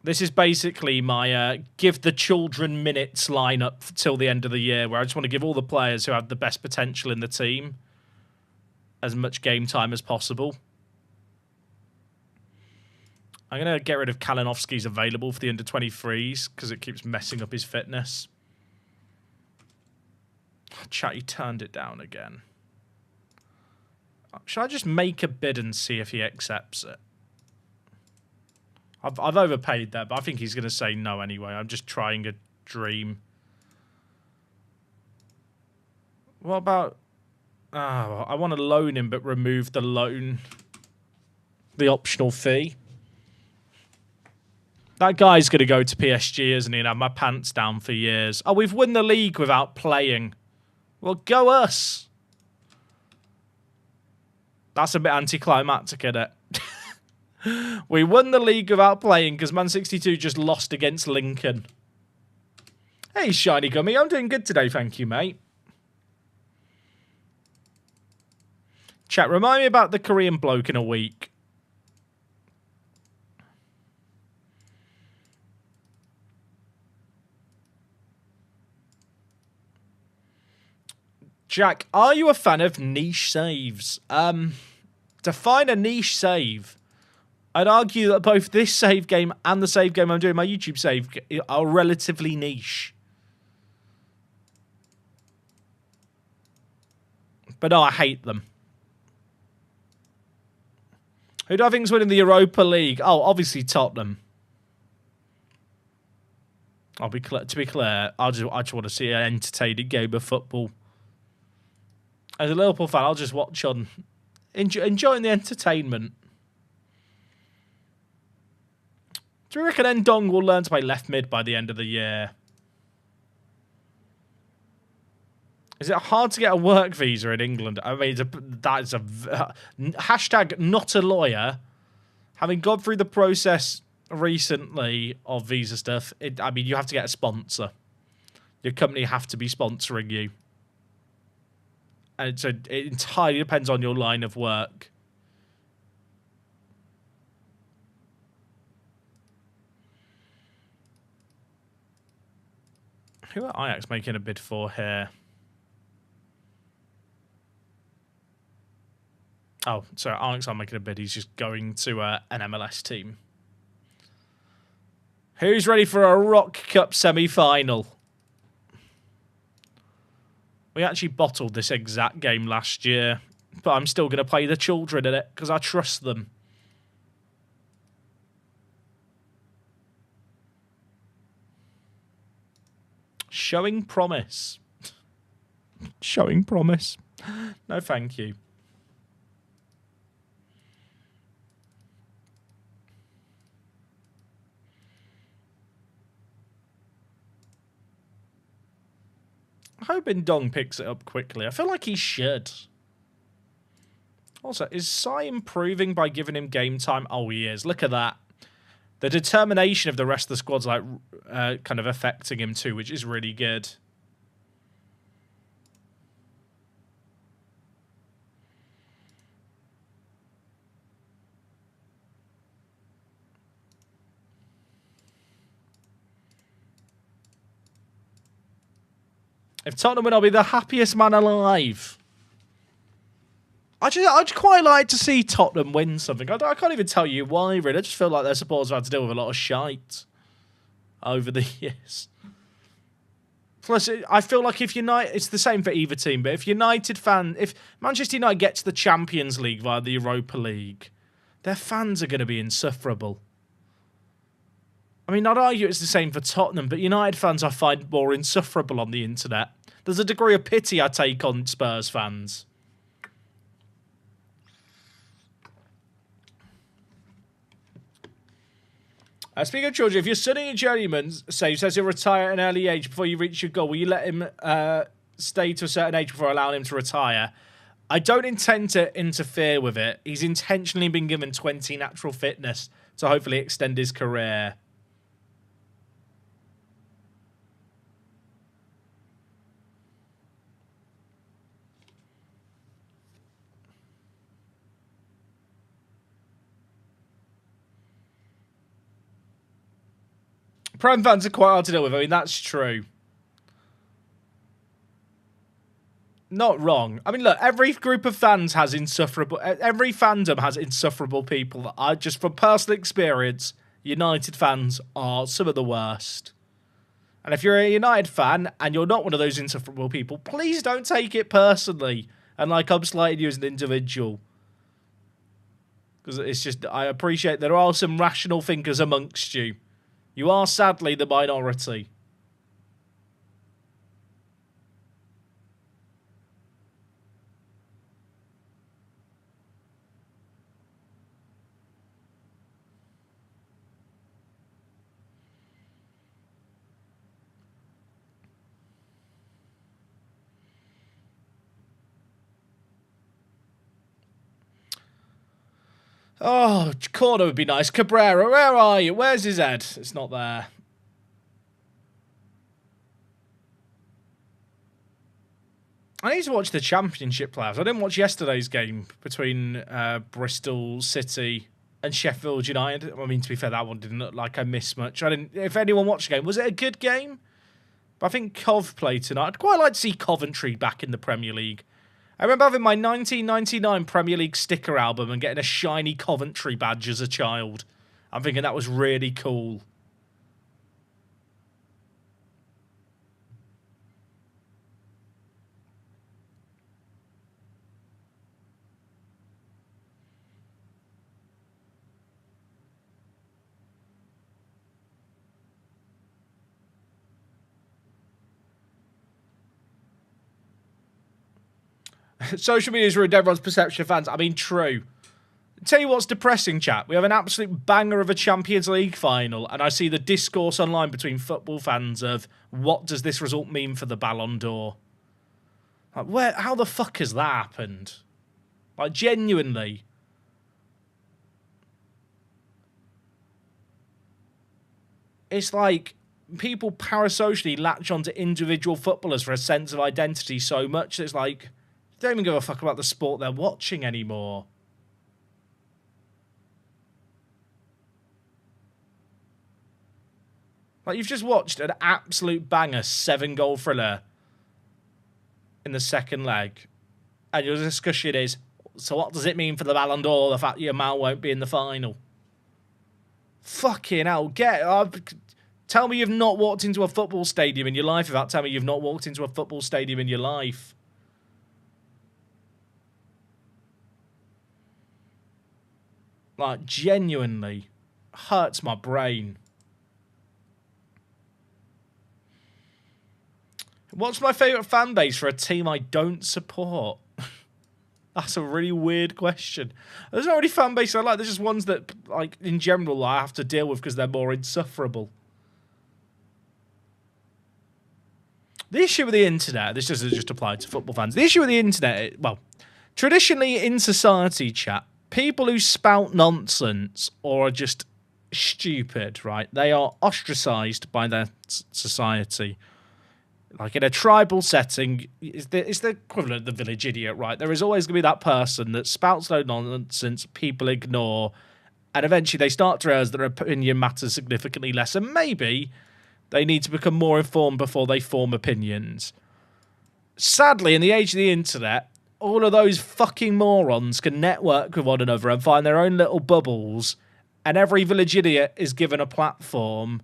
This is basically my give the children minutes lineup till the end of the year, where I just want to give all the players who have the best potential in the team as much game time as possible. I'm going to get rid of Kalinowski's available for the under-23s because it keeps messing up his fitness. Chat, he turned it down again. Should I just make a bid and see if he accepts it? I've overpaid that, but I think he's going to say no anyway. I'm just trying a dream. What about... Oh, I want to loan him, but remove the loan. The optional fee. That guy's going to go to PSG, isn't he? And have my pants down for years. Oh, we've won the league without playing. Well, go us. That's a bit anticlimactic, isn't it? We won the league without playing because Man 62 just lost against Lincoln. Hey, Shiny Gummy. I'm doing good today, thank you, mate. Chat, remind me about the Korean bloke in a week. Jack, are you a fan of niche saves? Define a niche save. I'd argue that both this save game and the save game I'm doing, my YouTube save, are relatively niche. But no, I hate them. Who do I think is winning the Europa League? Oh, obviously Tottenham. To be clear, I just want to see an entertaining game of football. As a Liverpool fan, I'll just watch on, enjoying the entertainment. Do you reckon Ndong will learn to play left mid by the end of the year? Is it hard to get a work visa in England? I mean, that's a hashtag not a lawyer. Having gone through the process recently of visa stuff, I mean, you have to get a sponsor. Your company have to be sponsoring you. And so it entirely depends on your line of work. Who are Ajax making a bid for here? Oh, sorry, Ajax aren't making a bid. He's just going to an MLS team. Who's ready for a Rock Cup semi-final? We actually bottled this exact game last year, but I'm still going to play the children in it because I trust them. Showing promise. Showing promise. No, thank you. I hope Ndong picks it up quickly. I feel like he should. Also, is Sai improving by giving him game time? Oh, he is. Look at that. The determination of the rest of the squad's like kind of affecting him too, which is really good. If Tottenham win, I'll be the happiest man alive. I'd quite like to see Tottenham win something. I can't even tell you why, really. I just feel like their supporters have had to deal with a lot of shite over the years. Plus, I feel like if United, it's the same for either team, but if Manchester United get to the Champions League via the Europa League, their fans are going to be insufferable. I mean, I'd argue it's the same for Tottenham, but United fans I find more insufferable on the internet. There's a degree of pity I take on Spurs fans. Speaking of Georgia, if you're studying a journeyman, says he'll retire at an early age before you reach your goal, will you let him stay to a certain age before allowing him to retire? I don't intend to interfere with it. He's intentionally been given 20 natural fitness to hopefully extend his career. Prem fans are quite hard to deal with. I mean, that's true. Not wrong. I mean, look, every group of fans has insufferable... Every fandom has insufferable people. Just from personal experience, United fans are some of the worst. And if you're a United fan and you're not one of those insufferable people, please don't take it personally and like I'm slighting you as an individual. Because it's just... I appreciate there are some rational thinkers amongst you. You are sadly the minority. Oh, corner would be nice. Cabrera, where are you? Where's his head? It's not there. I need to watch the Championship playoffs. I didn't watch yesterday's game between Bristol City and Sheffield United. I mean, to be fair, that one didn't look like I missed much. If anyone watched the game, was it a good game? But I think Cov played tonight. I'd quite like to see Coventry back in the Premier League. I remember having my 1999 Premier League sticker album and getting a shiny Coventry badge as a child. I'm thinking that was really cool. Social media has ruined everyone's perception of fans. I mean, true. Tell you what's depressing, chat. We have an absolute banger of a Champions League final, and I see the discourse online between football fans of what does this result mean for the Ballon d'Or? Like, how the fuck has that happened? Like, genuinely. It's like people parasocially latch onto individual footballers for a sense of identity so much that it's like, they don't even give a fuck about the sport they're watching anymore. Like, you've just watched an absolute banger 7-goal thriller in the second leg. And your discussion is, so what does it mean for the Ballon d'Or, the fact your man won't be in the final? Fucking hell. Tell me you've not walked into a football stadium in your life without telling me you've not walked into a football stadium in your life. Like, genuinely hurts my brain. What's my favourite fan base for a team I don't support? That's a really weird question. There's not really fan base I like. There's just ones that, like, in general, I have to deal with because they're more insufferable. The issue with the internet, this doesn't just apply to football fans. The issue with the internet, well, traditionally in society, chat, people who spout nonsense or are just stupid, right? They are ostracised by their society. Like in a tribal setting, it's the equivalent of the village idiot, right? There is always going to be that person that spouts no nonsense, people ignore, and eventually they start to realize their opinion matters significantly less, and maybe they need to become more informed before they form opinions. Sadly, in the age of the internet, all of those fucking morons can network with one another and find their own little bubbles, and every village idiot is given a platform.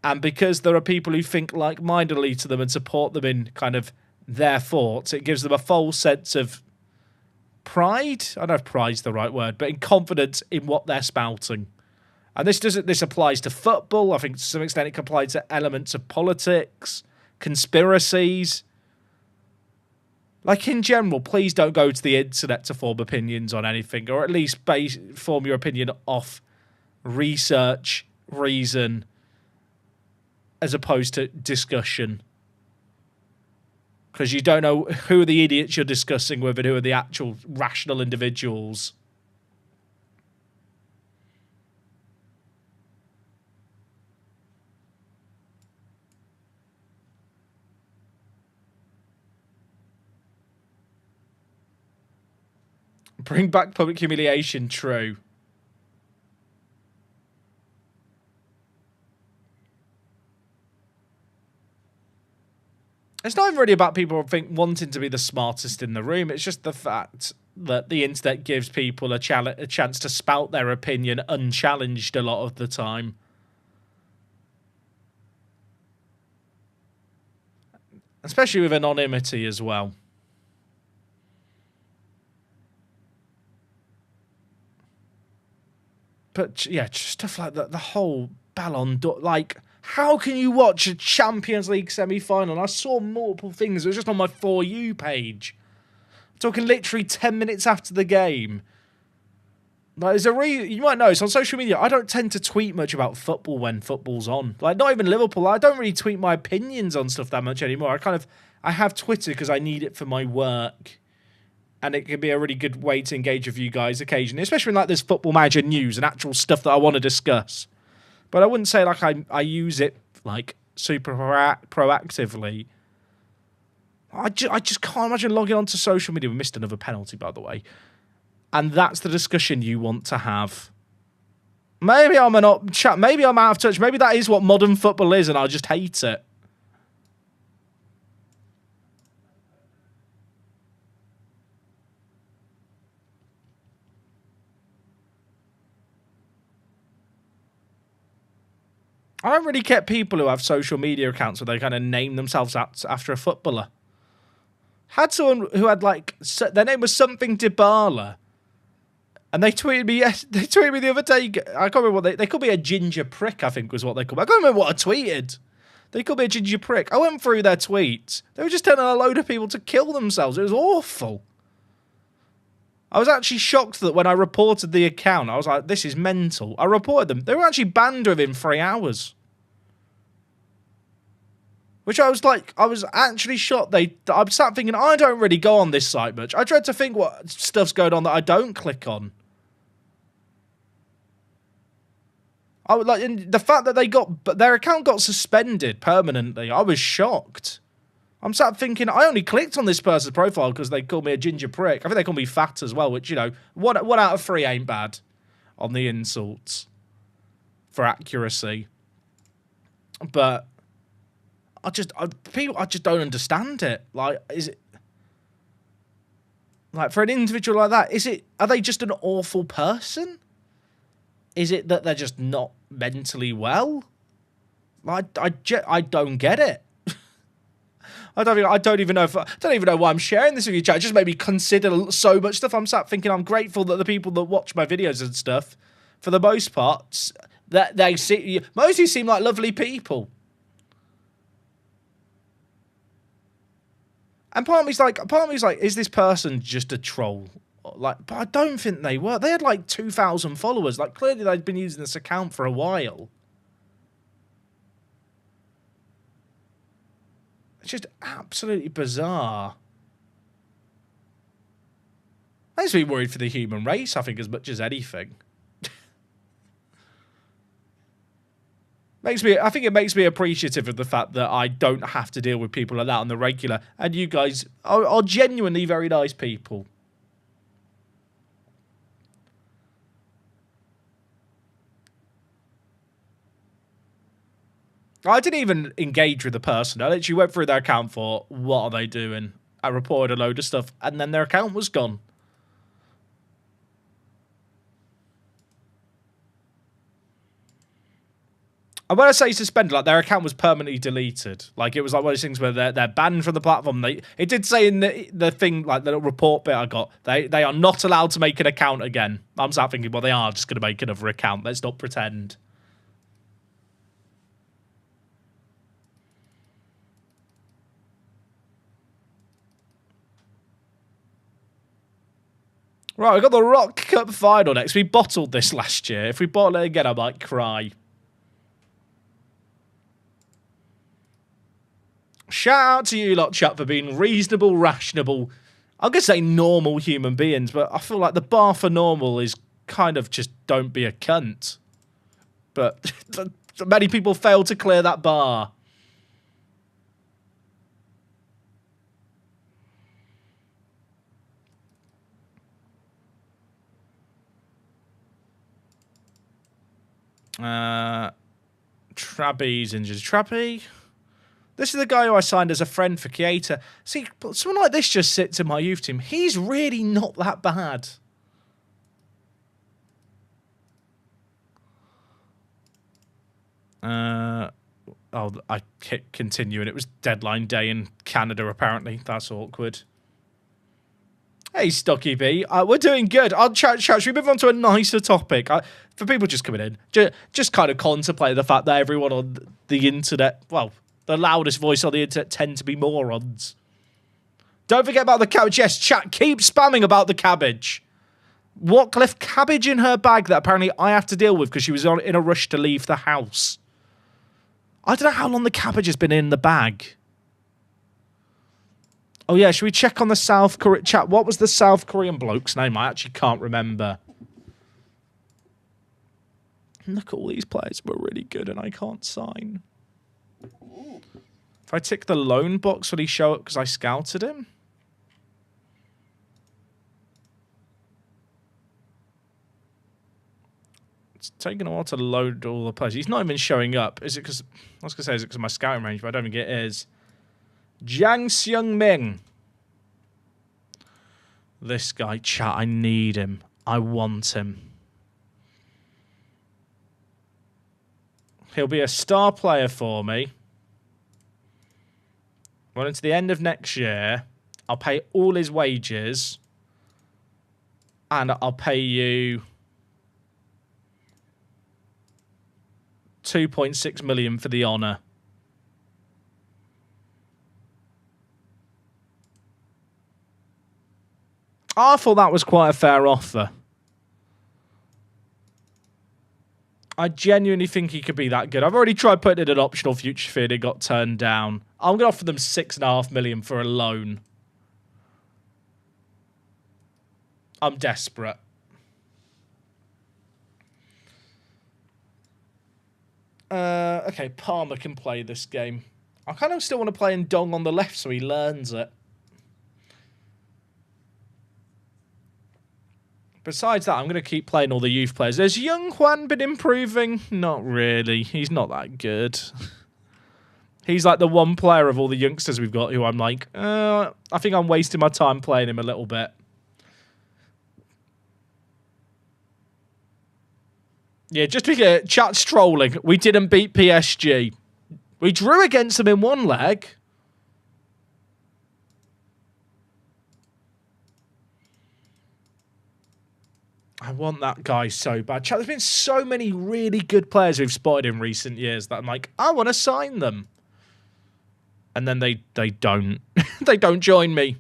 And because there are people who think like-mindedly to them and support them in kind of their thoughts, it gives them a false sense of pride. I don't know if pride's the right word, but in confidence in what they're spouting. And this applies to football. I think to some extent it can apply to elements of politics, conspiracies. Like, in general, please don't go to the internet to form opinions on anything, or at least form your opinion off research, reason, as opposed to discussion. Because you don't know who are the idiots you're discussing with and who are the actual rational individuals. Bring back public humiliation, true. It's not even really about people wanting to be the smartest in the room. It's just the fact that the internet gives people a chance to spout their opinion unchallenged a lot of the time. Especially with anonymity as well. But yeah, just stuff like that. The whole Ballon d'Or, like, how can you watch a Champions League semi-final? I saw multiple things. It was just on my For You page. I'm talking literally 10 minutes after the game. Like, there's a you might notice on social media, I don't tend to tweet much about football when football's on. Like, not even Liverpool. I don't really tweet my opinions on stuff that much anymore. I have Twitter because I need it for my work. And it can be a really good way to engage with you guys occasionally, especially when like there's Football Manager news and actual stuff that I want to discuss. But I wouldn't say like I use it like super proactively. I just can't imagine logging onto social media. We missed another penalty, by the way. And that's the discussion you want to have. Maybe I'm maybe I'm out of touch. Maybe that is what modern football is and I just hate it. I don't really get people who have social media accounts where they kind of name themselves after a footballer. Had someone who had like their name was something Dybala, and they tweeted me. Yes, they tweeted me the other day. I can't remember what they called me a ginger prick. I think was what they called me. I can't remember what I tweeted. They called me a ginger prick. I went through their tweets. They were just telling a load of people to kill themselves. It was awful. I was actually shocked that when I reported the account, I was like, this is mental. I reported them. They were actually banned within 3 hours. Which I was actually shocked. I sat thinking, I don't really go on this site much. I tried to think what stuff's going on that I don't click on. I would the fact that their account got suspended permanently, I was shocked. I'm sat thinking, I only clicked on this person's profile because they called me a ginger prick. I think they call me fat as well, which, you know, one out of 3 ain't bad on the insults for accuracy. But I just don't understand it. Like, is it like for an individual like that? Are they just an awful person? Is it that they're just not mentally well? I don't get it. I don't even know why I'm sharing this with you, chat. It just made me consider so much stuff. I'm sat thinking I'm grateful that the people that watch my videos and stuff, for the most part, that mostly seem like lovely people. And part of me's like, is this person just a troll? Like, but I don't think they were. They had like 2,000 followers. Like, clearly they'd been using this account for a while. It's just absolutely bizarre. Makes me worried for the human race, I think, as much as anything. I think it makes me appreciative of the fact that I don't have to deal with people like that on the regular. And you guys are genuinely very nice people. I didn't even engage with the person. I literally went through their account for what are they doing, I reported a load of stuff, and then their account was gone. And when I say suspended, like their account was permanently deleted. Like it was like one of those things where they're banned from the platform. It did say in the thing, like the report bit I got, they are not allowed to make an account again. I'm sat thinking, well, they are just going to make another account. Let's not pretend. Right, we've got the Rock Cup final next. We bottled this last year. If we bottle it again, I might cry. Shout out to you lot, chat, for being reasonable, rational. I'm going to say normal human beings, but I feel like the bar for normal is kind of just don't be a cunt. But many people fail to clear that bar. Trabby's injured. Trabby? This is the guy who I signed as a friend for Creator. See, someone like this just sits in my youth team. He's really not that bad. Oh, I hit continue and it was deadline day in Canada, apparently. That's awkward. Hey, Stocky B. We're doing good. Should we move on to a nicer topic? For people just coming in, just kind of contemplate the fact that everyone on the internet, well, the loudest voice on the internet tend to be morons. Don't forget about the cabbage. Yes, chat, keep spamming about the cabbage. What left cabbage in her bag that apparently I have to deal with because she was in a rush to leave the house. I don't know how long the cabbage has been in the bag. Oh, yeah, should we check on the South Korea... Chat, what was the South Korean bloke's name? I actually can't remember. Look, all these players were really good and I can't sign. If I tick the loan box, will he show up because I scouted him? It's taking a while to load all the players. He's not even showing up. Is it because... I was going to say, is it because of my scouting range, but I don't think it is. Jang Seung Ming. This guy, chat, I need him. I want him. He'll be a star player for me. Well, into the end of next year, I'll pay all his wages. And I'll pay you 2.6 million for the honour. I thought that was quite a fair offer. I genuinely think he could be that good. I've already tried putting in an optional future fee and it got turned down. I'm going to offer them 6.5 million for a loan. I'm desperate. Okay, Palmer can play this game. I kind of still want to play in Dong on the left so he learns it. Besides that, I'm going to keep playing all the youth players. Has Young Hwan been improving? Not really. He's not that good. He's like the one player of all the youngsters we've got who I'm like, I think I'm wasting my time playing him a little bit. Yeah, just to get chat's trolling, we didn't beat PSG. We drew against them in one leg. I want that guy so bad. Chat, there's been so many really good players we've spotted in recent years that I'm like, I want to sign them. And then they don't. They don't join me.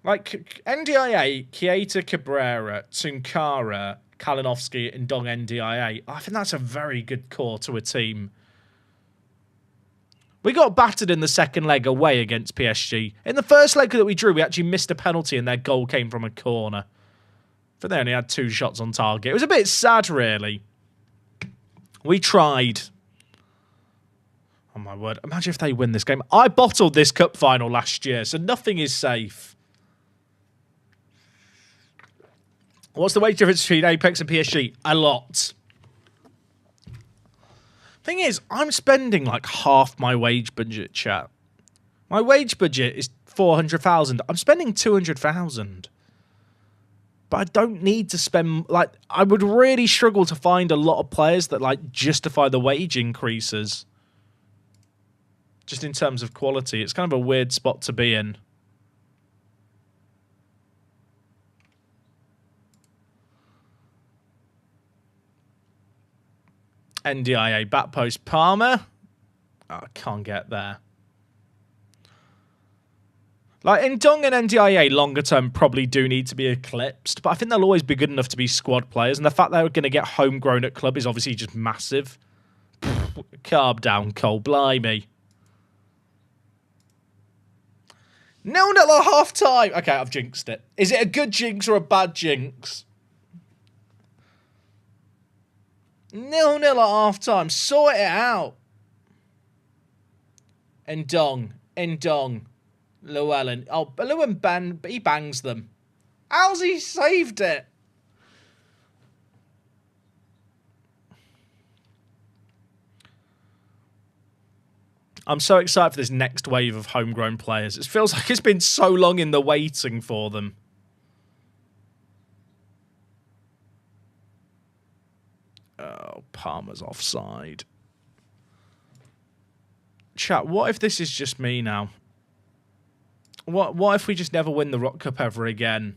Like, NDIA, Keita Cabrera, Tunkara, Kalinowski, and Dong NDIA. I think that's a very good core to a team. We got battered in the second leg away against PSG. In the first leg that we drew, we actually missed a penalty and their goal came from a corner. But they only had 2 shots on target. It was a bit sad, really. We tried. Oh, my word. Imagine if they win this game. I bottled this cup final last year, so nothing is safe. What's the wage difference between Apex and PSG? A lot. Thing is, I'm spending like half my wage budget, chat. My wage budget is 400,000. I'm spending 200,000. But I don't need to spend, like, I would really struggle to find a lot of players that, like, justify the wage increases. Just in terms of quality. It's kind of a weird spot to be in. NDIA, back post Palmer. Oh, I can't get there. Like, Ndong and NDIA longer term probably do need to be eclipsed, but I think they'll always be good enough to be squad players, and the fact they're going to get homegrown at club is obviously just massive. Carb down, Cole, blimey. 0-0 at half time. Okay, I've jinxed it. Is it a good jinx or a bad jinx? 0-0 at half time. Sort it out. Ndong. Llewellyn. Oh, Llewellyn he bangs them. How's he saved it? I'm so excited for this next wave of homegrown players. It feels like it's been so long in the waiting for them. Oh, Palmer's offside. Chat, what if this is just me now? What if we just never win the Rock Cup ever again?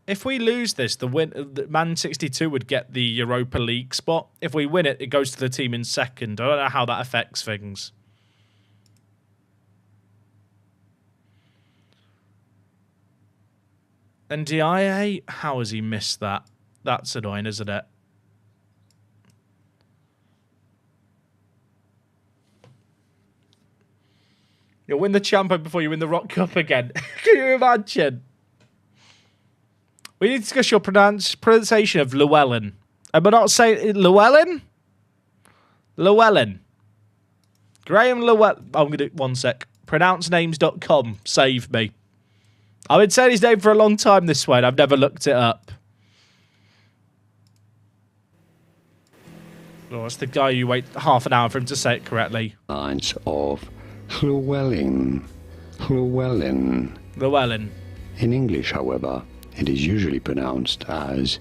If we lose this, the Man 62 would get the Europa League spot. If we win it, it goes to the team in second. I don't know how that affects things. And DIA, how has he missed that? That's annoying, isn't it? You'll win the Champion before you win the Rock Cup again. Can you imagine? We need to discuss your pronunciation of Llewellyn. Am I not saying Llewellyn? Llewellyn. Graham Llewellyn. I'm going to... One sec. Pronouncenames.com. Save me. I've been saying his name for a long time this way, and I've never looked it up. Oh, that's the guy you wait half an hour for him to say it correctly. Lines of Llewellyn. Llewellyn. In English, however, it is usually pronounced as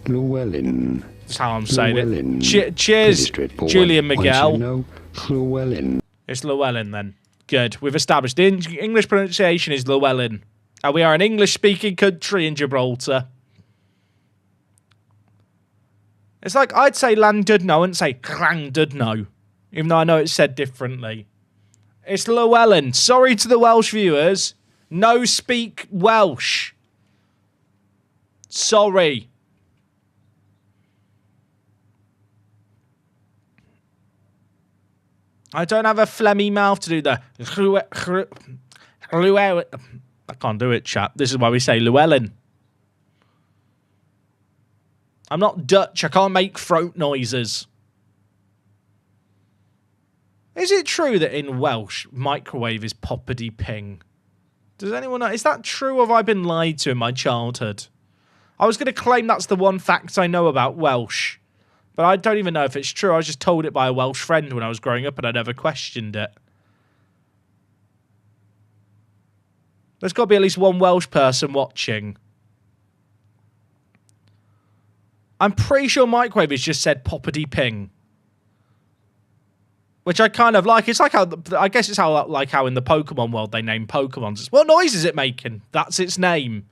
Llewellyn. That's how I'm saying it. Cheers, Julian Miguel. Llewellyn. It's Llewellyn then. Good. We've established the English pronunciation is Llewellyn. And we are an English-speaking country in Gibraltar. It's like I'd say Llandudno, I wouldn't say Llandudno, even though I know it's said differently. It's Llewellyn. Sorry to the Welsh viewers. No speak Welsh. Sorry. I don't have a phlegmy mouth to do the... I can't do it, chap. This is why we say Llewellyn. I'm not Dutch. I can't make throat noises. Is it true that in Welsh, microwave is poppity ping? Does anyone know? Is that true, or have I been lied to in my childhood? I was going to claim that's the one fact I know about Welsh. But I don't even know if it's true. I was just told it by a Welsh friend when I was growing up and I never questioned it. There's got to be at least one Welsh person watching. I'm pretty sure microwave has just said poppity ping. Which I kind of like. It's like how, I guess it's how like how in the Pokemon world they name Pokemons. What noise is it making? That's its name.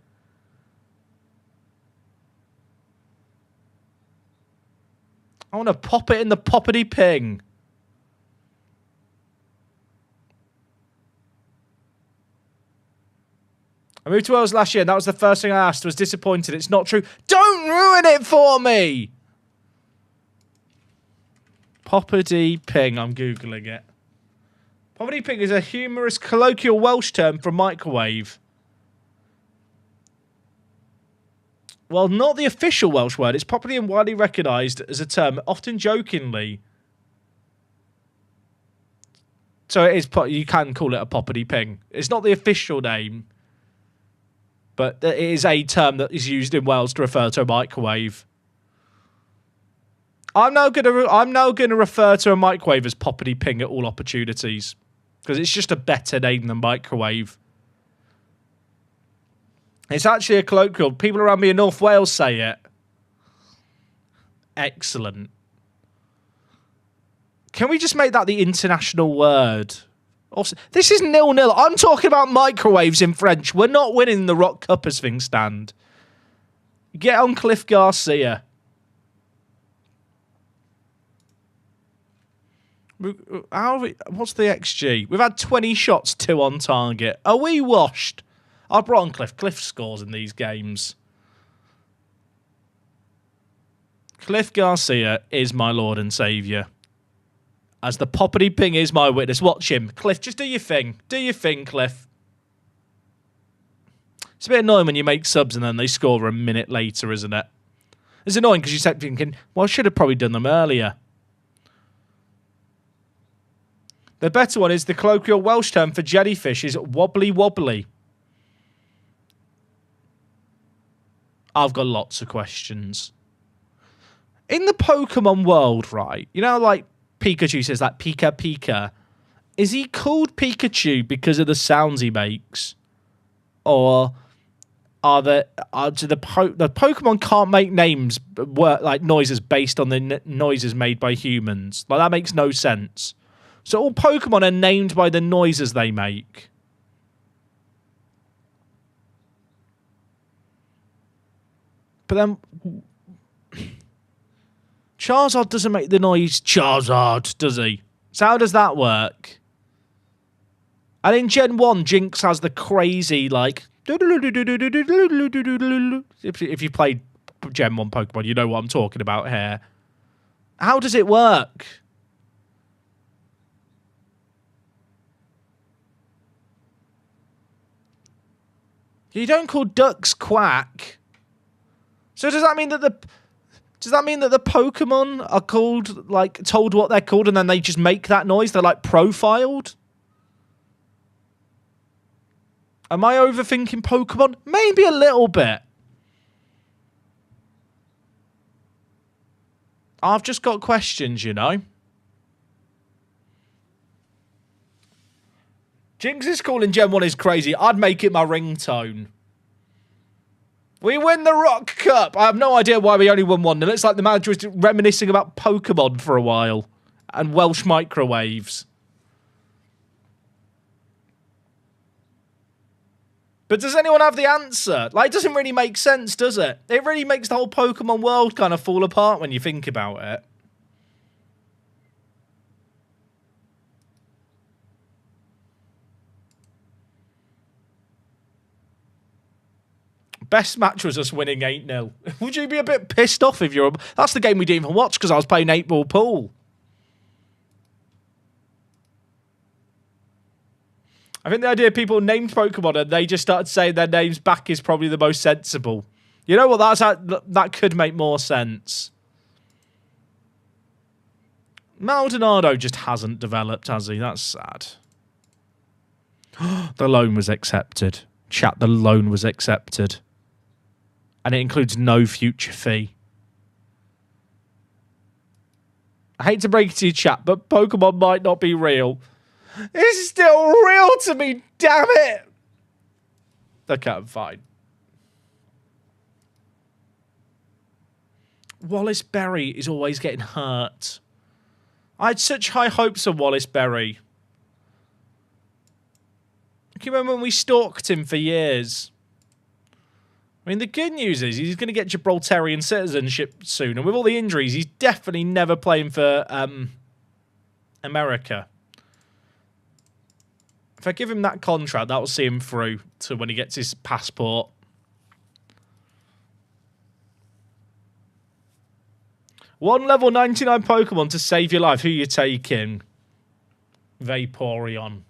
I want to pop it in the poppity ping. I moved to Wales last year, and that was the first thing I asked. I was disappointed. It's not true. Don't ruin it for me! Poppity ping. I'm Googling it. Poppity ping is a humorous colloquial Welsh term for microwave. Well, not the official Welsh word. It's popularly and widely recognised as a term, often jokingly. So it is. You can call it a poppity ping. It's not the official name, but it is a term that is used in Wales to refer to a microwave. I'm now gonna refer to a microwave as Poppity Ping at all opportunities because it's just a better name than microwave. It's actually a colloquial. People around me in North Wales say it. Excellent. Can we just make that the international word? Also, this is 0-0. I'm talking about microwaves in French. We're not winning the Rock Cup as things stand. Get on Cliff Garcia. What's the XG? We've had 20 shots, 2 on target. Are we washed? I brought on Cliff. Cliff scores in these games. Cliff Garcia is my Lord and Saviour. As the Poppity Ping is my witness. Watch him. Cliff, just do your thing. Do your thing, Cliff. It's a bit annoying when you make subs and then they score a minute later, isn't it? It's annoying because you start thinking, well, I should have probably done them earlier. The better one is the colloquial Welsh term for jellyfish is wobbly wobbly. I've got lots of questions. In the Pokemon world, right, you know, like Pikachu says, like Pika Pika. Is he called Pikachu because of the sounds he makes? Or the Pokemon can't make names, like noises based on the noises made by humans? Like, that makes no sense. So all Pokemon are named by the noises they make. But then Charizard doesn't make the noise Charizard, does he? So how does that work? And in Gen 1, Jinx has the crazy, like... If you played Gen 1 Pokemon, you know what I'm talking about here. How does it work? You don't call ducks quack. So does that mean that the Pokemon are called, like, told what they're called and then they just make that noise? They're, like, profiled? Am I overthinking Pokemon? Maybe a little bit. I've just got questions, you know. Jinx's call in Gen 1 is crazy. I'd make it my ringtone. We win the Rock Cup. I have no idea why we only won 1-0. It's like the manager was reminiscing about Pokemon for a while. And Welsh microwaves. But does anyone have the answer? Like, it doesn't really make sense, does it? It really makes the whole Pokemon world kind of fall apart when you think about it. Best match was us winning 8-0. Would you be a bit pissed off if you're... That's the game we didn't even watch because I was playing 8-ball pool. I think the idea of people named Pokemon and they just started saying their names back is probably the most sensible. You know what? That could make more sense. Maldonado just hasn't developed, has he? That's sad. The loan was accepted. Chat, the loan was accepted. And it includes no future fee. I hate to break it to you, chat, but Pokemon might not be real. It's still real to me, damn it! Okay, I'm fine. Wallace Berry is always getting hurt. I had such high hopes of Wallace Berry. Can you remember when we stalked him for years? I mean, the good news is he's going to get Gibraltarian citizenship soon. And with all the injuries, he's definitely never playing for America. If I give him that contract, that will see him through to when he gets his passport. One level 99 Pokemon to save your life. Who you taking? Vaporeon.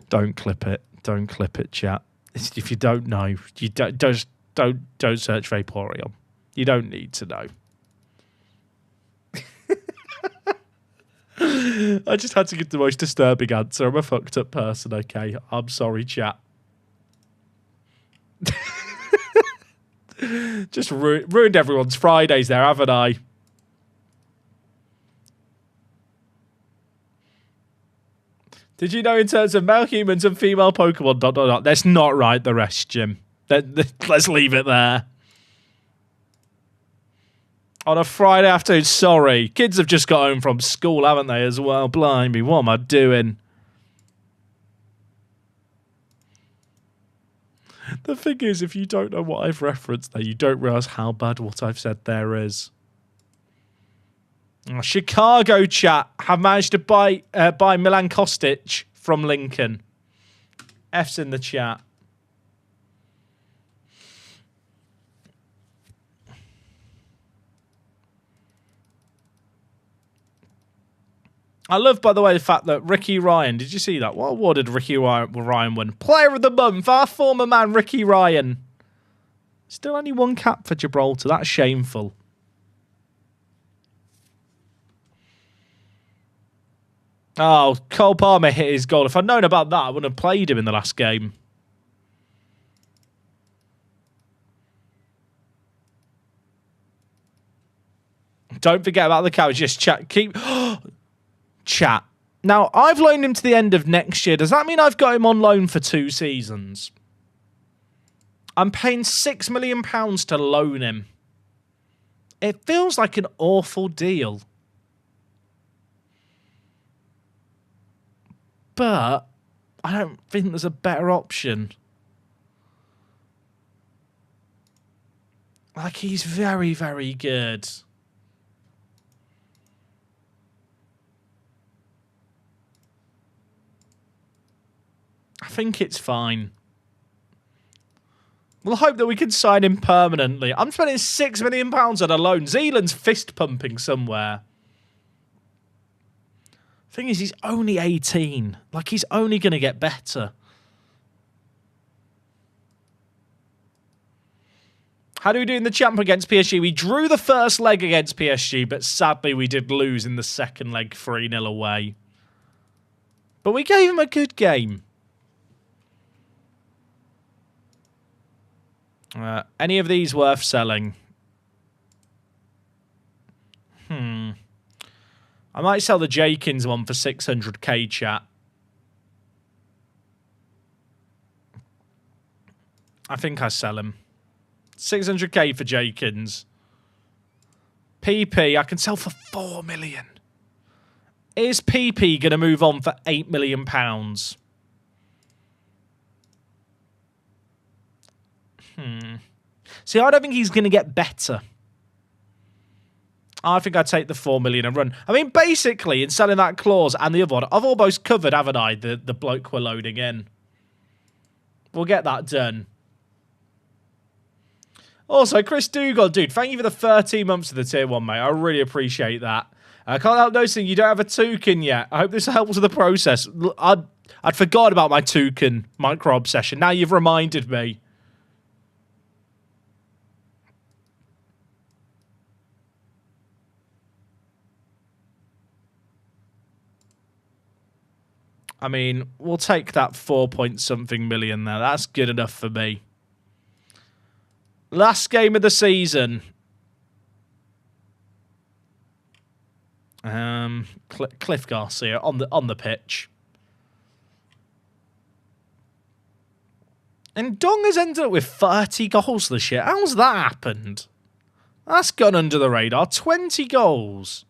Don't clip it. Don't clip it, chat. If you don't know, you don't search Vaporeon. You don't need to know. I just had to give the most disturbing answer. I'm a fucked up person, okay? I'm sorry, chat. Just ruined everyone's Fridays there, haven't I? Did you know in terms of male humans and female Pokemon, ... That's not right, the rest, Jim. Let's leave it there. On a Friday afternoon, sorry. Kids have just got home from school, haven't they, as well? Blimey, what am I doing? The thing is, if you don't know what I've referenced there, you don't realise how bad what I've said there is. Chicago chat have managed to buy Milan Kostic from Lincoln. F's in the chat. I love, by the way, the fact that Ricky Ryan, did you see that? What award did Ricky Ryan win? Player of the Month, our former man, Ricky Ryan. Still only one cap for Gibraltar. That's shameful. Oh, Cole Palmer hit his goal. If I'd known about that, I wouldn't have played him in the last game. Don't forget about the cows. Just chat. Keep... Chat. Now, I've loaned him to the end of next year. Does that mean I've got him on loan for 2 seasons? I'm paying £6 million to loan him. It feels like an awful deal. But I don't think there's a better option. Like, he's very, very good. I think it's fine. We'll hope that we can sign him permanently. I'm spending £6 million on a loan. Zealand's fist pumping somewhere. Thing is, he's only 18. Like, he's only going to get better. How do we do in the champ against PSG? We drew the first leg against PSG, but sadly we did lose in the second leg 3-0 away. But we gave him a good game. Any of these worth selling? I might sell the Jakins one for 600k, chat. I think I sell him. 600k for Jakins. PP, I can sell for 4 million. Is PP going to move on for £8 million? See, I don't think he's going to get better. I think I'd take the 4 million and run. I mean, basically, in selling that clause and the other one, I've almost covered, haven't I, the bloke we're loading in. We'll get that done. Also, Chris Dougal, dude, thank you for the 13 months of the Tier 1, mate. I really appreciate that. I can't help noticing you don't have a toucan yet. I hope this helps with the process. I'd forgot about my toucan micro obsession. Now you've reminded me. I mean, we'll take that 4-point-something million there. That's good enough for me. Last game of the season. Cliff Garcia on the pitch. And Dong has ended up with 30 goals this year. How's that happened? That's gone under the radar. 20 goals.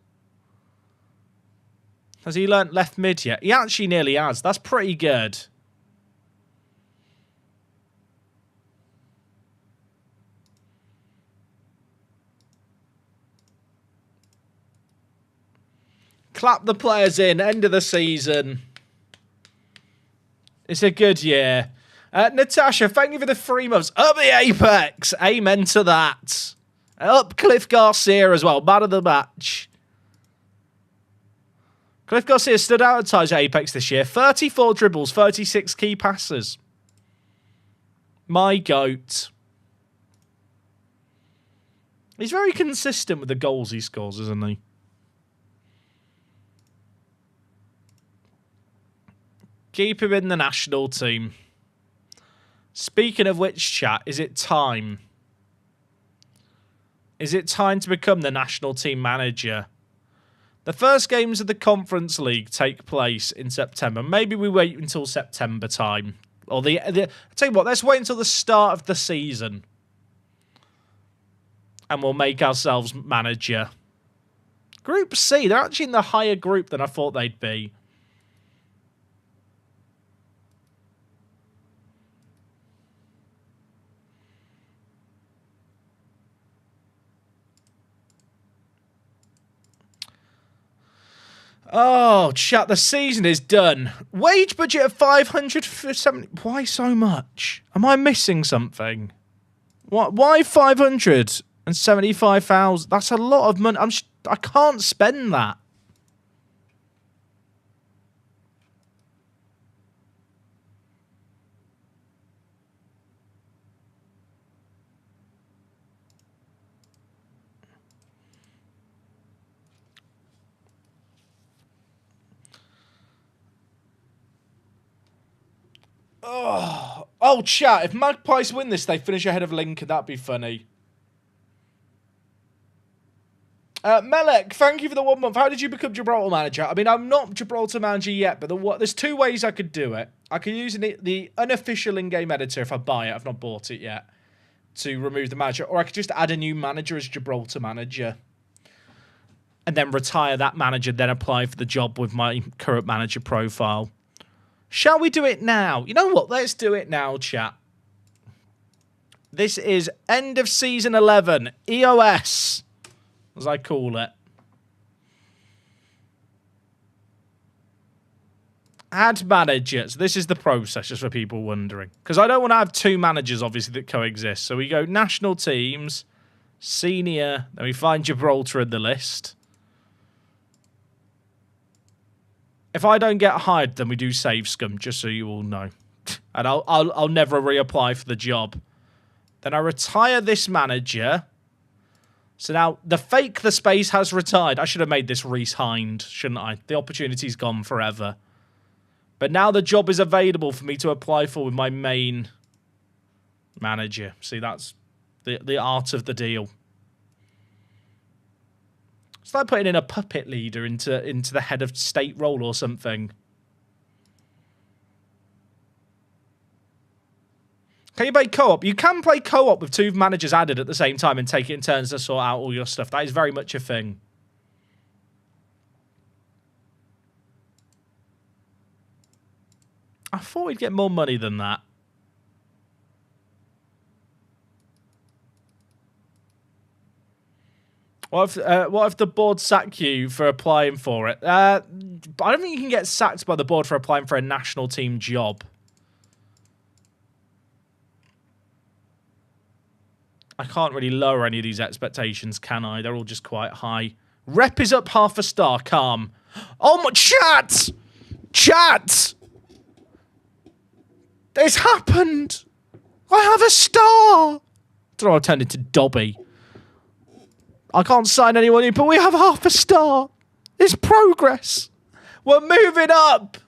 Has he learnt left mid yet? He actually nearly has. That's pretty good. Clap the players in. End of the season. It's a good year. Natasha, thank you for the 3 months. Up the Apex. Amen to that. Up Cliff Garcia as well. Man of the match. Cliff Garcia stood out at times at Apex this year. 34 dribbles, 36 key passes. My goat. He's very consistent with the goals he scores, isn't he? Keep him in the national team. Speaking of which, chat, is it time? Is it time to become the national team manager? The first games of the Conference League take place in September. Maybe we wait until September time. Or I'll tell you what, let's wait until the start of the season. And we'll make ourselves manager. Group C, they're actually in the higher group than I thought they'd be. Oh, chat, the season is done. Wage budget of 500 for 70. Why so much? Am I missing something? What? Why 575,000? That's a lot of money. I can't spend that. Oh, chat, if Magpies win this, they finish ahead of Lincoln. That'd be funny. Melek, thank you for the 1 month. How did you become Gibraltar manager? I mean, I'm not Gibraltar manager yet, but there's two ways I could do it. I could use the unofficial in-game editor if I buy it. I've not bought it yet. To remove the manager. Or I could just add a new manager as Gibraltar manager. And then retire that manager, then apply for the job with my current manager profile. Shall we do it now? You know what? Let's do it now, chat. This is end of season 11. EOS, as I call it. Add managers. This is the process, just for people wondering. Because I don't want to have two managers, obviously, that coexist. So we go national teams, senior, then we find Gibraltar in the list. If I don't get hired, then we do save scum, just so you all know. And I'll never reapply for the job. Then I retire this manager. So now, the space has retired. I should have made this Reese Hind, shouldn't I? The opportunity's gone forever. But now the job is available for me to apply for with my main manager. See, that's the art of the deal. It's like putting in a puppet leader into the head of state role or something. Can you play co-op? You can play co-op with two managers added at the same time and take it in turns to sort out all your stuff. That is very much a thing. I thought we'd get more money than that. What if the board sack you for applying for it? I don't think you can get sacked by the board for applying for a national team job. I can't really lower any of these expectations, can I? They're all just quite high. Rep is up half a star. Calm. Oh my... Chat! Chat! This happened! I have a star! I don't know, I turned into Dobby. I can't sign anyone in, but we have half a star. It's progress. We're moving up.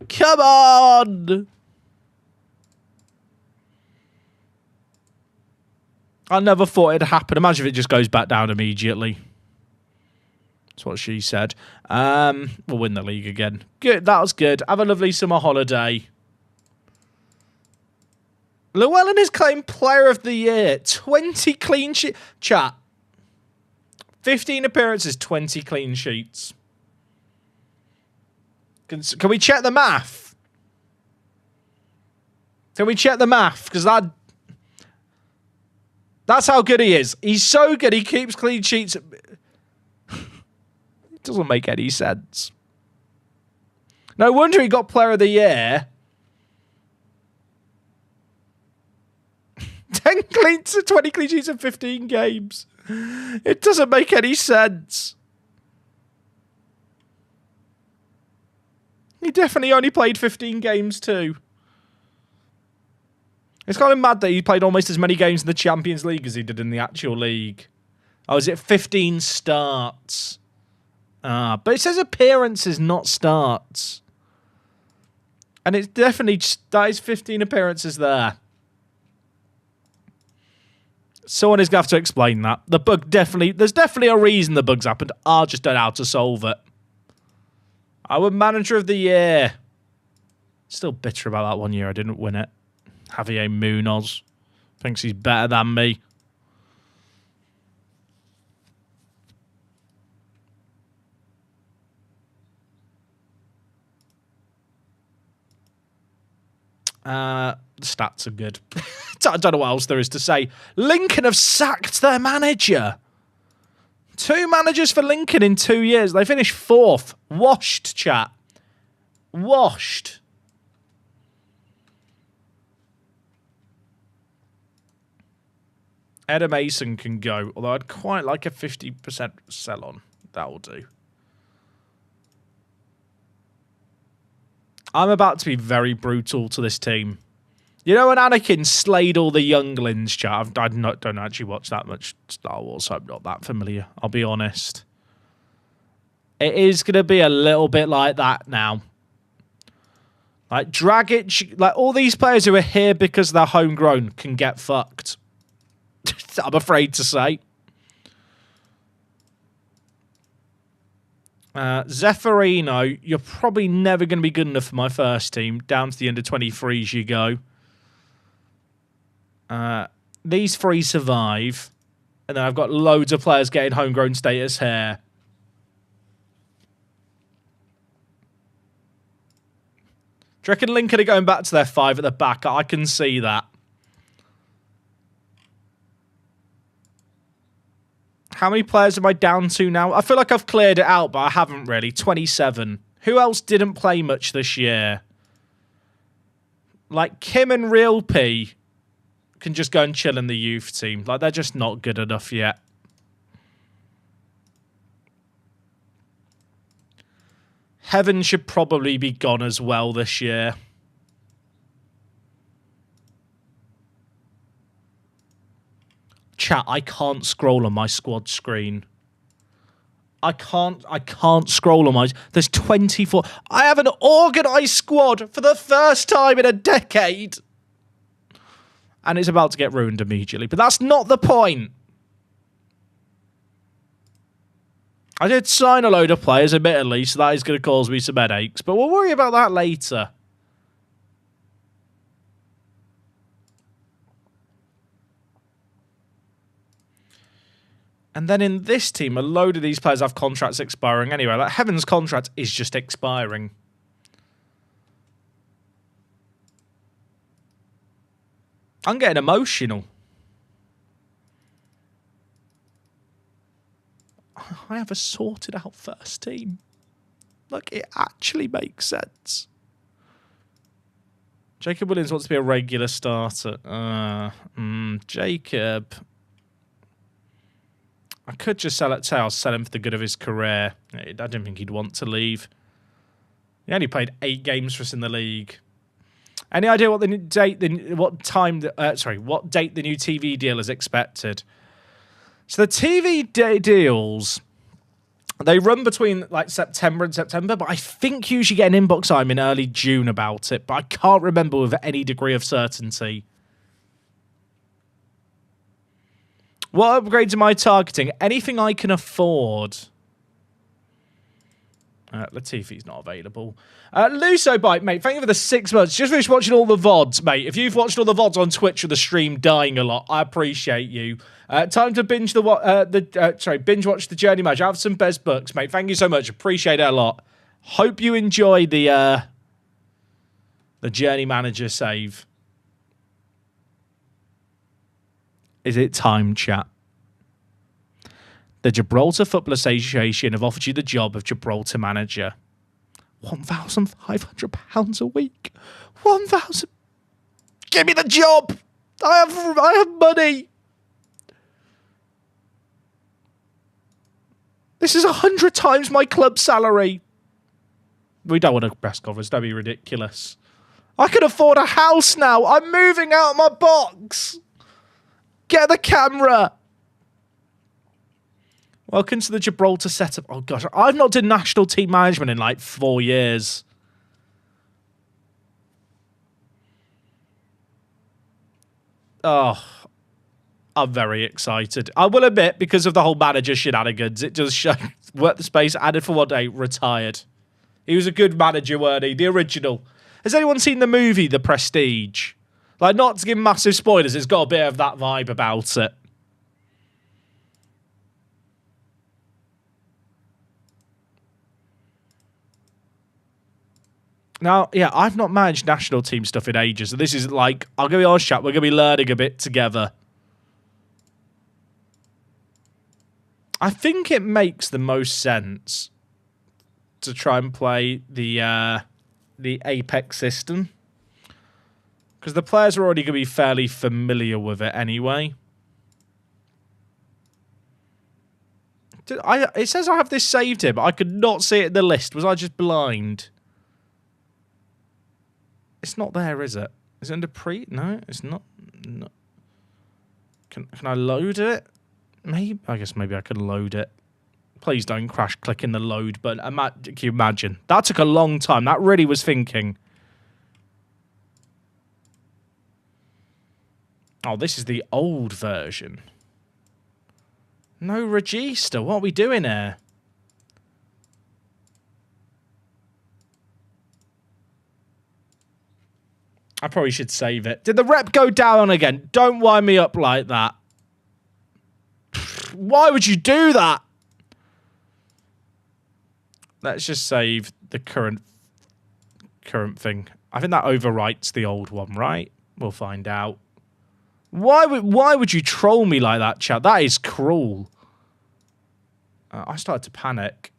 Come on. I never thought it'd happen. Imagine if it just goes back down immediately. That's what she said. We'll win the league again. Good. That was good. Have a lovely summer holiday. Llewellyn is claimed player of the year. 20 clean sheets. Chat. 15 appearances, 20 clean sheets. Can we check the math? Can we check the math? Because that's how good he is. He's so good, he keeps clean sheets. It doesn't make any sense. No wonder he got player of the year. 10 clean to 20 clean sheets in 15 games. It doesn't make any sense. He definitely only played 15 games too. It's kind of mad that he played almost as many games in the Champions League as he did in the actual league. Oh, is it 15 starts? But it says appearances, not starts. And it's definitely, that is 15 appearances there. Someone is going to have to explain that. The bug there's definitely a reason the bug's happened. I just don't know how to solve it. Our manager of the year. Still bitter about that 1 year I didn't win it. Javier Munoz thinks he's better than me. The stats are good. I don't know what else there is to say. Lincoln have sacked their manager. 2 managers for Lincoln in 2 years. They finished 4th. Washed, chat. Washed. Edda Mason can go, although I'd quite like a 50% sell on. That will do. I'm about to be very brutal to this team. You know when Anakin slayed all the younglings, chat? I don't actually watch that much Star Wars, so I'm not that familiar. I'll be honest. It is going to be a little bit like that now. Like Dragic, like all these players who are here because they're homegrown can get fucked. I'm afraid to say. Zeffirino, you're probably never going to be good enough for my first team. Down to the under-23s you go. These 3 survive. And then I've got loads of players getting homegrown status here. Do you reckon Lincoln are going back to their 5 at the back? I can see that. How many players am I down to now? I feel like I've cleared it out, but I haven't really. 27. Who else didn't play much this year? Like, Kim and Real P can just go and chill in the youth team. Like, they're just not good enough yet. Heaven should probably be gone as well this year. Chat, I can't scroll on my squad screen. I can't scroll on my... There's 24... I have an organised squad for the first time in a decade. And it's about to get ruined immediately. But that's not the point. I did sign a load of players, admittedly, so that is going to cause me some headaches. But we'll worry about that later. And then in this team, a load of these players have contracts expiring anyway. Like Heaven's contract is just expiring. I'm getting emotional. I have a sorted out first team. Like, it actually makes sense. Jacob Williams wants to be a regular starter. Jacob... I could just sell him for the good of his career. I didn't think he'd want to leave. He only played 8 games for us in the league. Any idea what date the new TV deal is expected? So the TV deals, they run between like September and September, but I think you usually get an inbox time in early June about it, but I can't remember with any degree of certainty. What upgrades am I targeting? Anything I can afford. Latifi's not available. Luso Bite, mate, thank you for the 6 months. Just finished watching all the VODs, mate. If you've watched all the VODs on Twitch with the stream dying a lot, I appreciate you. Time to binge binge watch the Journey match. I have some best books, mate. Thank you so much. Appreciate it a lot. Hope you enjoy the Journey Manager save. Is it time, chat? The Gibraltar Football Association have offered you the job of Gibraltar manager. £1,500 a week. 1,000. Give me the job. I have money. This is 100 times my club salary. We don't want a press conference. That'd be ridiculous. I can afford a house now. I'm moving out of my box. Get the camera. Welcome to the Gibraltar setup. Oh, gosh. I've not done national team management in like 4 years. Oh. I'm very excited. I will admit, because of the whole manager shenanigans, it does show work the space, added for 1 day, retired. He was a good manager, weren't he? The original. Has anyone seen the movie, The Prestige? Like, not to give massive spoilers, it's got a bit of that vibe about it. Now, yeah, I've not managed national team stuff in ages, so this is like, I'm going to be honest, chat, we're going to be learning a bit together. I think it makes the most sense to try and play the Apex system, because the players are already going to be fairly familiar with it anyway. It says I have this saved here, but I could not see it in the list. Was I just blind? It's not there, is it? Is it under pre? No, it's not. No. Can I load it? Maybe. I guess maybe I could load it. Please don't crash clicking the load button. Can you imagine? That took a long time. That really was thinking. Oh, this is the old version. No register. What are we doing here? I probably should save it. Did the rep go down again? Don't wind me up like that. Why would you do that? Let's just save the current thing. I think that overwrites the old one, right? We'll find out. Why would you troll me like that, chat? That is cruel. I started to panic.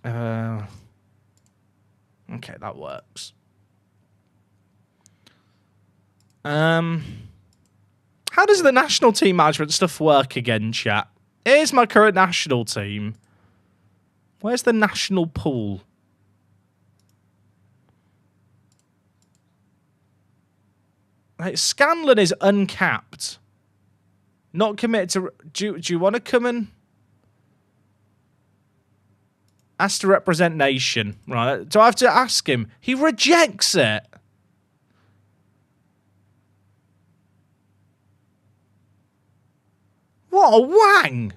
Okay, that works. How does the national team management stuff work again, chat? Here's my current national team. Where's the national pool? Like, Scanlon is uncapped. Not committed to... Do you want to come and... Ask to represent nation. Right. Do I have to ask him? He rejects it. What a wang.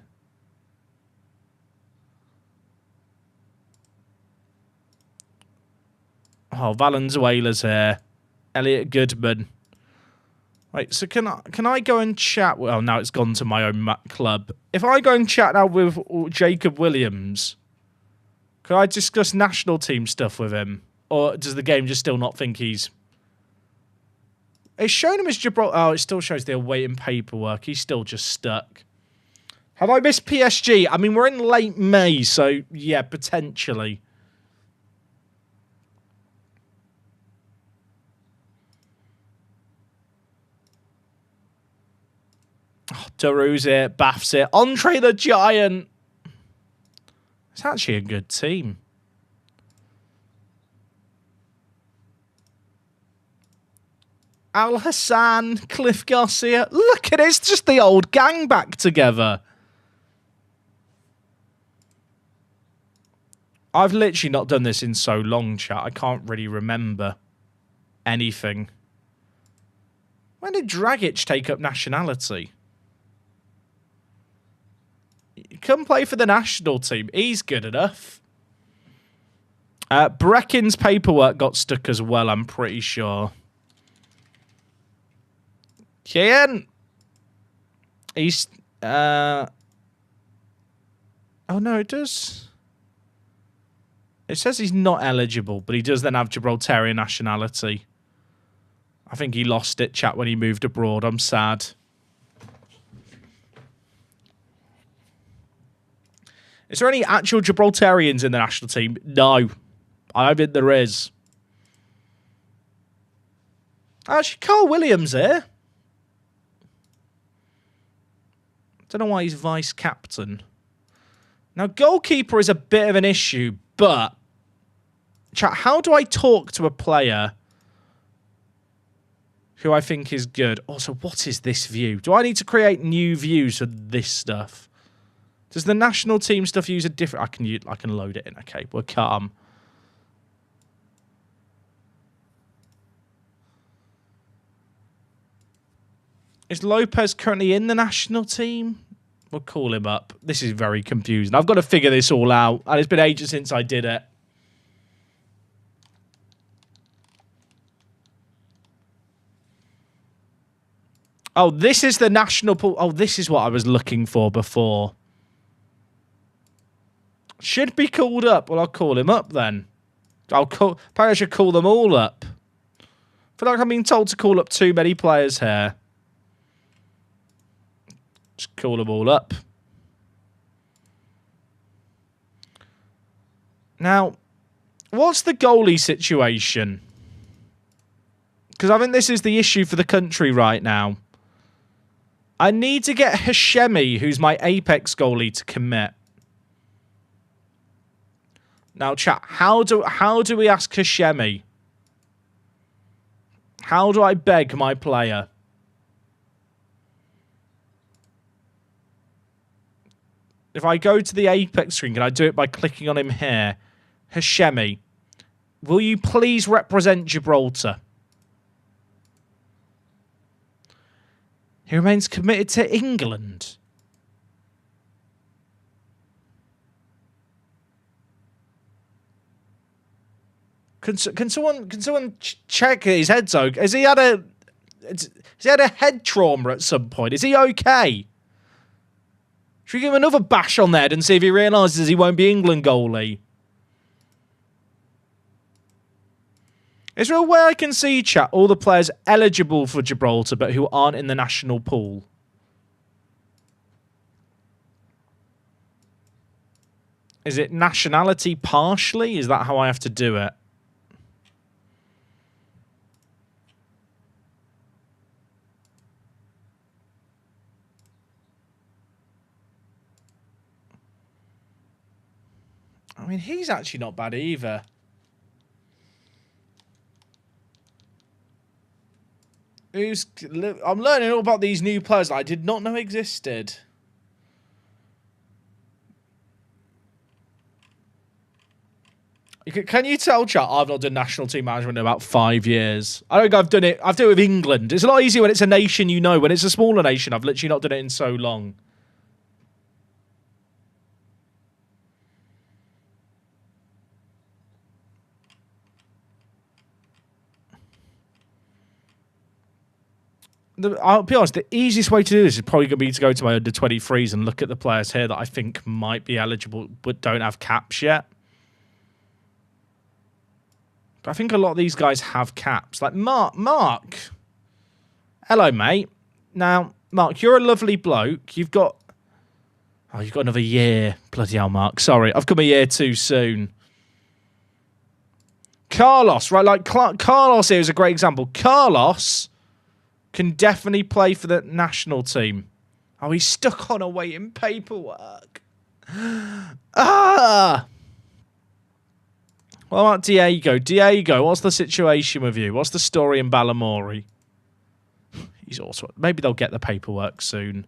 Oh, Valenzuela's here. Elliot Goodman. Right, so can I go and chat? Well, now it's gone to my own club. If I go and chat now with Jacob Williams, could I discuss national team stuff with him? Or does the game just still not think he's... It's showing him as Gibraltar. Oh, it still shows the awaiting paperwork. He's still just stuck. Have I missed PSG? I mean, we're in late May, so yeah, potentially. Oh, Daru's it, Bath's it. Andre the Giant. It's actually a good team. Al Hassan, Cliff Garcia. Look at it, it's just the old gang back together. I've literally not done this in so long, chat. I can't really remember anything. When did Dragic take up nationality? Come play for the national team. He's good enough. Brecken's paperwork got stuck as well, I'm pretty sure. Kian. He's... Oh, no, it does... It says he's not eligible, but he does then have Gibraltarian nationality. I think he lost it, chat, when he moved abroad. I'm sad. Is there any actual Gibraltarians in the national team? No. I don't think there is. Actually, Carl Williams here. Don't know why he's vice-captain. Now, goalkeeper is a bit of an issue, but... Chat, how do I talk to a player who I think is good? Also, what is this view? Do I need to create new views for this stuff? Does the national team stuff use a different... I can load it in. Okay, we're calm. Is Lopez currently in the national team? We'll call him up. This is very confusing. I've got to figure this all out. And it's been ages since I did it. Oh, this is the national pool. Oh, this is what I was looking for before. Should be called up. Well, I'll call him up then. Apparently I should call them all up. I feel like I'm being told to call up too many players here. Just call them all up. Now, what's the goalie situation? Because I think this is the issue for the country right now. I need to get Hashemi, who's my Apex goalie, to commit. Now, chat, how do we ask Hashemi? How do I beg my player? If I go to the Apex screen, can I do it by clicking on him here? Hashemi, will you please represent Gibraltar? He remains committed to England. Can someone check his head's okay? Has he had a head trauma at some point? Is he okay? Should we give him another bash on the head and see if he realises he won't be England goalie? Is there a way I can see, chat, all the players eligible for Gibraltar but who aren't in the national pool? Is it nationality partially? Is that how I have to do it? I mean, he's actually not bad either. I'm learning all about these new players that I did not know existed. Can you tell, chat, I've not done national team management in about 5 years. I don't think I've done it with England. It's a lot easier when it's a nation you know. When it's a smaller nation, I've literally not done it in so long. I'll be honest, the easiest way to do this is probably going to be to go to my under-23s and look at the players here that I think might be eligible but don't have caps yet. But I think a lot of these guys have caps. Like Mark. Hello, mate. Now, Mark, you're a lovely bloke. You've got another year. Bloody hell, Mark. Sorry, I've come a year too soon. Carlos, right? Like Carlos here is a great example. Carlos can definitely play for the national team. Oh, he's stuck on awaiting paperwork. Ah! What about Diego? Diego, what's the situation with you? What's the story in Balamory? He's also... Maybe they'll get the paperwork soon.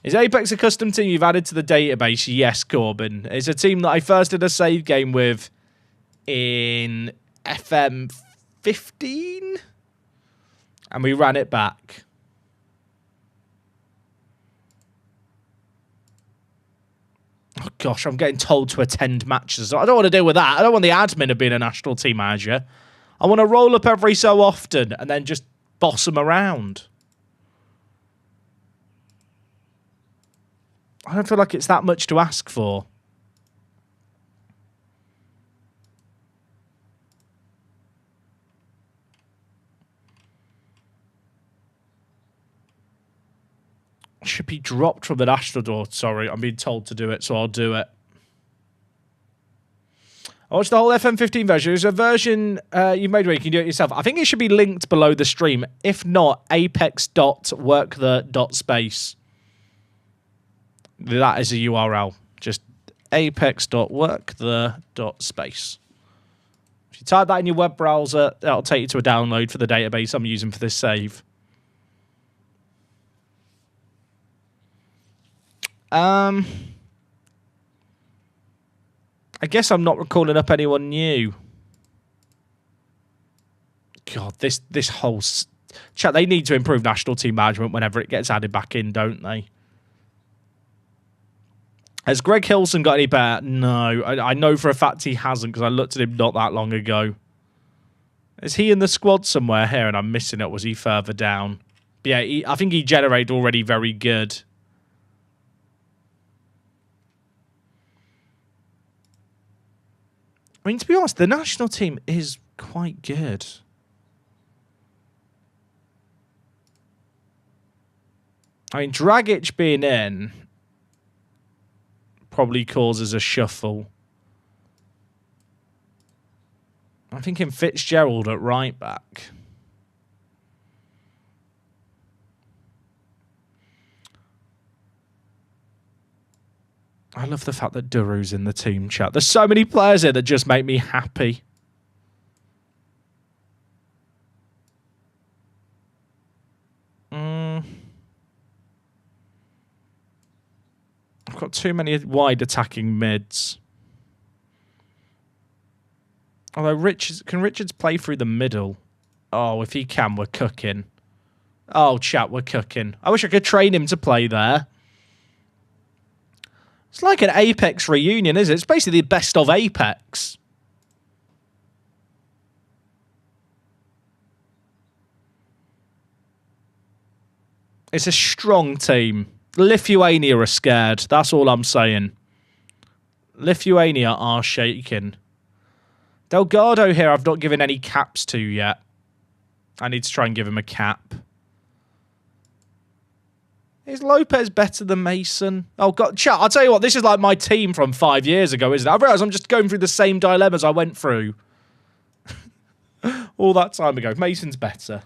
Is Apex a custom team you've added to the database? Yes, Corbin. It's a team that I first did a save game with in FM 15? And we ran it back. Oh, gosh, I'm getting told to attend matches. I don't want to deal with that. I don't want the admin of being a national team manager. I want to roll up every so often and then just boss them around. I don't feel like it's that much to ask for. Should be dropped from the national door. Sorry, I'm being told to do it, so I'll do it. I watched the whole FM15 version. There's a version you made where you can do it yourself. I think it should be linked below the stream. If not, apex.workthe.space. That is a URL. Just apex.workthe.space. If you type that in your web browser, that'll take you to a download for the database I'm using for this save. I guess I'm not calling up anyone new. God, this whole... Chat, they need to improve national team management whenever it gets added back in, don't they? Has Greg Hilson got any better? No. I know for a fact he hasn't because I looked at him not that long ago. Is he in the squad somewhere here and I'm missing it? Was he further down? But yeah, I think he generated already very good. I mean, to be honest, the national team is quite good. I mean, Dragic being in probably causes a shuffle. I'm thinking Fitzgerald at right back. I love the fact that Duru's in the team chat. There's so many players here that just make me happy. I've got too many wide attacking mids. Although can Richards play through the middle? Oh, if he can, we're cooking. Oh, chat, we're cooking. I wish I could train him to play there. It's like an Apex reunion, isn't it? It's basically the best of Apex. It's a strong team. Lithuania are scared. That's all I'm saying. Lithuania are shaking. Delgado here I've not given any caps to yet. I need to try and give him a cap. Is Lopez better than Mason? Oh, God. Chat, I'll tell you what. This is like my team from 5 years ago, isn't it? I realise I'm just going through the same dilemmas I went through all that time ago. Mason's better.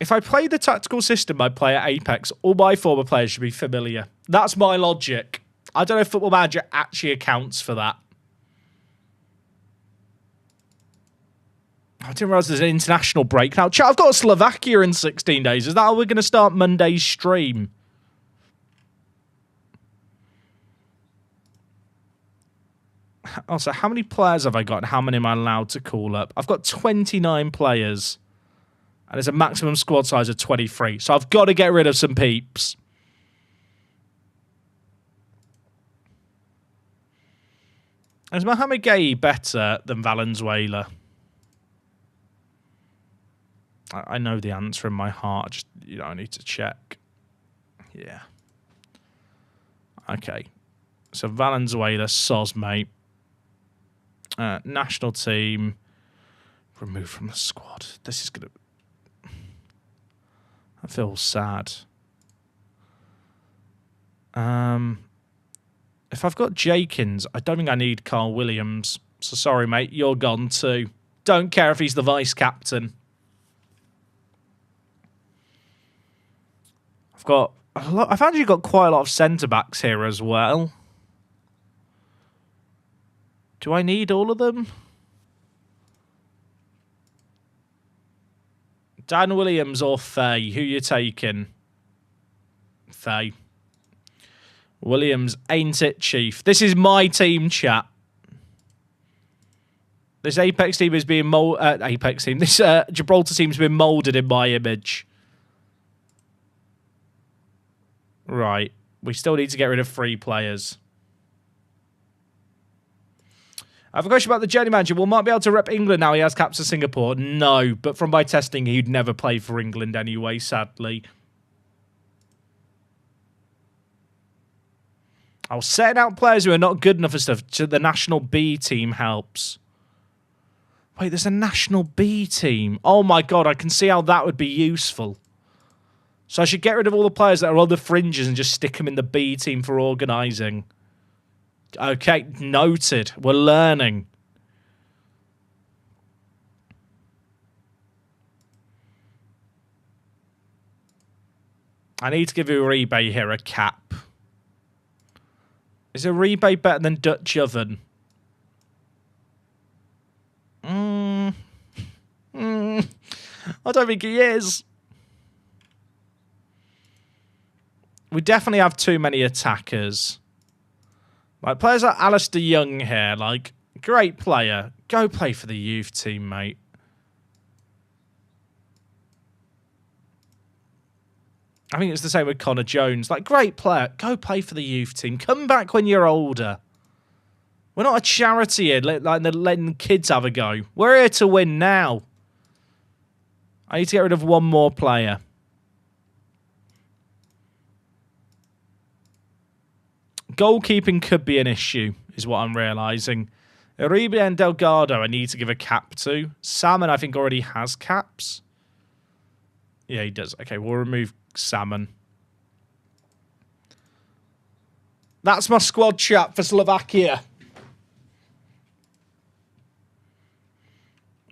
If I play the tactical system I play at Apex, all my former players should be familiar. That's my logic. I don't know if Football Manager actually accounts for that. I didn't realise there's an international break now. Chat, I've got Slovakia in 16 days. Is that how we're going to start Monday's stream? Also, how many players have I got and how many am I allowed to call up? I've got 29 players. And there's a maximum squad size of 23. So I've got to get rid of some peeps. Is Mohamed Gay better than Valenzuela? I know the answer in my heart. I need to check. Yeah. Okay. So Valenzuela, soz, mate. National team. Removed from the squad. This is going to... I feel sad. If I've got Jakins, I don't think I need Carl Williams. So sorry, mate. You're gone too. Don't care if he's the vice captain. I've actually got quite a lot of centre-backs here as well. Do I need all of them? Dan Williams or Faye? Who you taking? Faye. Williams, ain't it, Chief? This is my team, chat. This Apex team is being This Gibraltar team's been moulded in my image. Right. We still need to get rid of 3 players. I have a question about the journey manager. Will Mark be able to rep England now he has caps to Singapore? No, but from my testing, he'd never play for England anyway, sadly. I'll set out players who are not good enough for stuff to the national B team helps. Wait, there's a national B team. Oh my God, I can see how that would be useful. So I should get rid of all the players that are on the fringes and just stick them in the B team for organising. Okay, noted. We're learning. I need to give Uribe here a cap. Is Uribe better than Dutch Oven? I don't think he is. We definitely have too many attackers. Like, players like Alistair Young here, like, great player. Go play for the youth team, mate. I think it's the same with Connor Jones. Like, great player. Go play for the youth team. Come back when you're older. We're not a charity here, like letting kids have a go. We're here to win now. I need to get rid of one more player. Goalkeeping could be an issue, is what I'm realising. Uribe and Delgado I need to give a cap to. Salmon I think already has caps. Yeah, he does. Okay, we'll remove Salmon. That's my squad chat for Slovakia.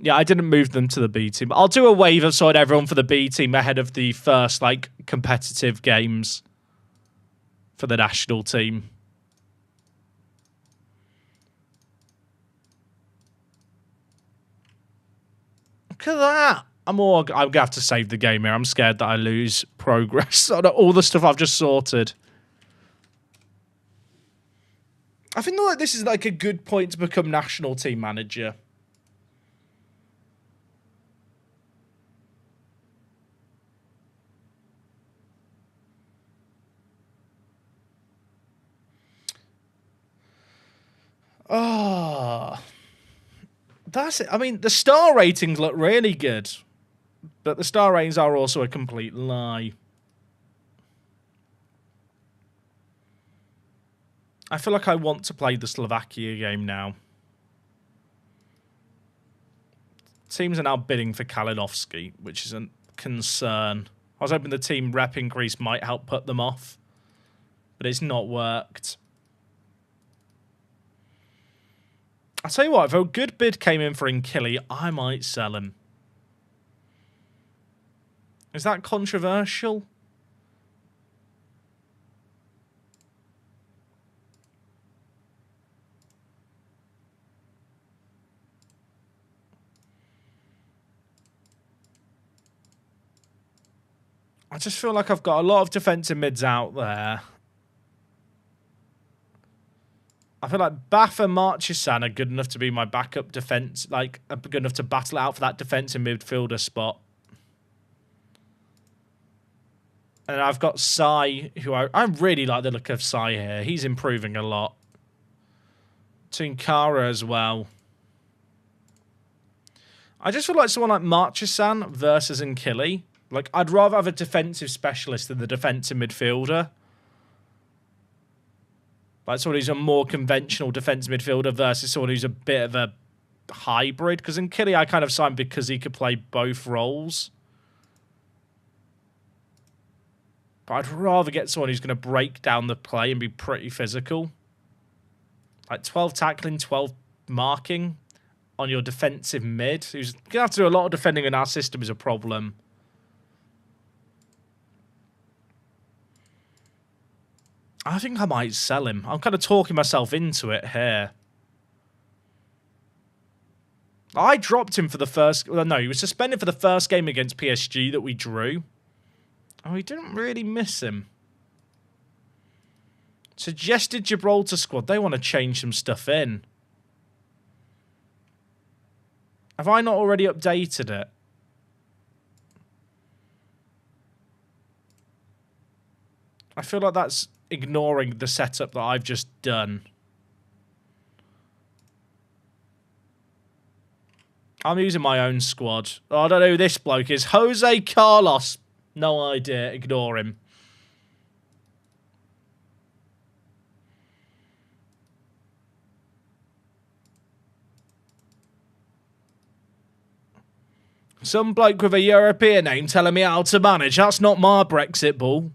Yeah, I didn't move them to the B team. I'll do a waiver so everyone for the B team ahead of the first, like, competitive games for the national team. Look at that. I'm going to have to save the game here. I'm scared that I lose progress on all the stuff I've just sorted. I think like this is like a good point to become national team manager. Oh, that's it. I mean, the star ratings look really good, but the star ratings are also a complete lie. I feel like I want to play the Slovakia game now. Teams are now bidding for Kalinowski, which is a concern. I was hoping the team rep increase might help put them off, but it's not worked. I'll tell you what, if a good bid came in for Nkili, I might sell him. Is that controversial? I just feel like I've got a lot of defensive mids out there. I feel like Bath and Marchessan are good enough to be my backup defence, like, are good enough to battle out for that defensive midfielder spot. And I've got Sai, who I really like the look of Sai here. He's improving a lot. Tunkara as well. I just feel like someone like Marchessan versus Nkili. Like, I'd rather have a defensive specialist than the defensive midfielder. Like someone who's a more conventional defensive midfielder versus someone who's a bit of a hybrid. Because Nkili I kind of signed because he could play both roles. But I'd rather get someone who's going to break down the play and be pretty physical. Like 12 tackling, 12 marking on your defensive mid. Who's going to have to do a lot of defending in our system is a problem. I think I might sell him. I'm kind of talking myself into it here. I dropped him for the first... Well, no, he was suspended for the first game against PSG that we drew. Oh, we didn't really miss him. Suggested Gibraltar squad. They want to change some stuff in. Have I not already updated it? I feel like that's ignoring the setup that I've just done. I'm using my own squad. Oh, I don't know who this bloke is. Jose Carlos. No idea. Ignore him. Some bloke with a European name telling me how to manage. That's not my Brexit ball.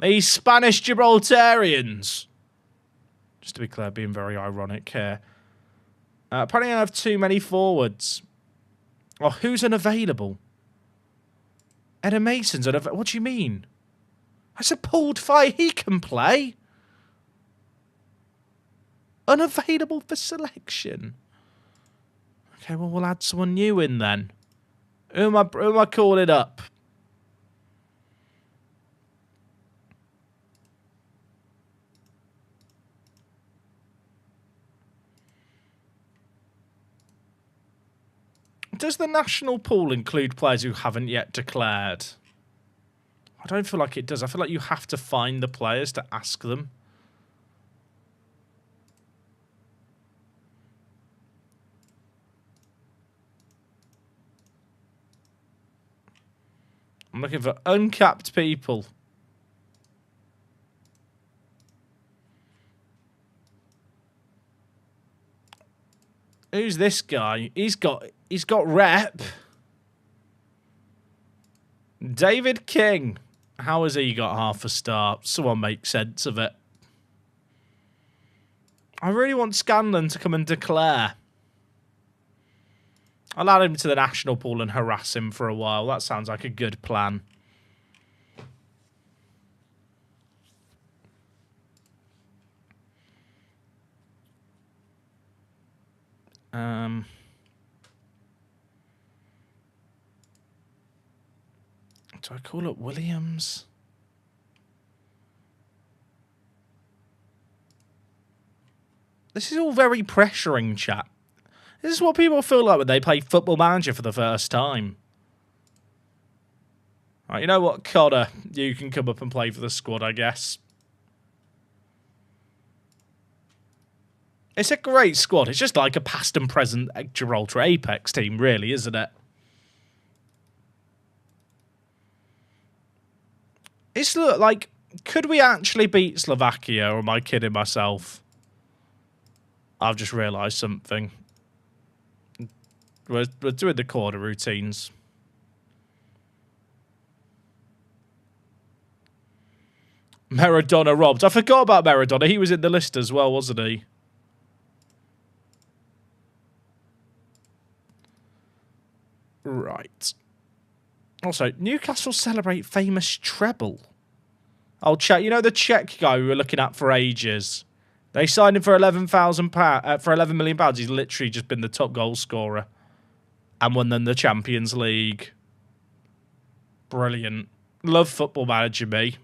These Spanish Gibraltarians. Just to be clear, being very ironic here. Apparently I have too many forwards. Oh, who's unavailable? Edda Mason's unavailable. What do you mean? I said pulled fire. He can play. Unavailable for selection. Okay, well, we'll add someone new in then. Who am I calling up? does the national pool include players who haven't yet declared? I don't feel like it does. I feel like you have to find the players to ask them. I'm looking for uncapped people. Who's this guy? He's got rep. David King. How has he got half a star? Someone make sense of it. I really want Scanlon to come and declare. I'll add him to the national pool and harass him for a while. That sounds like a good plan. Do I call up Williams? This is all very pressuring, chat. This is what people feel like when they play Football Manager for the first time. Right, you know what, Connor? You can come up and play for the squad, I guess. It's a great squad. It's just like a past and present Gibraltar Apex team, really, isn't it? It's like, could we actually beat Slovakia, or am I kidding myself? I've just realised something. We're doing the corner routines. Maradona robbed. I forgot about Maradona. He was in the list as well, wasn't he? Right. Also, Newcastle celebrate famous treble. Oh, chat. You know the Czech guy we were looking at for ages? They signed him for £11 million. He's literally just been the top goal scorer and won them the Champions League. Brilliant. Love Football Manager, me.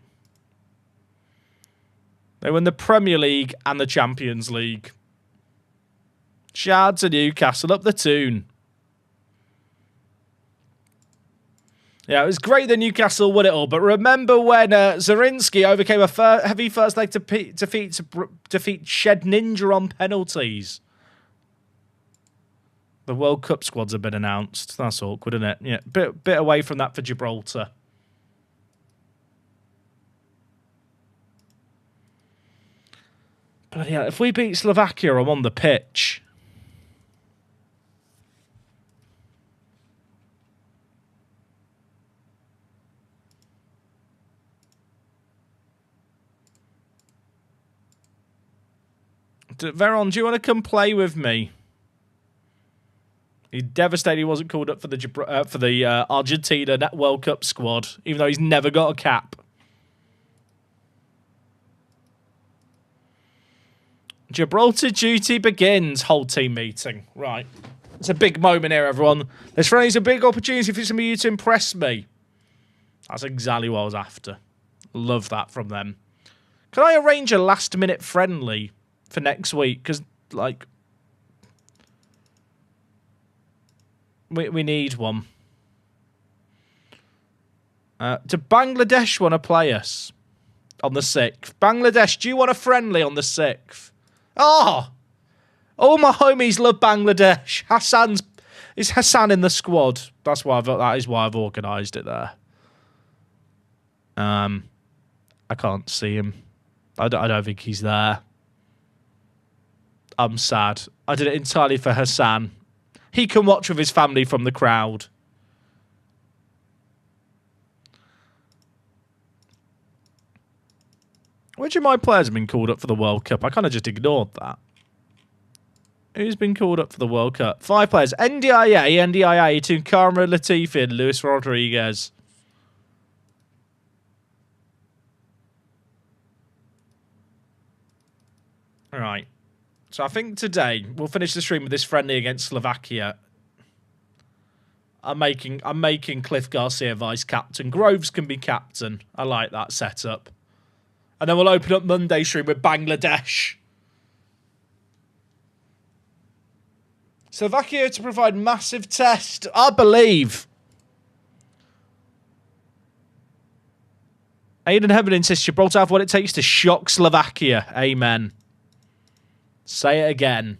They won the Premier League and the Champions League. Shout out to Newcastle, up the tune. Yeah, it was great that Newcastle won it all, but remember when Zorinsky overcame a heavy first leg defeat Shed Ninja on penalties? The World Cup squads have been announced. That's awkward, isn't it? Yeah, bit away from that for Gibraltar. But yeah, if we beat Slovakia, I'm on the pitch. Veron, do you want to come play with me? He's devastated he wasn't called up for the Argentina Net World Cup squad, even though he's never got a cap. Gibraltar duty begins. Whole team meeting. Right. It's a big moment here, everyone. This friendly is a big opportunity for some of you to impress me. That's exactly what I was after. Love that from them. Can I arrange a last-minute friendly for next week? Because, like, we need one. Do Bangladesh want to play us on the 6th? Bangladesh, do you want a friendly on the 6th? Oh! All my homies love Bangladesh. Is Hassan in the squad? That is why I've organised it there. I can't see him. I don't think he's there. I'm sad. I did it entirely for Hassan. He can watch with his family from the crowd. Which of my players have been called up for the World Cup? I kind of just ignored that. Who's been called up for the World Cup? 5 players. NDIA, Tunkara Latifi and Luis Rodriguez. All right. So I think today we'll finish the stream with this friendly against Slovakia. I'm making Cliff Garcia vice captain. Groves can be captain. I like that setup. And then we'll open up Monday stream with Bangladesh. Slovakia to provide massive test. I believe. Aiden Heaven insists Gibraltar have what it takes to shock Slovakia. Amen. Say it again.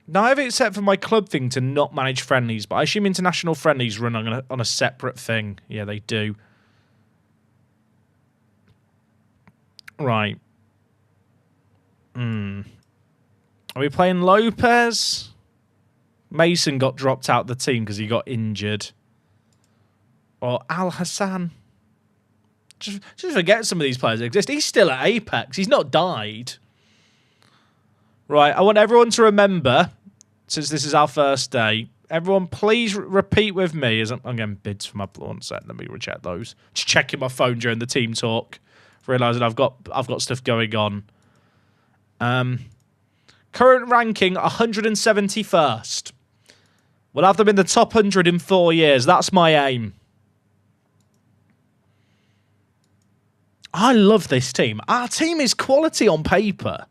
Now, I have it set for my club thing to not manage friendlies, but I assume international friendlies run on a separate thing. Yeah, they do. Right. Are we playing Lopez? Mason got dropped out of the team because he got injured. Or Al Hassan. Just forget some of these players exist. He's still at Apex. He's not died. Right, I want everyone to remember, since this is our first day, everyone please repeat with me as I'm getting bids for my one set. Let me recheck those. Just checking my phone during the team talk. Realising I've got stuff going on. Current ranking 171st. We'll have them in the top 100 in 4 years. That's my aim. I love this team. Our team is quality on paper.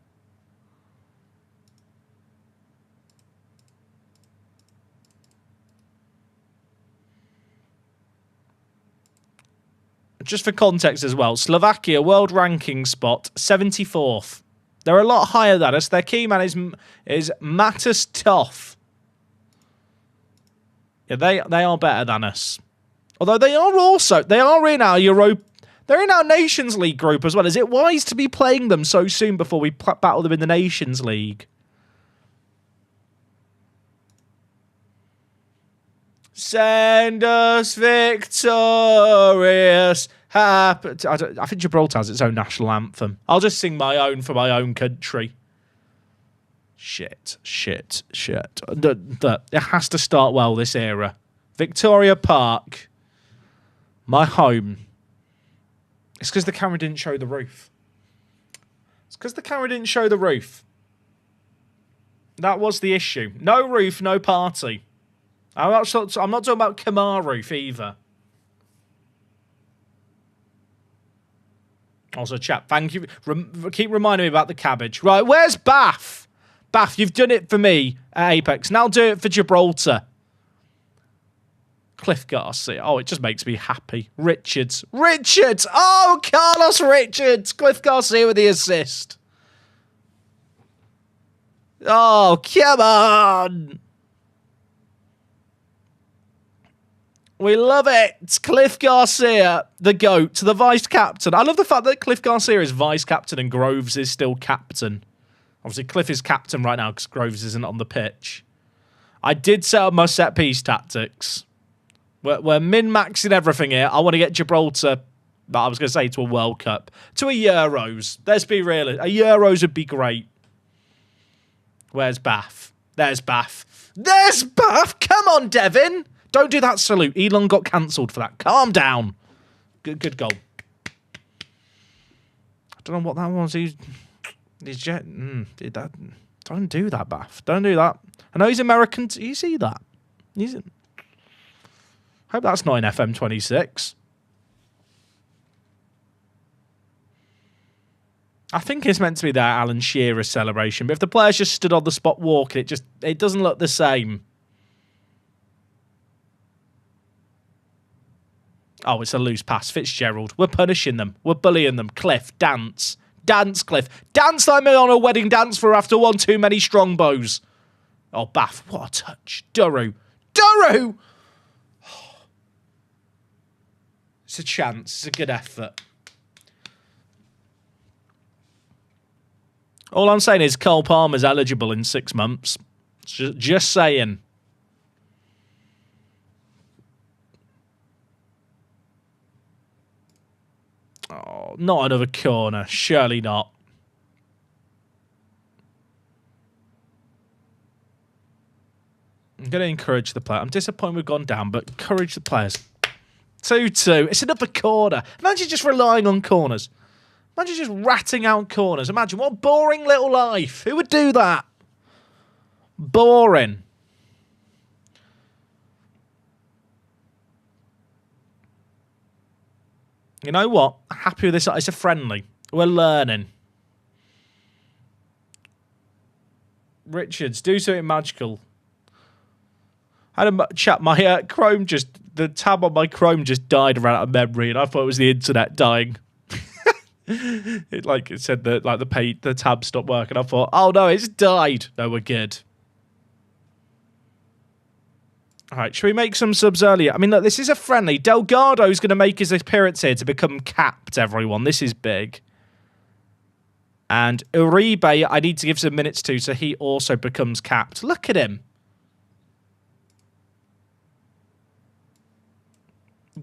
Just for context as well, Slovakia world ranking spot 74th. They're a lot higher than us. Their key man is Matus Toff. Yeah, they are better than us. Although they are in our they're in our Nations League group as well. Is it wise to be playing them so soon before we battle them in the Nations League? Send us victorious. Happy. I think Gibraltar has its own national anthem. I'll just sing my own for my own country. Shit. It has to start well this era. Victoria Park. My home. It's because the camera didn't show the roof. That was the issue. No roof, no party. I'm not talking about Kamar roof either. Also, chat, thank you. Keep reminding me about the cabbage. Right, where's Bath? Bath, you've done it for me at Apex. Now do it for Gibraltar. Cliff Garcia. Oh, it just makes me happy. Richards. Oh, Carlos Richards. Cliff Garcia with the assist. Oh, come on. We love it. It's Cliff Garcia, the GOAT, the vice-captain. I love the fact that Cliff Garcia is vice-captain and Groves is still captain. Obviously, Cliff is captain right now because Groves isn't on the pitch. I did set up my set-piece tactics. We're min-maxing everything here. I want to get Gibraltar, I was going to say, to a World Cup. To a Euros. Let's be real. A Euros would be great. Where's Bath? There's Bath. There's Bath! Come on, Devin! Don't do that salute. Elon got cancelled for that. Calm down. Good goal. I don't know what that was. Did that? Don't do that, Bath. Don't do that. I know he's American. You see that? Hope that's not in FM26. I think it's meant to be that Alan Shearer celebration, but if the players just stood on the spot walking, it doesn't look the same. Oh, it's a loose pass. Fitzgerald. We're punishing them. We're bullying them. Cliff, dance. Dance, Cliff. Dance like me on a wedding dance floor after one too many strongbows. Oh, Bath. What a touch. Duru. It's a chance. It's a good effort. All I'm saying is Cole Palmer's eligible in 6 months. Just saying. Oh, not another corner. Surely not. I'm going to encourage the player. I'm disappointed we've gone down, but encourage the players. 2-2. It's another corner. Imagine just relying on corners. Imagine just ratting out corners. Imagine what a boring little life. Who would do that? Boring. You know what? Happy with this. It's a friendly. We're learning. Richards, do something magical. I had a chat. My the tab on my Chrome just died and ran out of memory, and I thought it was the internet dying. it said that the tab stopped working. I thought, oh no, it's died. No, we're good. All right, should we make some subs earlier? I mean, look, this is a friendly. Delgado's going to make his appearance here to become capped, everyone. This is big. And Uribe, I need to give some minutes to, so he also becomes capped. Look at him.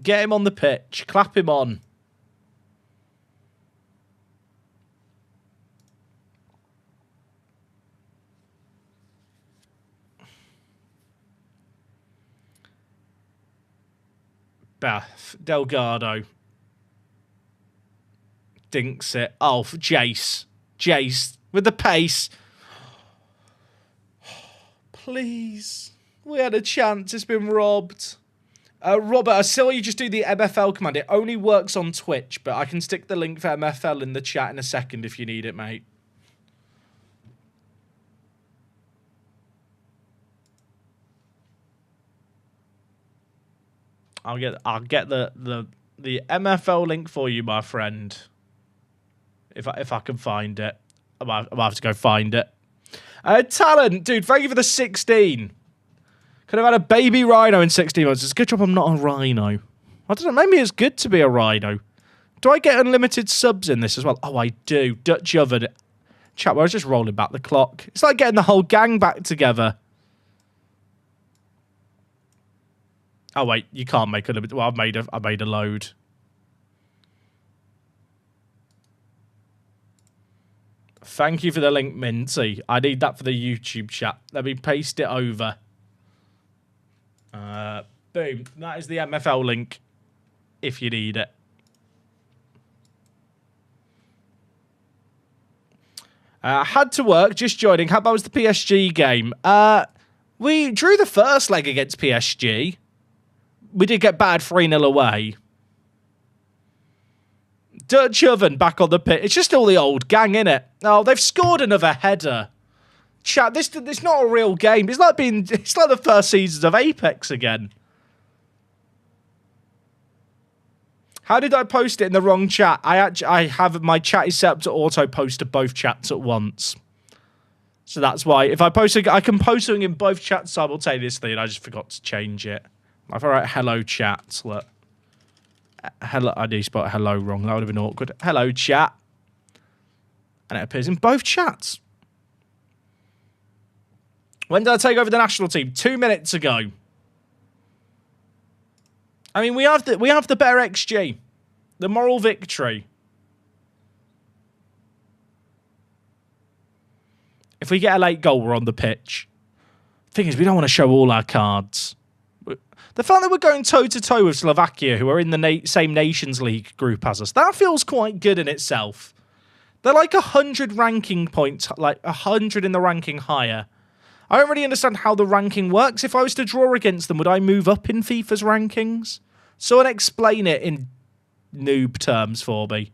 Get him on the pitch. Clap him on. Beth. Delgado. Dinks it. Oh, for Jace. Jace with the pace. Please. We had a chance. It's been robbed. Robert, I saw you just do the MFL command. It only works on Twitch, but I can stick the link for MFL in the chat in a second if you need it, mate. I'll get the MFL link for you, my friend. If I can find it. I'll have to go find it. Talent, dude, thank you for the 16. Could have had a baby rhino in 16 months. It's a good job I'm not a rhino. I don't know, maybe it's good to be a rhino. Do I get unlimited subs in this as well? Oh, I do. Dutch oven. Chat, I was just rolling back the clock. It's like getting the whole gang back together. Oh, wait, you can't make unlimited. Well, I made a load. Thank you for the link, Minty. I need that for the YouTube chat. Let me paste it over. Boom. That is the MFL link if you need it. Had to work, just joining. How about was the PSG game? We drew the first leg against PSG. We did get bad 3-0 away. Dutch oven back on the pit. It's just all the old gang, innit? Oh, they've scored another header. Chat, this not a real game. It's like the first seasons of Apex again. How did I post it in the wrong chat? I have my chat is set up to auto post to both chats at once. So that's why if I can post something in both chats simultaneously, and I just forgot to change it. If I write hello chat, look. Hello, I do spot hello wrong. That would have been awkward. Hello chat. And it appears in both chats. When did I take over the national team? 2 minutes ago. I mean, we have the better XG. The moral victory. If we get a late goal, we're on the pitch. Thing is, we don't want to show all our cards. The fact that we're going toe-to-toe with Slovakia, who are in the same Nations League group as us, that feels quite good in itself. They're like 100 ranking points, like 100 in the ranking higher. I don't really understand how the ranking works. If I was to draw against them, would I move up in FIFA's rankings? Someone explain it in noob terms for me.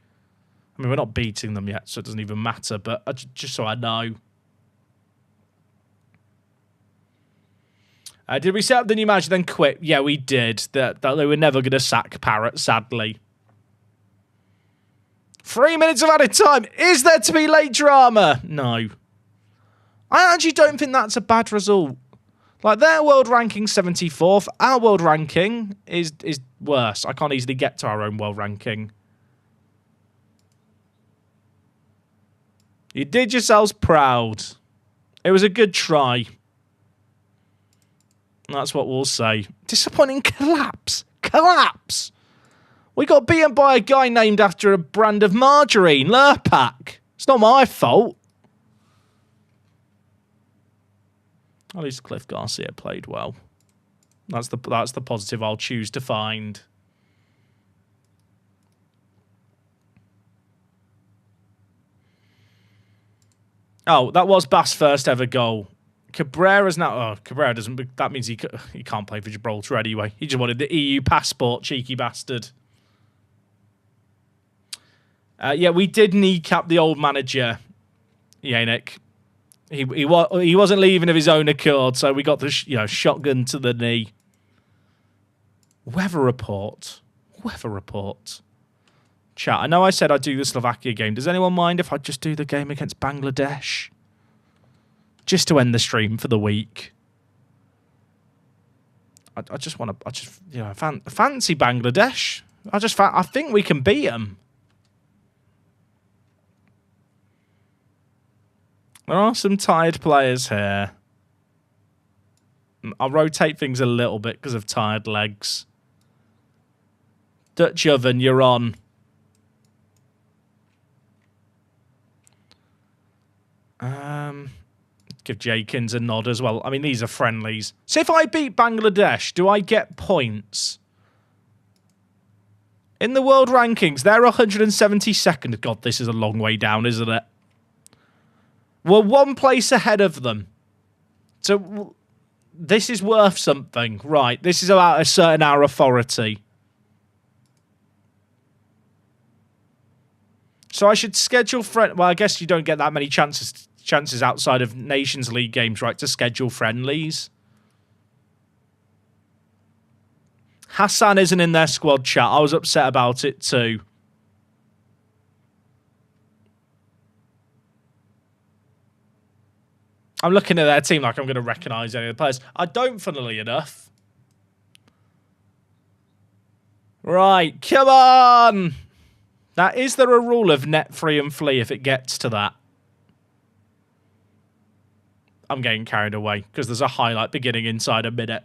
I mean, we're not beating them yet, so it doesn't even matter, but just so I know. Did we set up the new manager then quit? Yeah, we did. That they were never going to sack Parrott, sadly. 3 minutes of added time. Is there to be late drama? No. I actually don't think that's a bad result. Like, their world ranking 74th. Our world ranking is worse. I can't easily get to our own world ranking. You did yourselves proud. It was a good try. That's what we'll say. Disappointing collapse. Collapse. We got beaten by a guy named after a brand of margarine, Lurpak. It's not my fault. At least Cliff Garcia played well. That's the positive I'll choose to find. Oh, that was Bass' first ever goal. Cabrera's now... Oh, Cabrera doesn't... That means he can't play for Gibraltar anyway. He just wanted the EU passport, cheeky bastard. Yeah, we did kneecap the old manager, Yannick. He wasn't leaving of his own accord, so we got the shotgun to the knee. Weather report. Chat, I know I said I'd do the Slovakia game. Does anyone mind if I just do the game against Bangladesh? Just to end the stream for the week. I fancy Bangladesh. I think we can beat them. There are some tired players here. I'll rotate things a little bit because of tired legs. Dutch Oven, you're on. Give Jakins a nod as well. I mean, these are friendlies. So if I beat Bangladesh, do I get points? In the world rankings, they're 172nd. God, this is a long way down, isn't it? We're one place ahead of them. So this is worth something. Right, this is about a certain our authority. So I should schedule well, I guess you don't get that many chances outside of Nations League games, right, to schedule friendlies. Hassan isn't in their squad, chat. I was upset about it too. I'm looking at their team like I'm going to recognise any of the players. I don't, funnily enough. Right, come on! Now, is there a rule of net free and flee if it gets to that? I'm getting carried away because there's a highlight beginning inside a minute.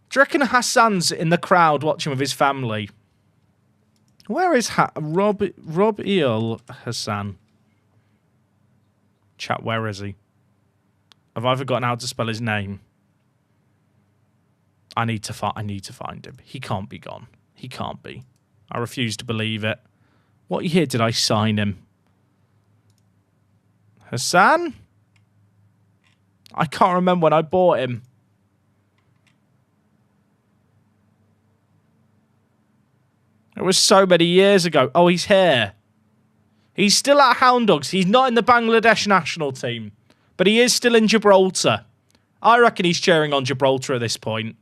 Do you reckon Hassan's in the crowd watching with his family? Where is Rob Eel Hassan? Chat, where is he? Have I forgotten how to spell his name? I need to find him. He can't be gone. He can't be. I refuse to believe it. What year did I sign him? Hassan? I can't remember when I bought him. It was so many years ago. Oh, he's here. He's still at Hound Dogs. He's not in the Bangladesh national team. But he is still in Gibraltar. I reckon he's cheering on Gibraltar at this point.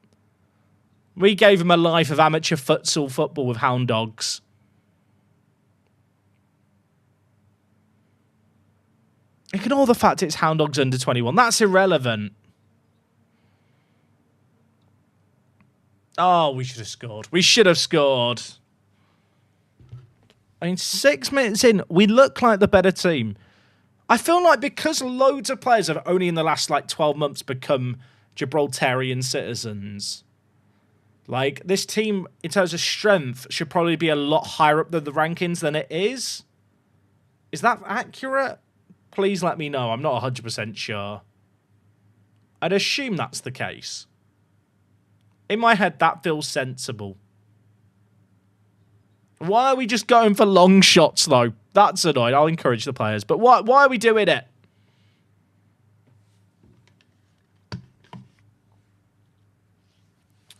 We gave him a life of amateur futsal football with Hound Dogs. Ignore the fact it's Hound Dogs under 21. That's irrelevant. Oh, we should have scored. We should have scored. I mean, 6 minutes in, we look like the better team. I feel like because loads of players have only in the last 12 months become Gibraltarian citizens, like this team, in terms of strength, should probably be a lot higher up than the rankings than it is. Is that accurate? Please let me know. I'm not 100% sure. I'd assume that's the case. In my head, that feels sensible. Why are we just going for long shots, though? That's annoying. I'll encourage the players. But why are we doing it?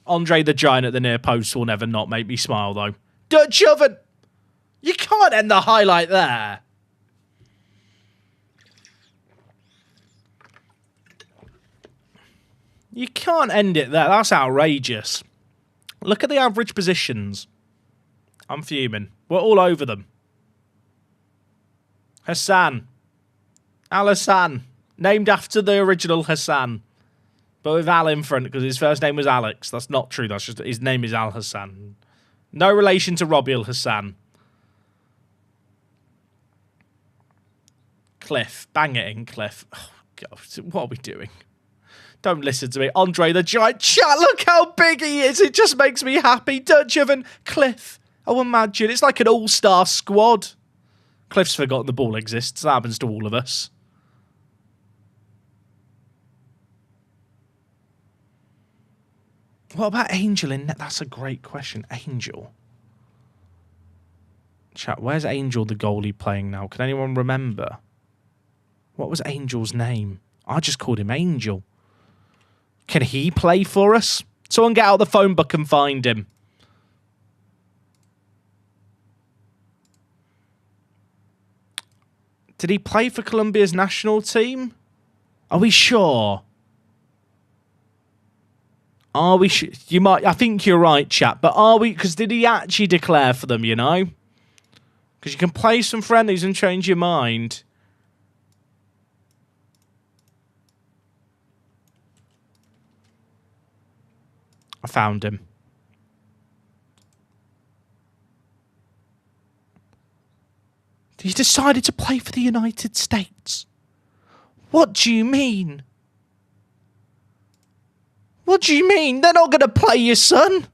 Andre the Giant at the near post will never not make me smile, though. Dutch Oven! You can't end the highlight there. You can't end it there. That's outrageous. Look at the average positions. I'm fuming. We're all over them. Hassan. Al-Hassan. Named after the original Hassan. But with Al in front because his first name was Alex. That's not true. That's just his name is Al-Hassan. No relation to Robbie Al-Hassan. Cliff. Bang it in, Cliff. Oh, God. What are we doing? Don't listen to me. Andre the Giant. Chat, look how big he is. It just makes me happy. Dutch Oven. Cliff. Oh, imagine. It's like an all-star squad. Cliff's forgotten the ball exists. That happens to all of us. What about Angel in net? That's a great question. Angel. Chat, where's Angel, the goalie, playing now? Can anyone remember? What was Angel's name? I just called him Angel. Can he play for us? Someone get out the phone book and find him. Did he play for Colombia's national team? Are we sure? Are we sure? You might. I think you're right, chap. But are we? Because did he actually declare for them? You know, because you can play some friendlies and change your mind. I found him. He decided to play for the United States. What do you mean? What do you mean? They're not going to play you, son.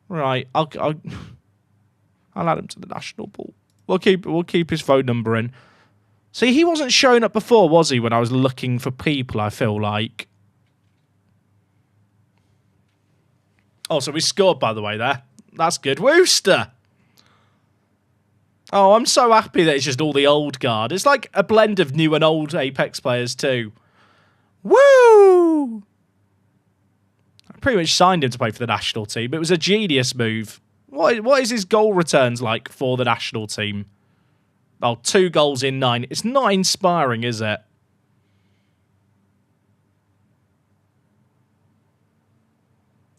Right, I'll add him to the national pool. We'll keep his phone number in. See, he wasn't showing up before, was he? When I was looking for people, I feel like. Oh, so we scored, by the way, there. That's good. Wooster. Oh, I'm so happy that it's just all the old guard. It's like a blend of new and old Apex players too. Woo! I pretty much signed him to play for the national team. It was a genius move. What is his goal returns like for the national team? Oh, 2 goals in 9. It's not inspiring, is it?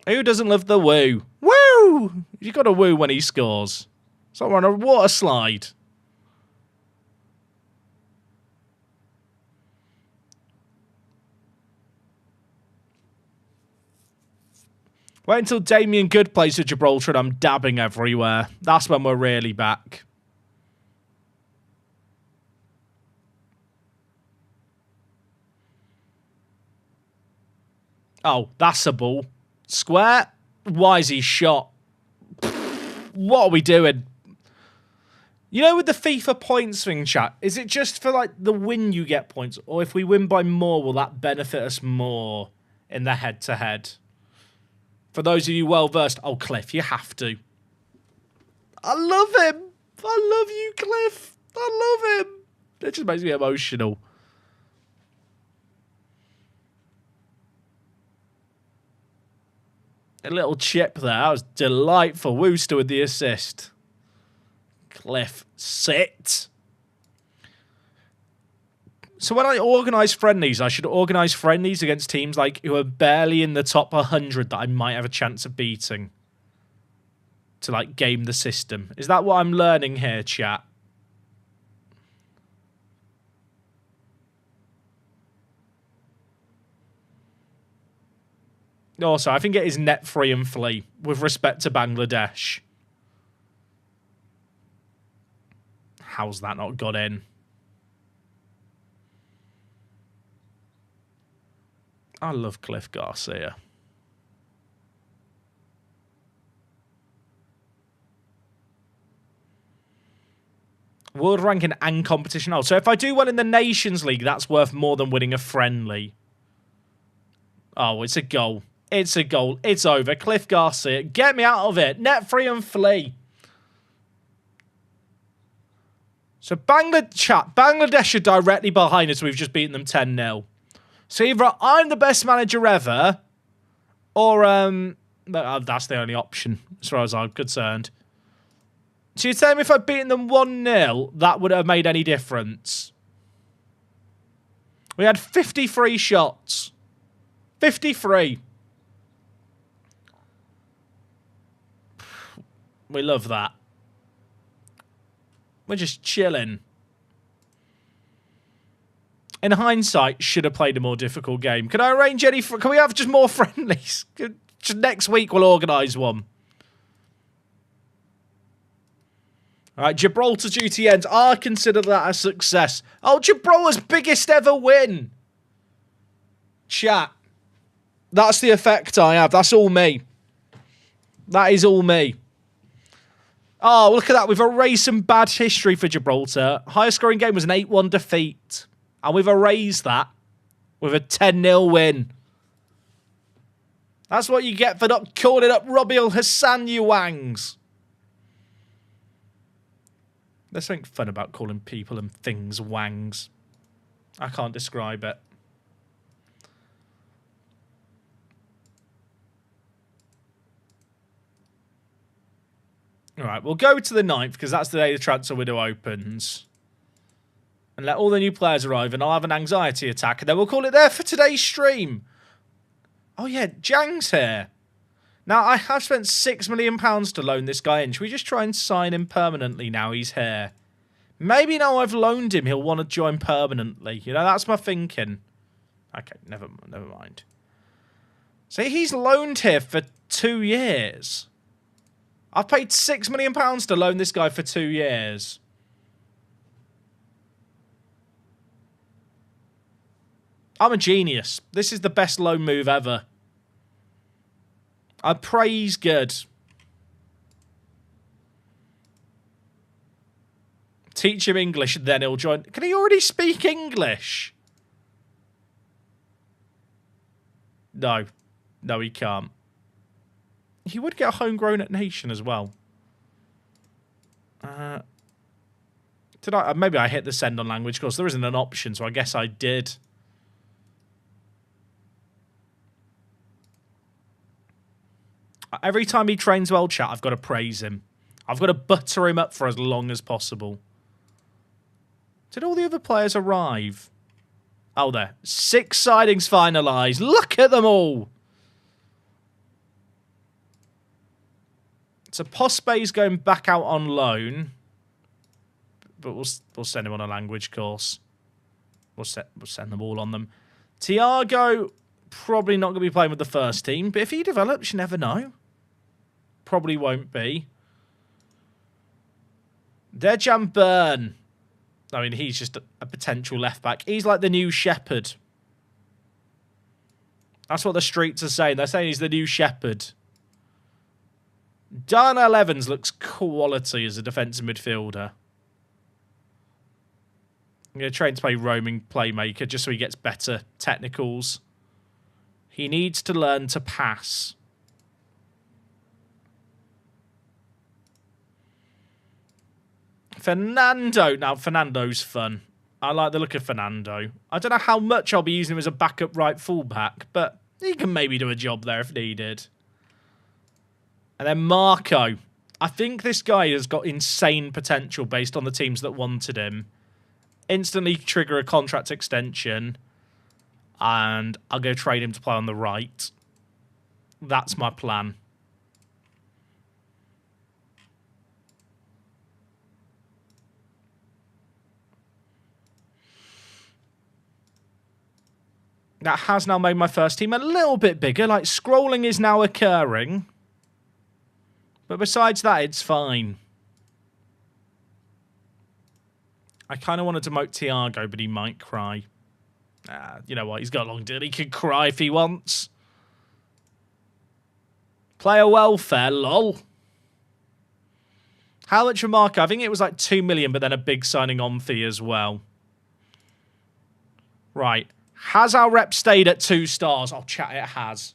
Who doesn't love the woo? Woo! You got to woo when he scores. Someone on a water slide. Wait until Damien Good plays for Gibraltar and I'm dabbing everywhere. That's when we're really back. Oh, that's a ball. Square? Why is he shot? What are we doing? You know, with the FIFA point swing, chat, is it just for, like, the win you get points? Or if we win by more, will that benefit us more in the head-to-head? For those of you well-versed, oh, Cliff, you have to. I love him. I love you, Cliff. I love him. It just makes me emotional. A little chip there. That was delightful. Wooster with the assist. Cliff, sit. So when I organise friendlies, I should organise friendlies against teams like who are barely in the top 100 that I might have a chance of beating. To like game the system. Is that what I'm learning here, chat? Also, I think it is net free and flee with respect to Bangladesh. How's that not got in? I love Cliff Garcia. World ranking and competition. Oh, so if I do well in the Nations League, that's worth more than winning a friendly. Oh, it's a goal. It's a goal. It's over. Cliff Garcia, get me out of it. Net free and flee. So Bangladesh are directly behind us. We've just beaten them 10-0. So either I'm the best manager ever, or that's the only option as far as I'm concerned. So you're telling me if I'd beaten them 1-0, that would have made any difference? We had 53 shots. 53. We love that. We're just chilling. In hindsight, should have played a more difficult game. Can I arrange any... Can we have just more friendlies? Just next week we'll organise one. All right, Gibraltar duty ends. I consider that a success. Oh, Gibraltar's biggest ever win. Chat. That's the effect I have. That's all me. That is all me. Oh, look at that. We've erased some bad history for Gibraltar. Highest scoring game was an 8-1 defeat. And we've erased that with a 10-0 win. That's what you get for not calling up Robiel Hassan, you wangs. There's something fun about calling people and things wangs. I can't describe it. All right, we'll go to the 9th because that's the day the transfer window opens. And let all the new players arrive, and I'll have an anxiety attack, and then we'll call it there for today's stream. Oh yeah, Jang's here. Now, I have spent £6 million to loan this guy in. Should we just try and sign him permanently now he's here? Maybe now I've loaned him, he'll want to join permanently. You know, that's my thinking. Okay, never mind. See, he's loaned here for 2 years. I've paid £6 million to loan this guy for 2 years. I'm a genius. This is the best loan move ever. I pray he's good. Teach him English, then he'll join. Can he already speak English? No. No, he can't. He would get a homegrown at Nation as well. Did I? Maybe I hit the send on language course. There isn't an option, so I guess I did. Every time he trains well, chat, I've got to praise him. I've got to butter him up for as long as possible. Did all the other players arrive? Oh, there. 6 signings finalised. Look at them all. So Pospey's going back out on loan. But we'll send him on a language course. We'll send them all on them. Thiago, probably not going to be playing with the first team. But if he develops, you never know. Probably won't be. Dejan Byrne. I mean, he's just a potential left-back. He's like the new Shepherd. That's what the streets are saying. They're saying he's the new Shepherd. Darnell Evans looks quality as a defensive midfielder. I'm going to train to play roaming playmaker just so he gets better technicals. He needs to learn to pass. Fernando. Now, Fernando's fun. I like the look of Fernando. I don't know how much I'll be using him as a backup right fullback, but he can maybe do a job there if needed. And then Marco. I think this guy has got insane potential based on the teams that wanted him. Instantly trigger a contract extension. And I'll go trade him to play on the right. That's my plan. That has now made my first team a little bit bigger. Like, scrolling is now occurring. But besides that, it's fine. I kind of want to demote Thiago, but he might cry. You know what? He's got a long deal. He can cry if he wants. Player welfare, lol. How much for Marco? I think it was like 2 million, but then a big signing on fee as well. Right. Has our rep stayed at 2 stars? Oh, chat, it has.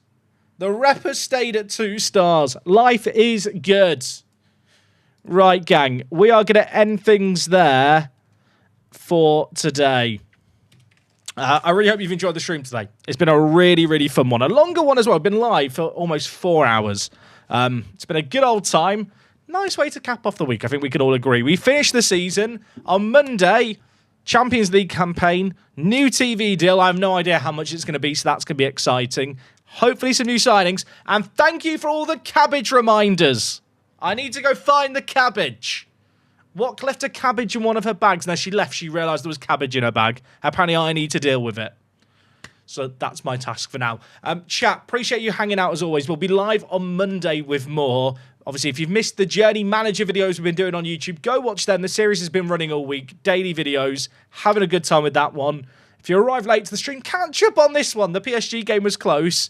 The rep has stayed at 2 stars. Life is good. Right, gang. We are going to end things there for today. I really hope you've enjoyed the stream today. It's been a really, really fun one. A longer one as well. I've been live for almost 4 hours. It's been a good old time. Nice way to cap off the week. I think we can all agree. We finished the season on Monday. Champions League campaign, new TV deal. I have no idea how much it's going to be, so that's going to be exciting. Hopefully some new signings. And thank you for all the cabbage reminders. I need to go find the cabbage. What left a cabbage in one of her bags, and as she left, she realised there was cabbage in her bag. Apparently, I need to deal with it. So that's my task for now. Chat, appreciate you hanging out as always. We'll be live on Monday with more. Obviously, if you've missed the Journey Manager videos we've been doing on YouTube, go watch them. The series has been running all week. Daily videos. Having a good time with that one. If you arrived late to the stream, catch up on this one. The PSG game was close.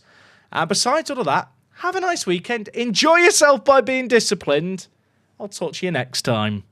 Besides all of that, have a nice weekend. Enjoy yourself by being disciplined. I'll talk to you next time.